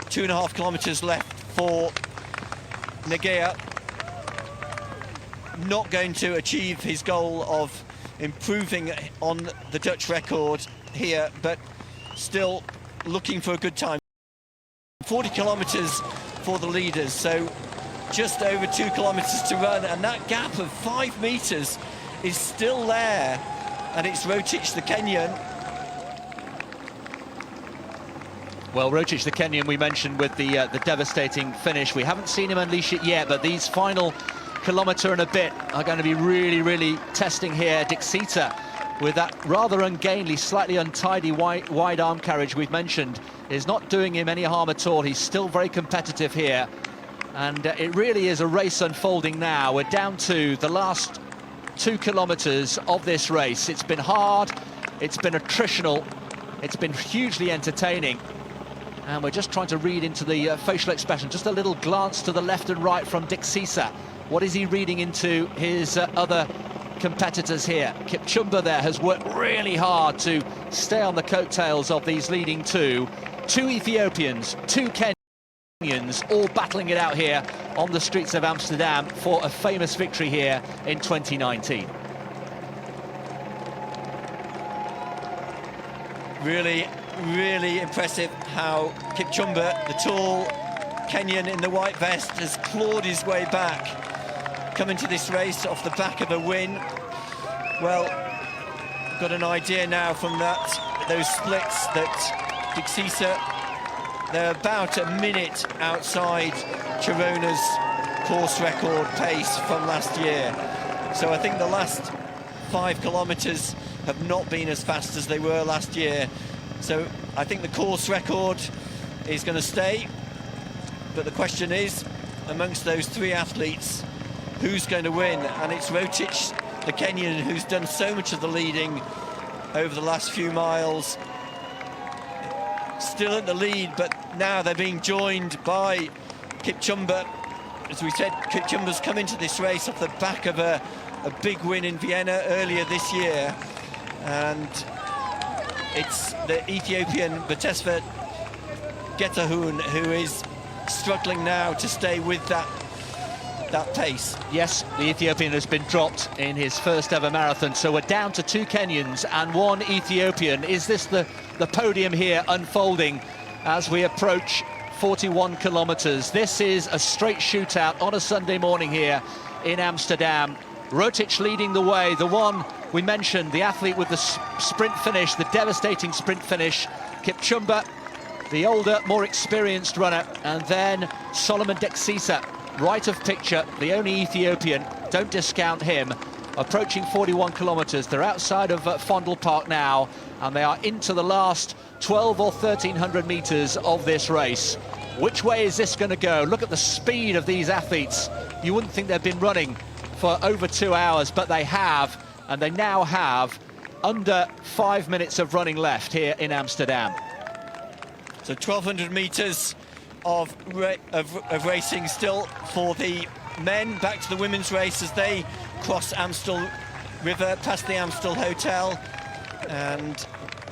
S3: 2.5 kilometres left for Negea. Not going to achieve his goal of improving on the Dutch record here, but still looking for a good time. 40 kilometres for the leaders, so just over 2 kilometres to run, and that gap of 5 metres is still there, and it's Rotic, the Kenyan.
S4: Well, Rotic, the Kenyan, we mentioned with the devastating finish. We haven't seen him unleash it yet, but these final kilometre and a bit are going to be really testing here. Dixita, with that rather ungainly, slightly untidy wide arm carriage we've mentioned, is not doing him any harm at all. He's still very competitive here. And it really is a race unfolding now. We're down to the last 2 kilometres of this race. It's been hard, it's been attritional, it's been hugely entertaining. And we're just trying to read into the facial expression. Just a little glance to the left and right from Dixisa. What is he reading into his other competitors here? Kipchumba there has worked really hard to stay on the coattails of these leading two. 2 Ethiopians, 2 Kenyans, all battling it out here on the streets of Amsterdam for a famous victory here in 2019.
S3: Really impressive how Kipchumba, the tall Kenyan in the white vest, has clawed his way back, coming to this race off the back of a win. Well, got an idea now from those splits that Dixisa, they're about a minute outside Chirona's course record pace from last year. So I think the last 5 kilometres have not been as fast as they were last year. So I think the course record is going to stay. But the question is, amongst those 3 athletes, who's going to win? And it's Rotich, the Kenyan, who's done so much of the leading over the last few miles. Still at the lead, but now they're being joined by Kipchumba. As we said, Kipchumba's come into this race off the back of a big win in Vienna earlier this year. And it's the Ethiopian Batesfa Getahun who is struggling now to stay with that pace.
S4: Yes, the Ethiopian has been dropped in his first ever marathon, so we're down to 2 Kenyans and 1 Ethiopian. Is this the podium here unfolding as we approach 41 kilometres? This is a straight shootout on a Sunday morning here in Amsterdam. Rotich leading the way, the one we mentioned, the athlete with the sprint finish, the devastating sprint finish. Kipchumba, the older, more experienced runner, and then Solomon Dexisa, right of picture, the only Ethiopian, don't discount him, approaching 41 kilometres. They're outside of Fondle Park now, and they are into the last 12 or 1300 metres of this race. Which way is this going to go? Look at the speed of these athletes. You wouldn't think they've been running for over 2 hours, but they have, and they now have under 5 minutes of running left here in Amsterdam.
S3: So 1,200 metres of racing still for the men. Back to the women's race as they cross Amstel River past the Amstel Hotel. And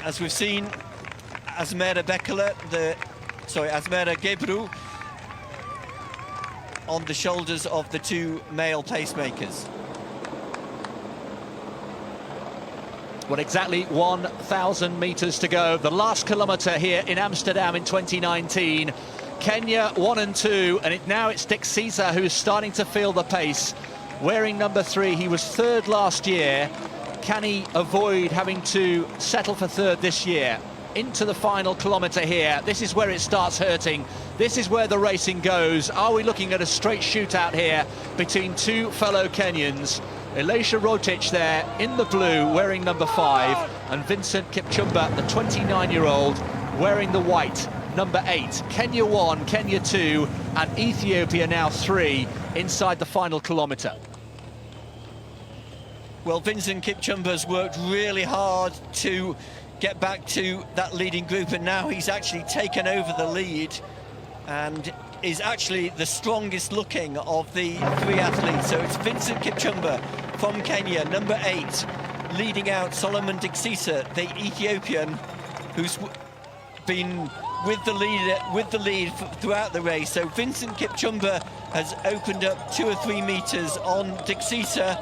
S3: as we've seen, Asmera Gebru on the shoulders of the 2 male pacemakers.
S4: Well, exactly 1,000 metres to go. The last kilometre here in Amsterdam in 2019. Kenya 1 and 2, and now it's Dixisa who's starting to feel the pace. Wearing number 3, he was 3rd last year. Can he avoid having to settle for 3rd this year? Into the final kilometre here. This is where it starts hurting. This is where the racing goes. Are we looking at a straight shootout here between 2 fellow Kenyans? Elisha Rotich there in the blue, wearing number 5, and Vincent Kipchumba, the 29-year-old, wearing the white, number 8. Kenya 1, Kenya 2, and Ethiopia now 3 inside the final kilometre.
S3: Well, Vincent Kipchumba's worked really hard to get back to that leading group, and now he's actually taken over the lead and is actually the strongest looking of the 3 athletes. So it's Vincent Kipchumba from Kenya, number 8, leading out Solomon Dixisa, the Ethiopian, who's been with the lead throughout the race. So Vincent Kipchumba has opened up 2 or 3 metres on Dixisa,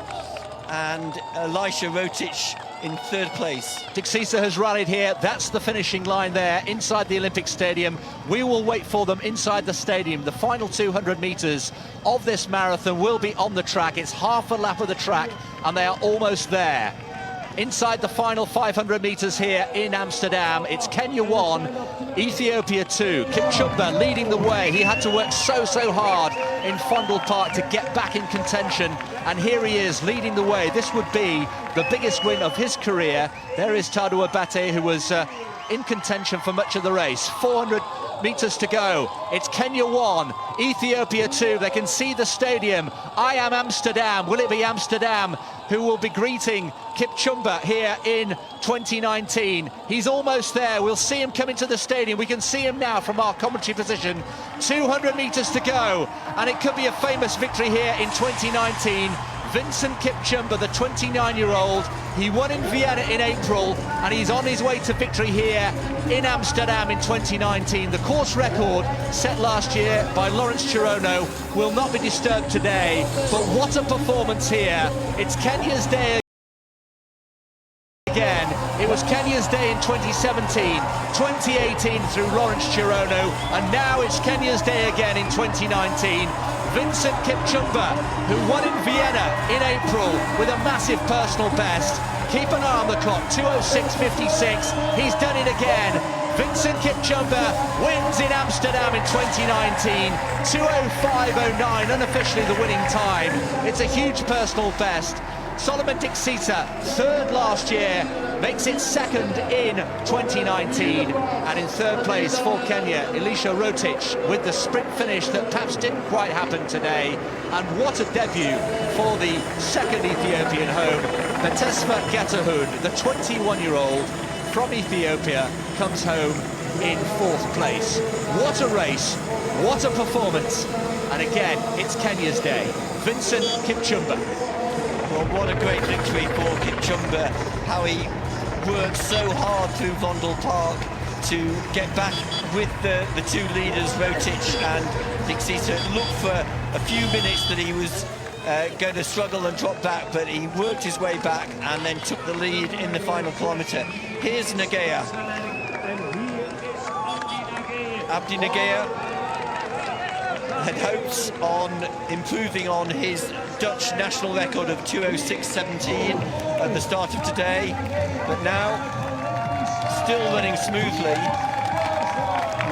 S3: and Elisha Rotich in 3rd place.
S4: Dixisa has rallied here. That's the finishing line there inside the Olympic Stadium. We will wait for them inside the stadium. The final 200 metres of this marathon will be on the track. It's half a lap of the track, and they are almost there. inside the final 500 metres here in Amsterdam. It's Kenya 1, Ethiopia 2. Kipchumba leading the way. He had to work so hard in Fondle Park to get back in contention, and here he is leading the way. This would be the biggest win of his career. There is Tadou Abate, who was in contention for much of the race. 400 metres to go. It's Kenya 1, Ethiopia 2. They can see the stadium. I am Amsterdam. Will it be Amsterdam who will be greeting Kipchumba here in 2019? He's almost there. We'll see him come into the stadium. We can see him now from our commentary position. 200 metres to go, and it could be a famous victory here in 2019. Vincent Kipchumba, the 29-year-old, he won in Vienna in April, and he's on his way to victory here in Amsterdam in 2019. The course record set last year by Lawrence Chirono will not be disturbed today, but what a performance here. It's Kenya's day again. It was Kenya's day in 2017, 2018 through Lawrence Chirono, and now it's Kenya's day again in 2019. Vincent Kipchumba, who won in Vienna in April with a massive personal best. Keep an eye on the clock, 2:06.56. He's done it again. Vincent Kipchumba wins in Amsterdam in 2019. 2:05.09, unofficially the winning time. It's a huge personal best. Solomon Dixita, third last year, makes it second in 2019. And in third place for Kenya, Elisha Rotich, with the sprint finish that perhaps didn't quite happen today. And what a debut for the second Ethiopian home. Betesfa Getahun, the 21-year-old from Ethiopia, comes home in fourth place. What a race, what a performance. And again, it's Kenya's day. Vincent Kipchumba.
S3: Well, what a great victory for Kipchumba. How he worked so hard through Vondel Park to get back with the two leaders, Rotich and Dixita. It looked for a few minutes that he was going to struggle and drop back, but he worked his way back and then took the lead in the final kilometre. Here's Nagea. Abdi Nagea had hopes on improving on his Dutch national record of 2:06.17 at the start of today, but now still running smoothly.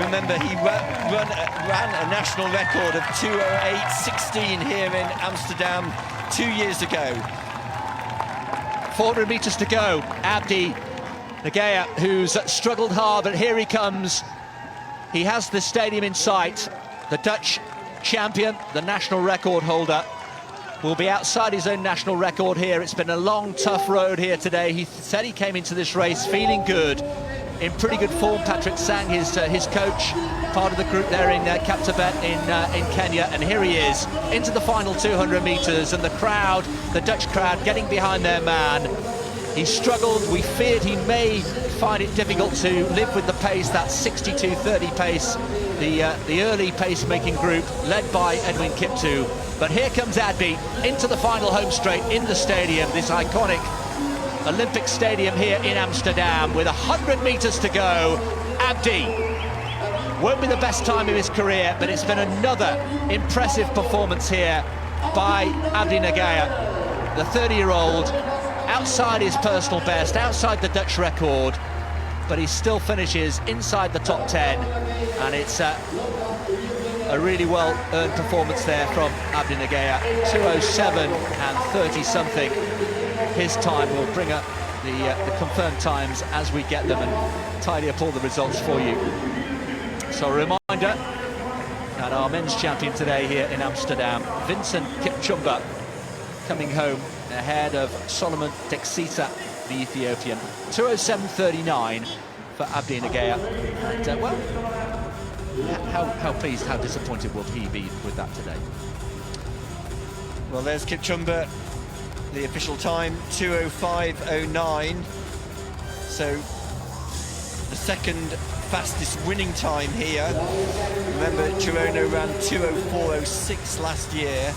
S3: Remember, he ran a national record of 2:08.16 here in Amsterdam 2 years ago.
S4: 400 metres to go. Abdi Nagea, who's struggled hard, but here he comes. He has the stadium in sight. The Dutch champion, the national record holder, will be outside his own national record here. It's been a long, tough road here today. He said he came into this race feeling good, in pretty good form. Patrick Sang, his coach, part of the group there in Kapsabet in Kenya, and here he is into the final 200 metres, and the crowd, the Dutch crowd, getting behind their man. He struggled. We feared he may find it difficult to live with the pace, that 62.30 pace, the early pace-making group led by Edwin Kiptoo. But here comes Abdi into the final home straight in the stadium, this iconic Olympic stadium here in Amsterdam, with 100 metres to go. Abdi won't be the best time of his career, but it's been another impressive performance here by Abdi Nagea, the 30-year-old, outside his personal best, outside the Dutch record, but he still finishes inside the top 10, and it's a really well-earned performance there from Abdi Nagea. 2:07 and 30-something. His time will bring up the confirmed times as we get them and tidy up all the results for you. So a reminder that our men's champion today here in Amsterdam, Vincent Kipchumba, coming home ahead of Solomon Dixita, the Ethiopian. 2:07.39 for Abdi Nagea. And, well, how pleased, how disappointed will he be with that today?
S3: Well, there's Kipchumba, the official time, 2:05.09. So the second fastest winning time here. Remember, Chirono ran 2:04.06 last year.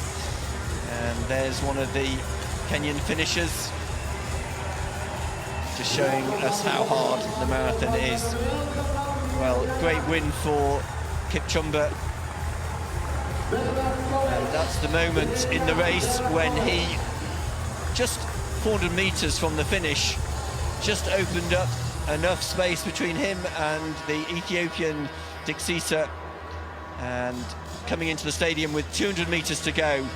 S3: And there's one of the Kenyan finishers, just showing us how hard the marathon is. Well, great win for Kipchumba. And that's the moment in the race when he just 400 metres from the finish, just opened up enough space between him and the Ethiopian Dixisa, and coming into the stadium with 200 metres to go,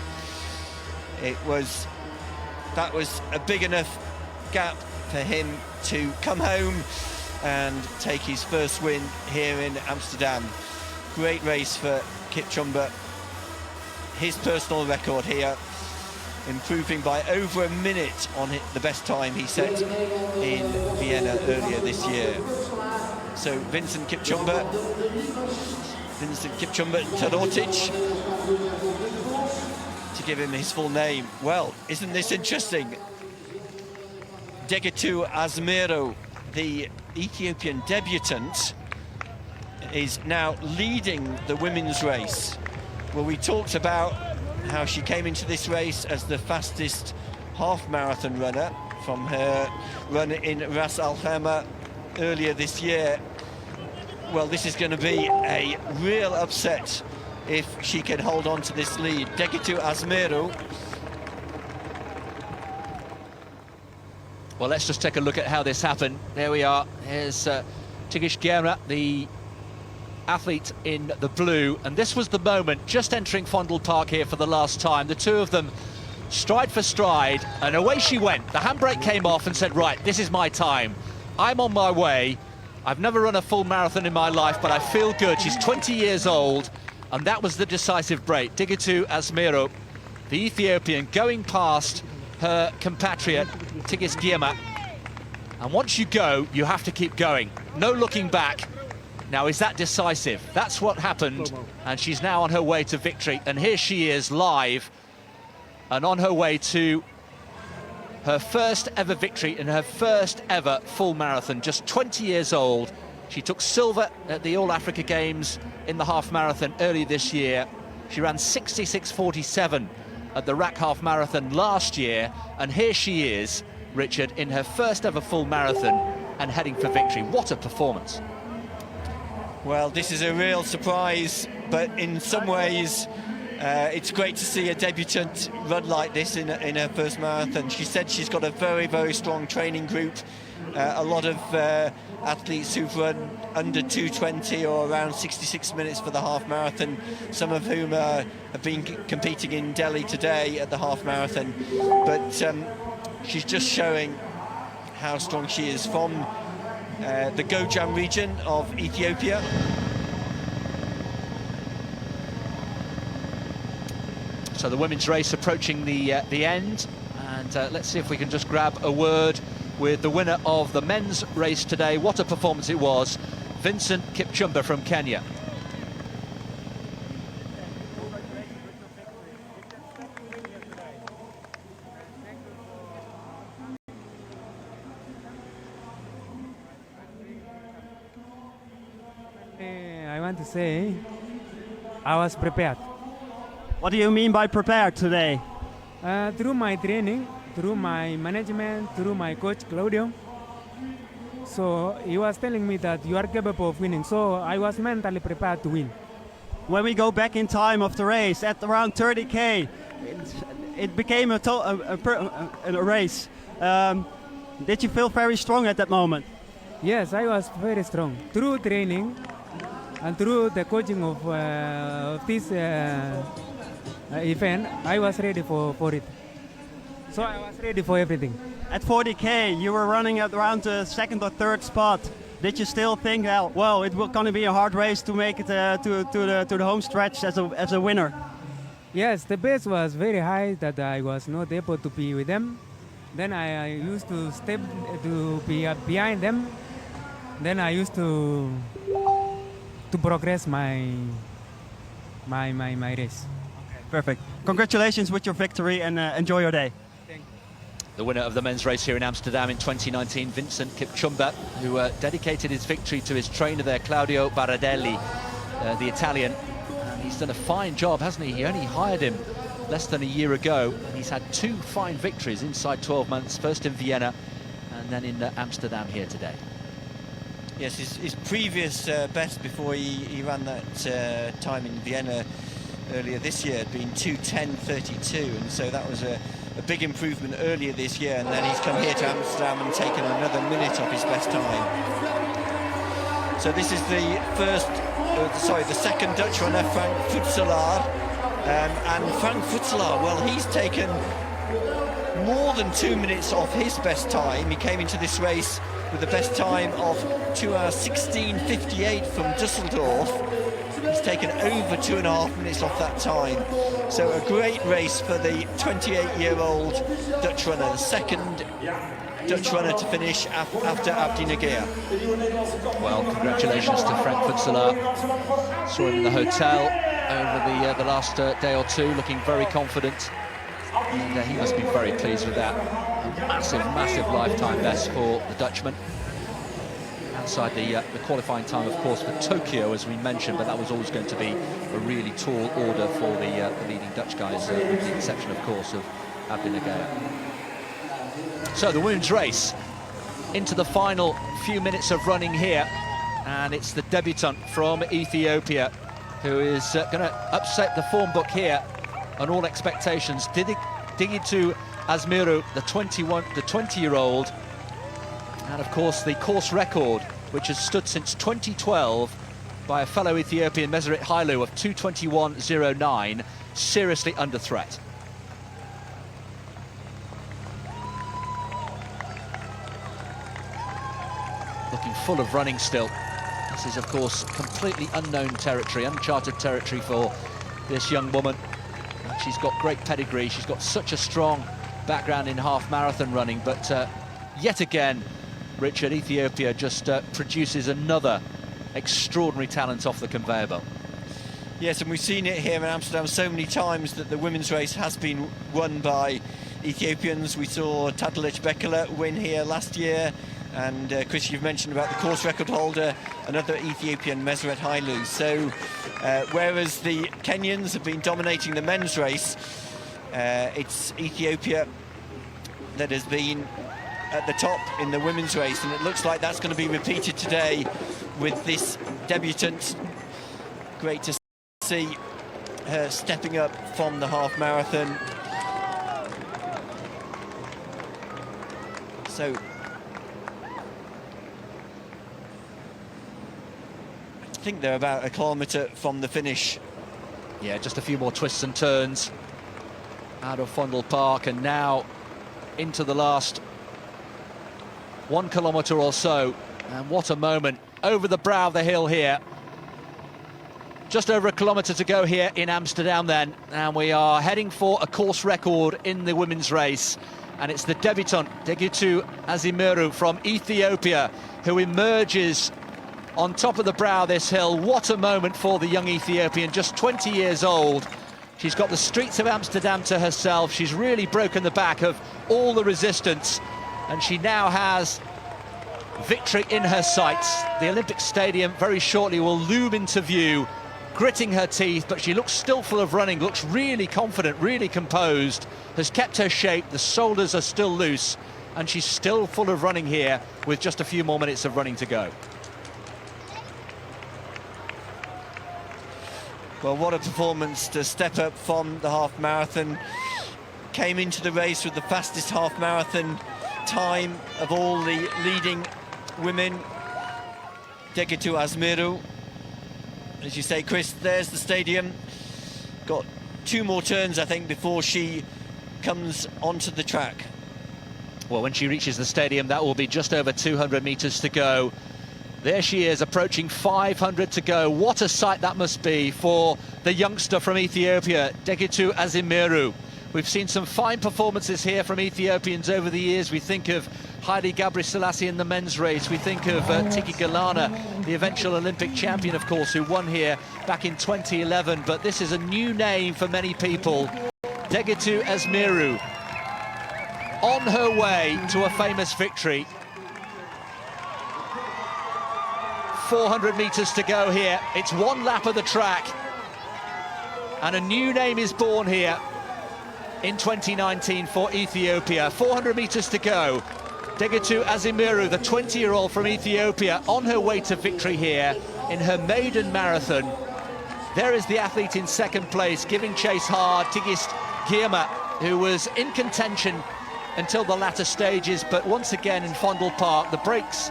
S3: that was a big enough gap for him to come home and take his first win here in Amsterdam. Great race for Kipchumba. His personal record here, improving by over a minute on the best time he set in Vienna earlier this year. So Vincent Kipchumba Tadortic, to give him his full name. Well, isn't this interesting? Degetu Asmero, the Ethiopian debutant, is now leading the women's race. Well, we talked about how she came into this race as the fastest half-marathon runner from her run in Ras Al Khaimah earlier this year. Well, this is going to be a real upset if she can hold on to this lead. Degetu Asmero.
S4: Well, let's just take a look at how this happened. There we are. Here's Tigist Gemra, the athlete in the blue, and this was the moment, just entering Fondle Park here for the last time. The two of them stride for stride, and away she went. The handbrake came off and said, right, this is my time. I'm on my way. I've never run a full marathon in my life, but I feel good. She's 20 years old, and that was the decisive break. Degetu Asmero, the Ethiopian, going past her compatriot Tigist Gemra. And once you go, you have to keep going. No looking back. Now, is that decisive? That's what happened, and she's now on her way to victory. And here she is live and on her way to her first ever victory in her first ever full marathon. Just 20 years old. She took silver at the All Africa Games in the half marathon early this year. She ran 66:47 at the RAC half marathon last year, and here she is, Richard, in her first ever full marathon and heading for victory. What a performance.
S3: Well, this is a real surprise, but in some ways it's great to see a debutant run like this in her first marathon. She said she's got a very, very strong training group. A lot of athletes who've run under 2:20 or around 66 minutes for the half marathon, some of whom have been competing in Delhi today at the half marathon. But she's just showing how strong she is from the Gojam region of Ethiopia.
S4: So the women's race approaching the end, and let's see if we can just grab a word with the winner of the men's race today. What a performance it was, Vincent Kipchumba from Kenya.
S5: I want to say I was prepared.
S6: What do you mean by prepared today?
S5: Through my training, through my management, through my coach Claudio. So he was telling me that you are capable of winning. So I was mentally prepared to win.
S6: When we go back in time of the race, at around 30k, it became a race. Did you feel very strong at that moment?
S5: Yes, I was very strong. Through training and through the coaching of this event, I was ready for it. So I was ready for everything.
S6: At 40k, you were running at around the second or third spot. Did you still think, well, it was going to be a hard race to make it to the home stretch as a winner?
S5: Yes, the pace was very high that I was not able to be with them. Then I used to step to be behind them. Then I used to progress my race.
S6: Perfect. Congratulations with your victory, and enjoy your day.
S5: Thank you.
S4: The winner of the men's race here in Amsterdam in 2019, Vincent Kipchumba, who dedicated his victory to his trainer there, Claudio Baradelli, the Italian. And he's done a fine job, hasn't he? He only hired him less than a year ago, and he's had 2 fine victories inside 12 months, first in Vienna and then in Amsterdam here today.
S3: Yes, his previous best before he ran that time in Vienna earlier this year had been 2:10.32, and so that was a a big improvement earlier this year, and then he's come here to Amsterdam and taken another minute off his best time. So this is the the second Dutch runner, Frank Futselaar. And Frank Futselaar, well, he's taken more than 2 minutes off his best time. He came into this race with the best time of 2 hours 16:58 from Düsseldorf. He's taken over 2.5 minutes off that time. So a great race for the 28-year-old Dutch runner, the second Dutch runner to finish after Abdi Negea.
S4: Well, congratulations to Frank Futselaar. Saw him in the hotel over the last day or two, looking very confident. And he must be very pleased with that. A massive, massive lifetime best for the Dutchman. Outside the qualifying time, of course, for Tokyo, as we mentioned, but that was always going to be a really tall order for the leading Dutch guys, with the exception, of course, of Abdi Negea. So the women's race into the final few minutes of running here, and it's the debutant from Ethiopia who is going to upset the form book here on all expectations. Digitu Asmiru, the 20-year-old, and of course the course record, which has stood since 2012 by a fellow Ethiopian, Meseret Hailu, of 2:21.09, seriously under threat. Looking full of running still. This is, of course, completely unknown territory, uncharted territory for this young woman. And she's got great pedigree. She's got such a strong background in half marathon running, but yet again, Richard, Ethiopia just produces another extraordinary talent off the conveyor belt.
S3: Yes, and we've seen it here in Amsterdam so many times that the women's race has been won by Ethiopians. We saw Tadlich Bekele win here last year, and Chris, you've mentioned about the course record holder, another Ethiopian, Meseret Hailu. So whereas the Kenyans have been dominating the men's race, it's Ethiopia that has been at the top in the women's race, and it looks like that's going to be repeated today with this debutant. Great to see her stepping up from the half marathon. So I think they're about a kilometre from the finish.
S4: Yeah, just a few more twists and turns out of Fondle Park, and now into the last 1 kilometre or so. And what a moment over the brow of the hill here. Just over a kilometre to go here in Amsterdam then, and we are heading for a course record in the women's race, and it's the debutant Digitu Asmiru from Ethiopia who emerges on top of the brow of this hill. What a moment for the young Ethiopian, just 20 years old. She's got the streets of Amsterdam to herself. She's really broken the back of all the resistance, and she now has victory in her sights. The Olympic Stadium very shortly will loom into view, gritting her teeth, but she looks still full of running, looks really confident, really composed, has kept her shape, the shoulders are still loose, and she's still full of running here with just a few more minutes of running to go.
S3: Well, what a performance to step up from the half marathon. Came into the race with the fastest half marathon time of all the leading women. Digitu Asmiru. As you say, Chris, there's the stadium. Got 2 more turns, I think, before she comes onto the track.
S4: Well, when she reaches the stadium, that will be just over 200 metres to go. There she is, approaching 500 to go. What a sight that must be for the youngster from Ethiopia, Digitu Asmiru. We've seen some fine performances here from Ethiopians over the years. We think of Haile Gebrselassie in the men's race. We think of Tiki Galana, the eventual Olympic champion, of course, who won here back in 2011. But this is a new name for many people. Digitu Asmiru on her way to a famous victory. 400 metres to go here. It's 1 lap of the track, and a new name is born here in 2019 for Ethiopia. 400 metres to go. Digitu Asmiru, the 20-year-old from Ethiopia, on her way to victory here in her maiden marathon. There is the athlete in second place, giving chase hard, Tigist Girma, who was in contention until the latter stages, but once again in Fondle Park, the brakes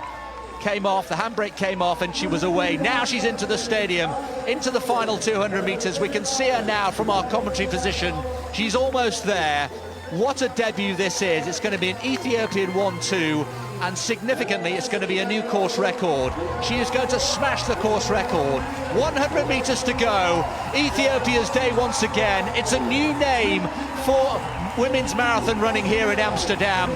S4: came off, the handbrake came off, and she was away. Now she's into the stadium, into the final 200 metres. We can see her now from our commentary position. She's almost there. What a debut this is. It's going to be an Ethiopian 1-2, and significantly it's going to be a new course record. She is going to smash the course record. 100 metres to go. Ethiopia's day once again. It's a new name for women's marathon running here in Amsterdam.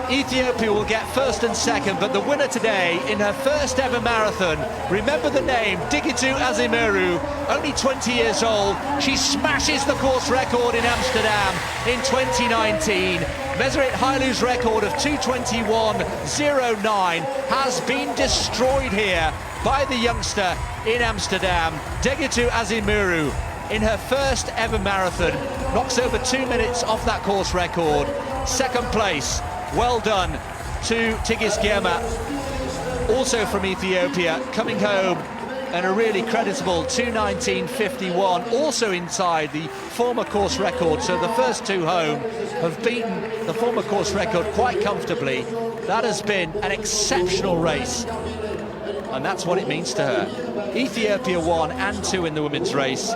S4: Ethiopia will get first and second, but the winner today in her first ever marathon, remember the name, Digitu Azimeru, only 20 years old. She smashes the course record in Amsterdam in 2019. Meseret Hailu's record of 2:21.09 has been destroyed here by the youngster in Amsterdam. Digitu Azimeru, in her first ever marathon, knocks over 2 minutes off that course record. Second place. Well done to Tigist Girma, also from Ethiopia, coming home and a really creditable 2:19.51, also inside the former course record. So the first two home have beaten the former course record quite comfortably. That has been an exceptional race, and that's what it means to her. Ethiopia 1 and 2 in the women's race,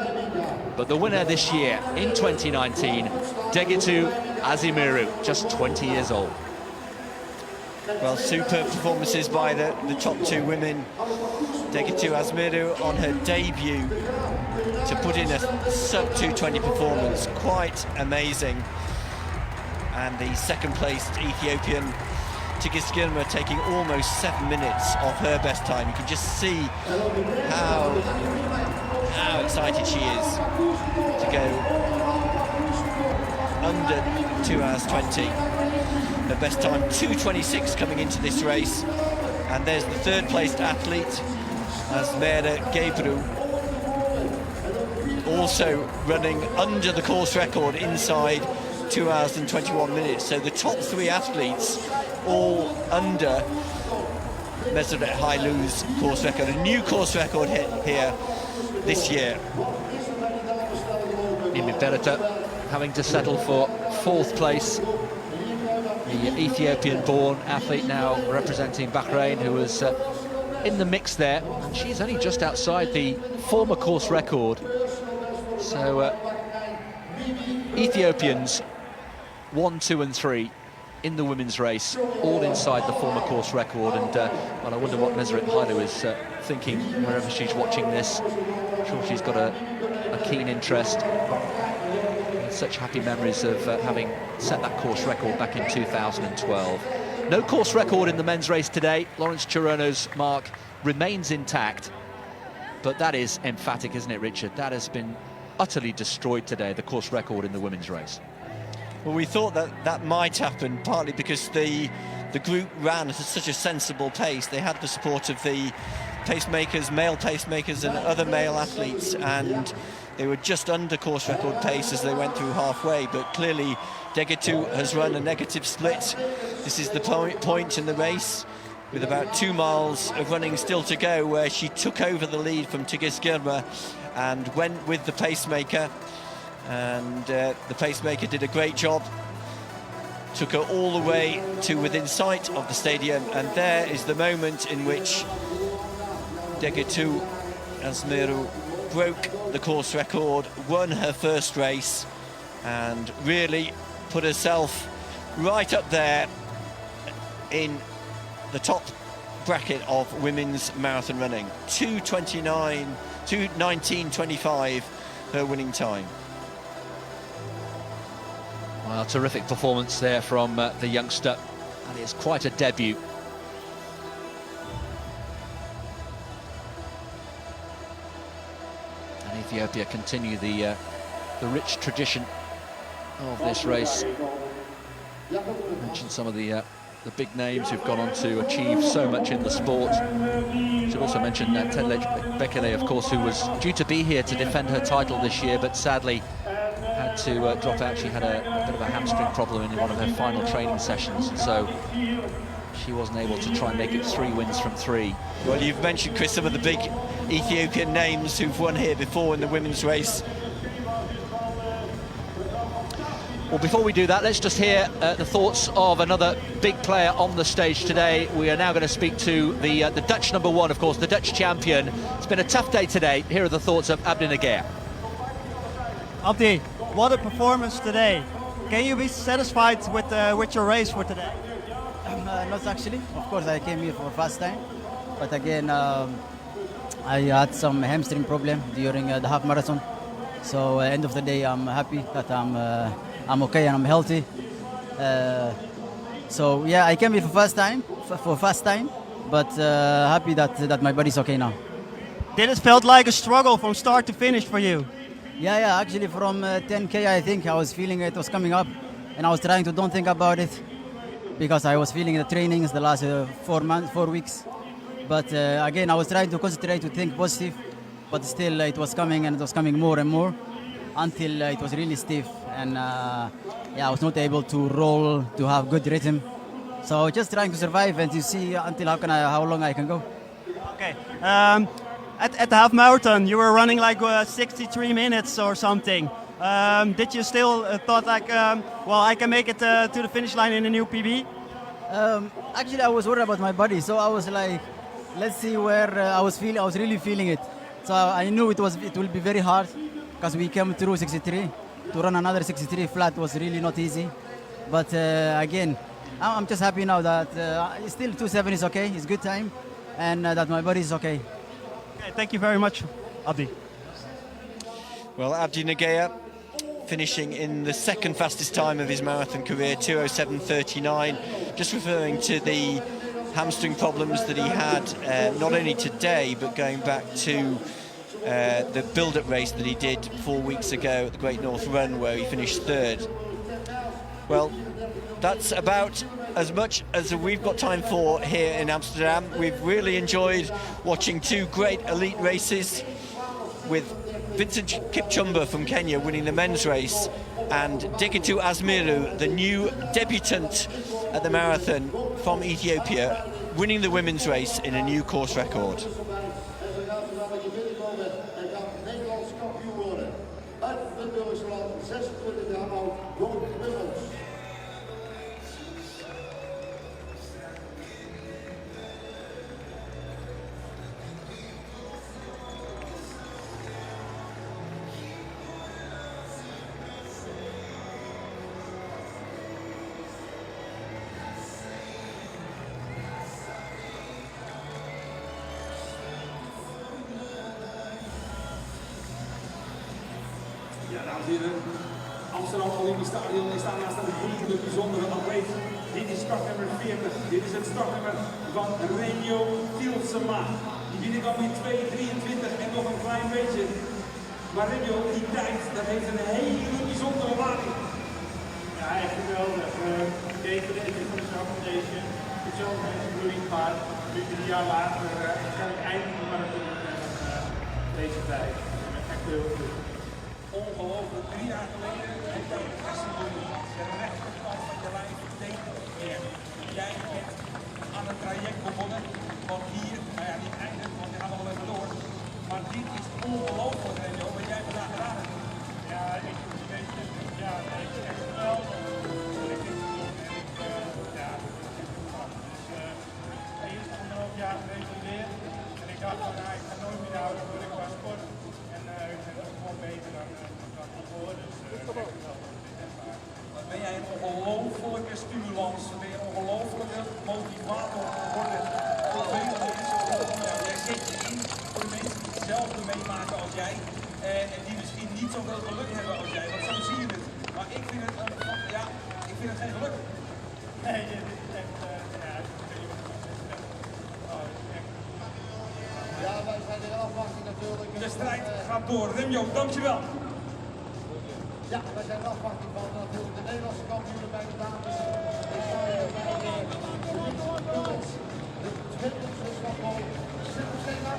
S4: but the winner this year in 2019, Digitu Azimeru, just 20 years old.
S3: Well, superb performances by the top two women. Digitu Azimeru on her debut to put in a sub-2:20 performance, quite amazing. And the second-placed Ethiopian Tigist Girma taking almost 7 minutes off her best time. You can just see how excited she is to go under 2 hours 20. Her best time 2:26 coming into this race. And there's the third-placed athlete, Asmera Gebru, also running under the course record inside 2 hours and 21 minutes. So the top three athletes all under Meseret Hailu's course record, a new course record hit here this year.
S4: Mimi Berata having to settle for 4th place. The Ethiopian-born athlete now representing Bahrain, who was in the mix there. And she's only just outside the former course record. So Ethiopians 1, 2 and 3 in the women's race, all inside the former course record. And well, I wonder what Meseret Hailu is thinking wherever she's watching this. I'm sure she's got a keen interest. Such happy memories of having set that course record back in 2012. No course record in the men's race today. Lawrence Chirono's mark remains intact. But that is emphatic, isn't it, Richard? That has been utterly destroyed today, the course record in the women's race.
S3: Well, we thought that might happen, partly because the group ran at such a sensible pace. They had the support of the pacemakers, male pacemakers and other male athletes, and they were just under course record pace as they went through halfway. But clearly Digitu has run a negative split. This is the point in the race, with about 2 miles of running still to go, where she took over the lead from Tigist Girma and went with the pacemaker. And the pacemaker did a great job, took her all the way to within sight of the stadium, and there is the moment in which Digitu Azimeru broke the course record, won her first race, and really put herself right up there in the top bracket of women's marathon running. 2:19.25 her winning time.
S4: Well, terrific performance there from the youngster, and it's quite a debut. And Ethiopia continue the rich tradition of this race. I mentioned some of the big names who've gone on to achieve so much in the sport. Should also mention Tendle Bekele, of course, who was due to be here to defend her title this year, but sadly had to drop out. She had a bit of a hamstring problem in one of her final training sessions, and so she wasn't able to try and make it 3 wins from 3.
S3: Well, you've mentioned, Chris, some of the big Ethiopian names who've won here before in the women's race.
S4: Well, before we do that, let's just hear the thoughts of another big player on the stage today. We are now going to speak to the Dutch number one, of course, the Dutch champion. It's been a tough day today. Here are the thoughts of Abdi Nagea.
S6: Abdi, what a performance today. Can you be satisfied with your race for today?
S1: Not actually. Of course, I came here for first time, but again, I had some hamstring problem during the half marathon. So end of the day, I'm happy that I'm okay and I'm healthy. So yeah, I came here for first time, but happy that my body's okay now.
S6: Did it felt like a struggle from start to finish for you?
S1: Yeah. Actually, from 10K, I think I was feeling it was coming up, and I was trying to don't think about it because I was feeling the trainings the last 4 weeks. But again, I was trying to concentrate to think positive, but still it was coming and it was coming more and more until it was really stiff, and I was not able to roll to have good rhythm. So just trying to survive and to see until how long I can go.
S6: Okay. At the half marathon, you were running like 63 minutes or something. Did you still thought like, well, I can make it to the finish line in a new PB?
S1: Actually, I was worried about my body, so I was like, let's see where I was really feeling it. So I knew it will be very hard because we came through 63. To run another 63 flat was really not easy. But again, I'm just happy now that still 2:7 is okay, it's good time, and that my body is okay.
S6: Okay, thank you very much, Abdi.
S3: Well, Abdi Nagea finishing in the second fastest time of his marathon career, 2:07:39, just referring to the hamstring problems that he had not only today but going back to the build-up race that he did 4 weeks ago at the Great North Run, where he finished third. Well, that's about as much as we've got time for here in Amsterdam. We've really enjoyed watching two great elite races, with Vincent Kipchumba from Kenya winning the men's race and Dikitu Asmiru, the new debutant at the marathon from Ethiopia, winning the women's race in a new course record.
S7: Ja, dames en heren, Amsterdam Olympisch Stadion is staan naast een hele bijzondere atleet. Dit is startnummer 40. Dit is het startnummer van Remio Tielsema. Die binnenkwam in 2:23 en nog een klein beetje. Maar Remio, die tijd, dat heeft een hele bijzondere lading.
S8: Ja, echt geweldig. Deze van de South Foundation is zo groeiend, maar nu 3 jaar later kan ik eindelijk maar deze tijd. Echt heel goed.
S7: Ongelooflijk, 3 jaar geleden heeft hij de rechterkant van je lijf tegen. Jij bent aan het traject begonnen van hier, nou ja, niet eindig, want je gaat nog wel even door. Maar dit is ongelooflijk, Renjo, wat jij vandaag gedaan hebt.
S8: Ja, ik weet het, ja, nee, het is echt geweldig. Ik dit te doen en ja, het is echt fantastisch. Dus eerst 1,5 jaar gerevalideerd en ik dacht van, nou, ik ga nooit meer houden voor ik qua sport. En ik ben ook gewoon beter dan hiervoor, dus
S7: Ben jij een ongelofelijke stimulans, ben je een ongelofelijke motivator geworden voor vele mensen. Jij zet je in voor de mensen die hetzelfde meemaken als jij en die misschien niet zoveel geluk hebben als jij, want zo zie je het. Maar ik vind het, ja, ik vind het geen geluk.
S8: nee, dit is echt, ja, ik weet niet wat ik moet zeggen. Oh, dit is echt...
S9: Ja, wij zijn in afwachting natuurlijk.
S7: De strijd gaat door. Remjo, dankjewel.
S9: Ja, wij zijn in afwachting van natuurlijk de Nederlandse kampioenen bij de dames. Ik sta hier bij de 20e van Silverstena.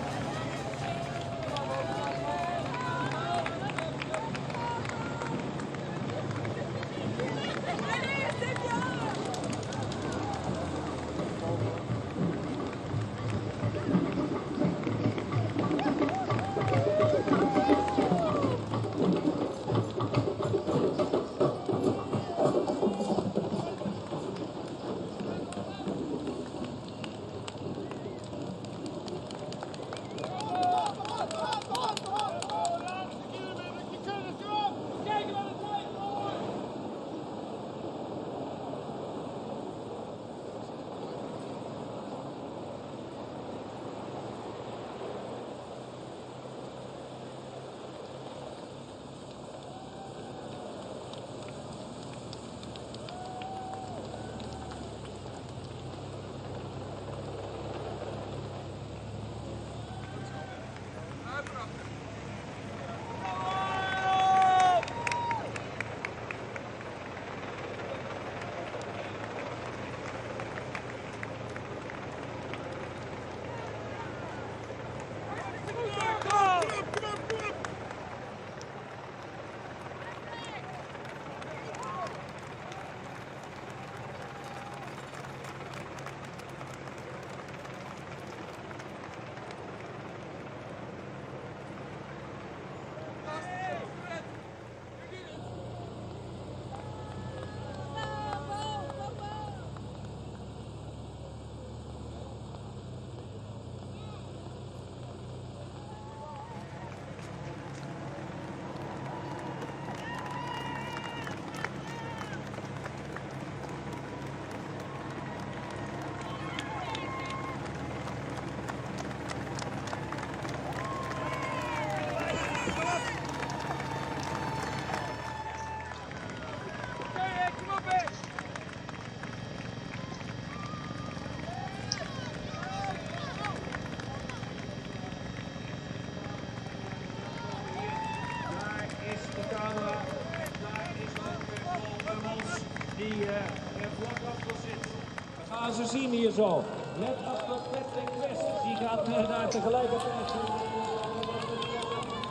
S7: gaan ze zien hier zo. Let achter Patrick Quest. Die gaat daar tegelijkertijd.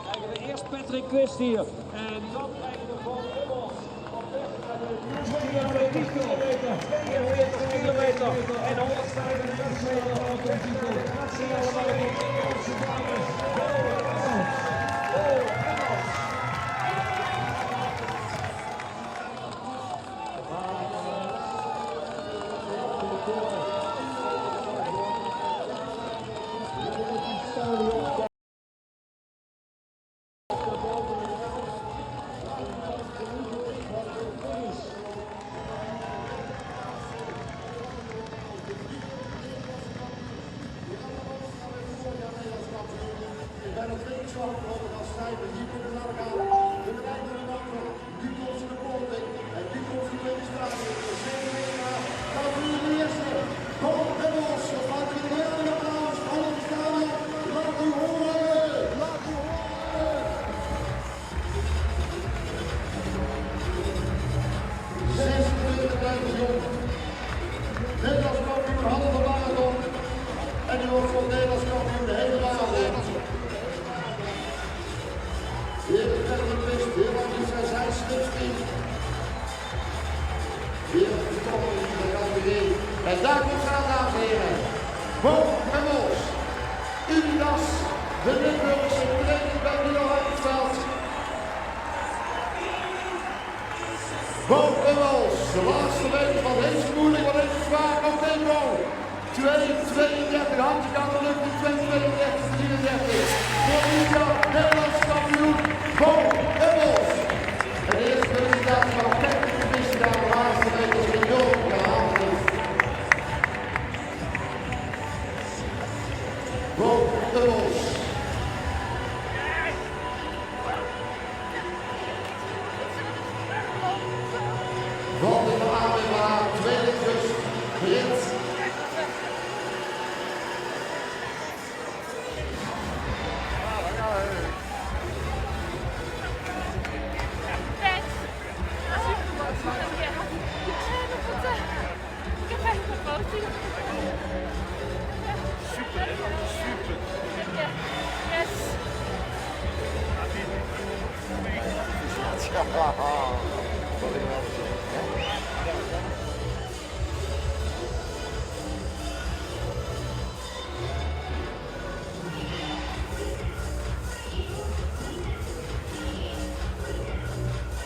S7: Krijgen we eerst Patrick Quest hier. En dan krijgen we Van Ummels. Op weg naar de 42 kilometer. 42 kilometer. En 135 meter op de titel. Nationale marathon. Amsterdam.
S9: Nederlands kampioen halve marathon. En die wordt voor Nederlands kampioen de hele marathon. Weer een verder twist, heel lang is hij zijn slipstream. Weer een verstoppen in de categorie. En daar komt ze aan, dames en heren. Bo Hummels, Unidas, de Limburgse training bij Milo Hartenveld. Bo Hummels, de laatste meter van deze moeilijk, wat even zwaar. Oké, Bo. 2:32, handje aan de lucht in 2:32:34. Voor India, Nederlands kampioen, Bo Hummels. En de eerste presentatie van Patrick Quest aan de laatste meters in Joop gehaald. Bo Hummels. Van de AMA, tweede rust, Brits.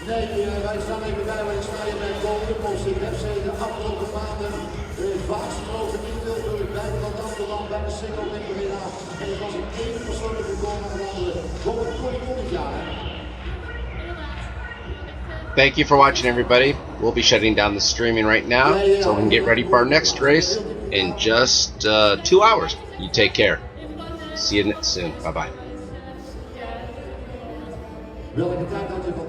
S9: Nee, wij staan even bij, want ik sta hier bij de post. Ik heb ze de afgelopen maanden vaak gesproken in Tilburg, bij de land Amsterdam, bij de single winnaar. En het was een één persoonlijke goal naar de andere. Wat een kon dit jaar.
S10: Thank you for watching, everybody. We'll be shutting down the streaming right now, so we can get ready for our next race in just 2 hours. You take care. See you soon. Bye-bye.
S9: Welke tijd had je van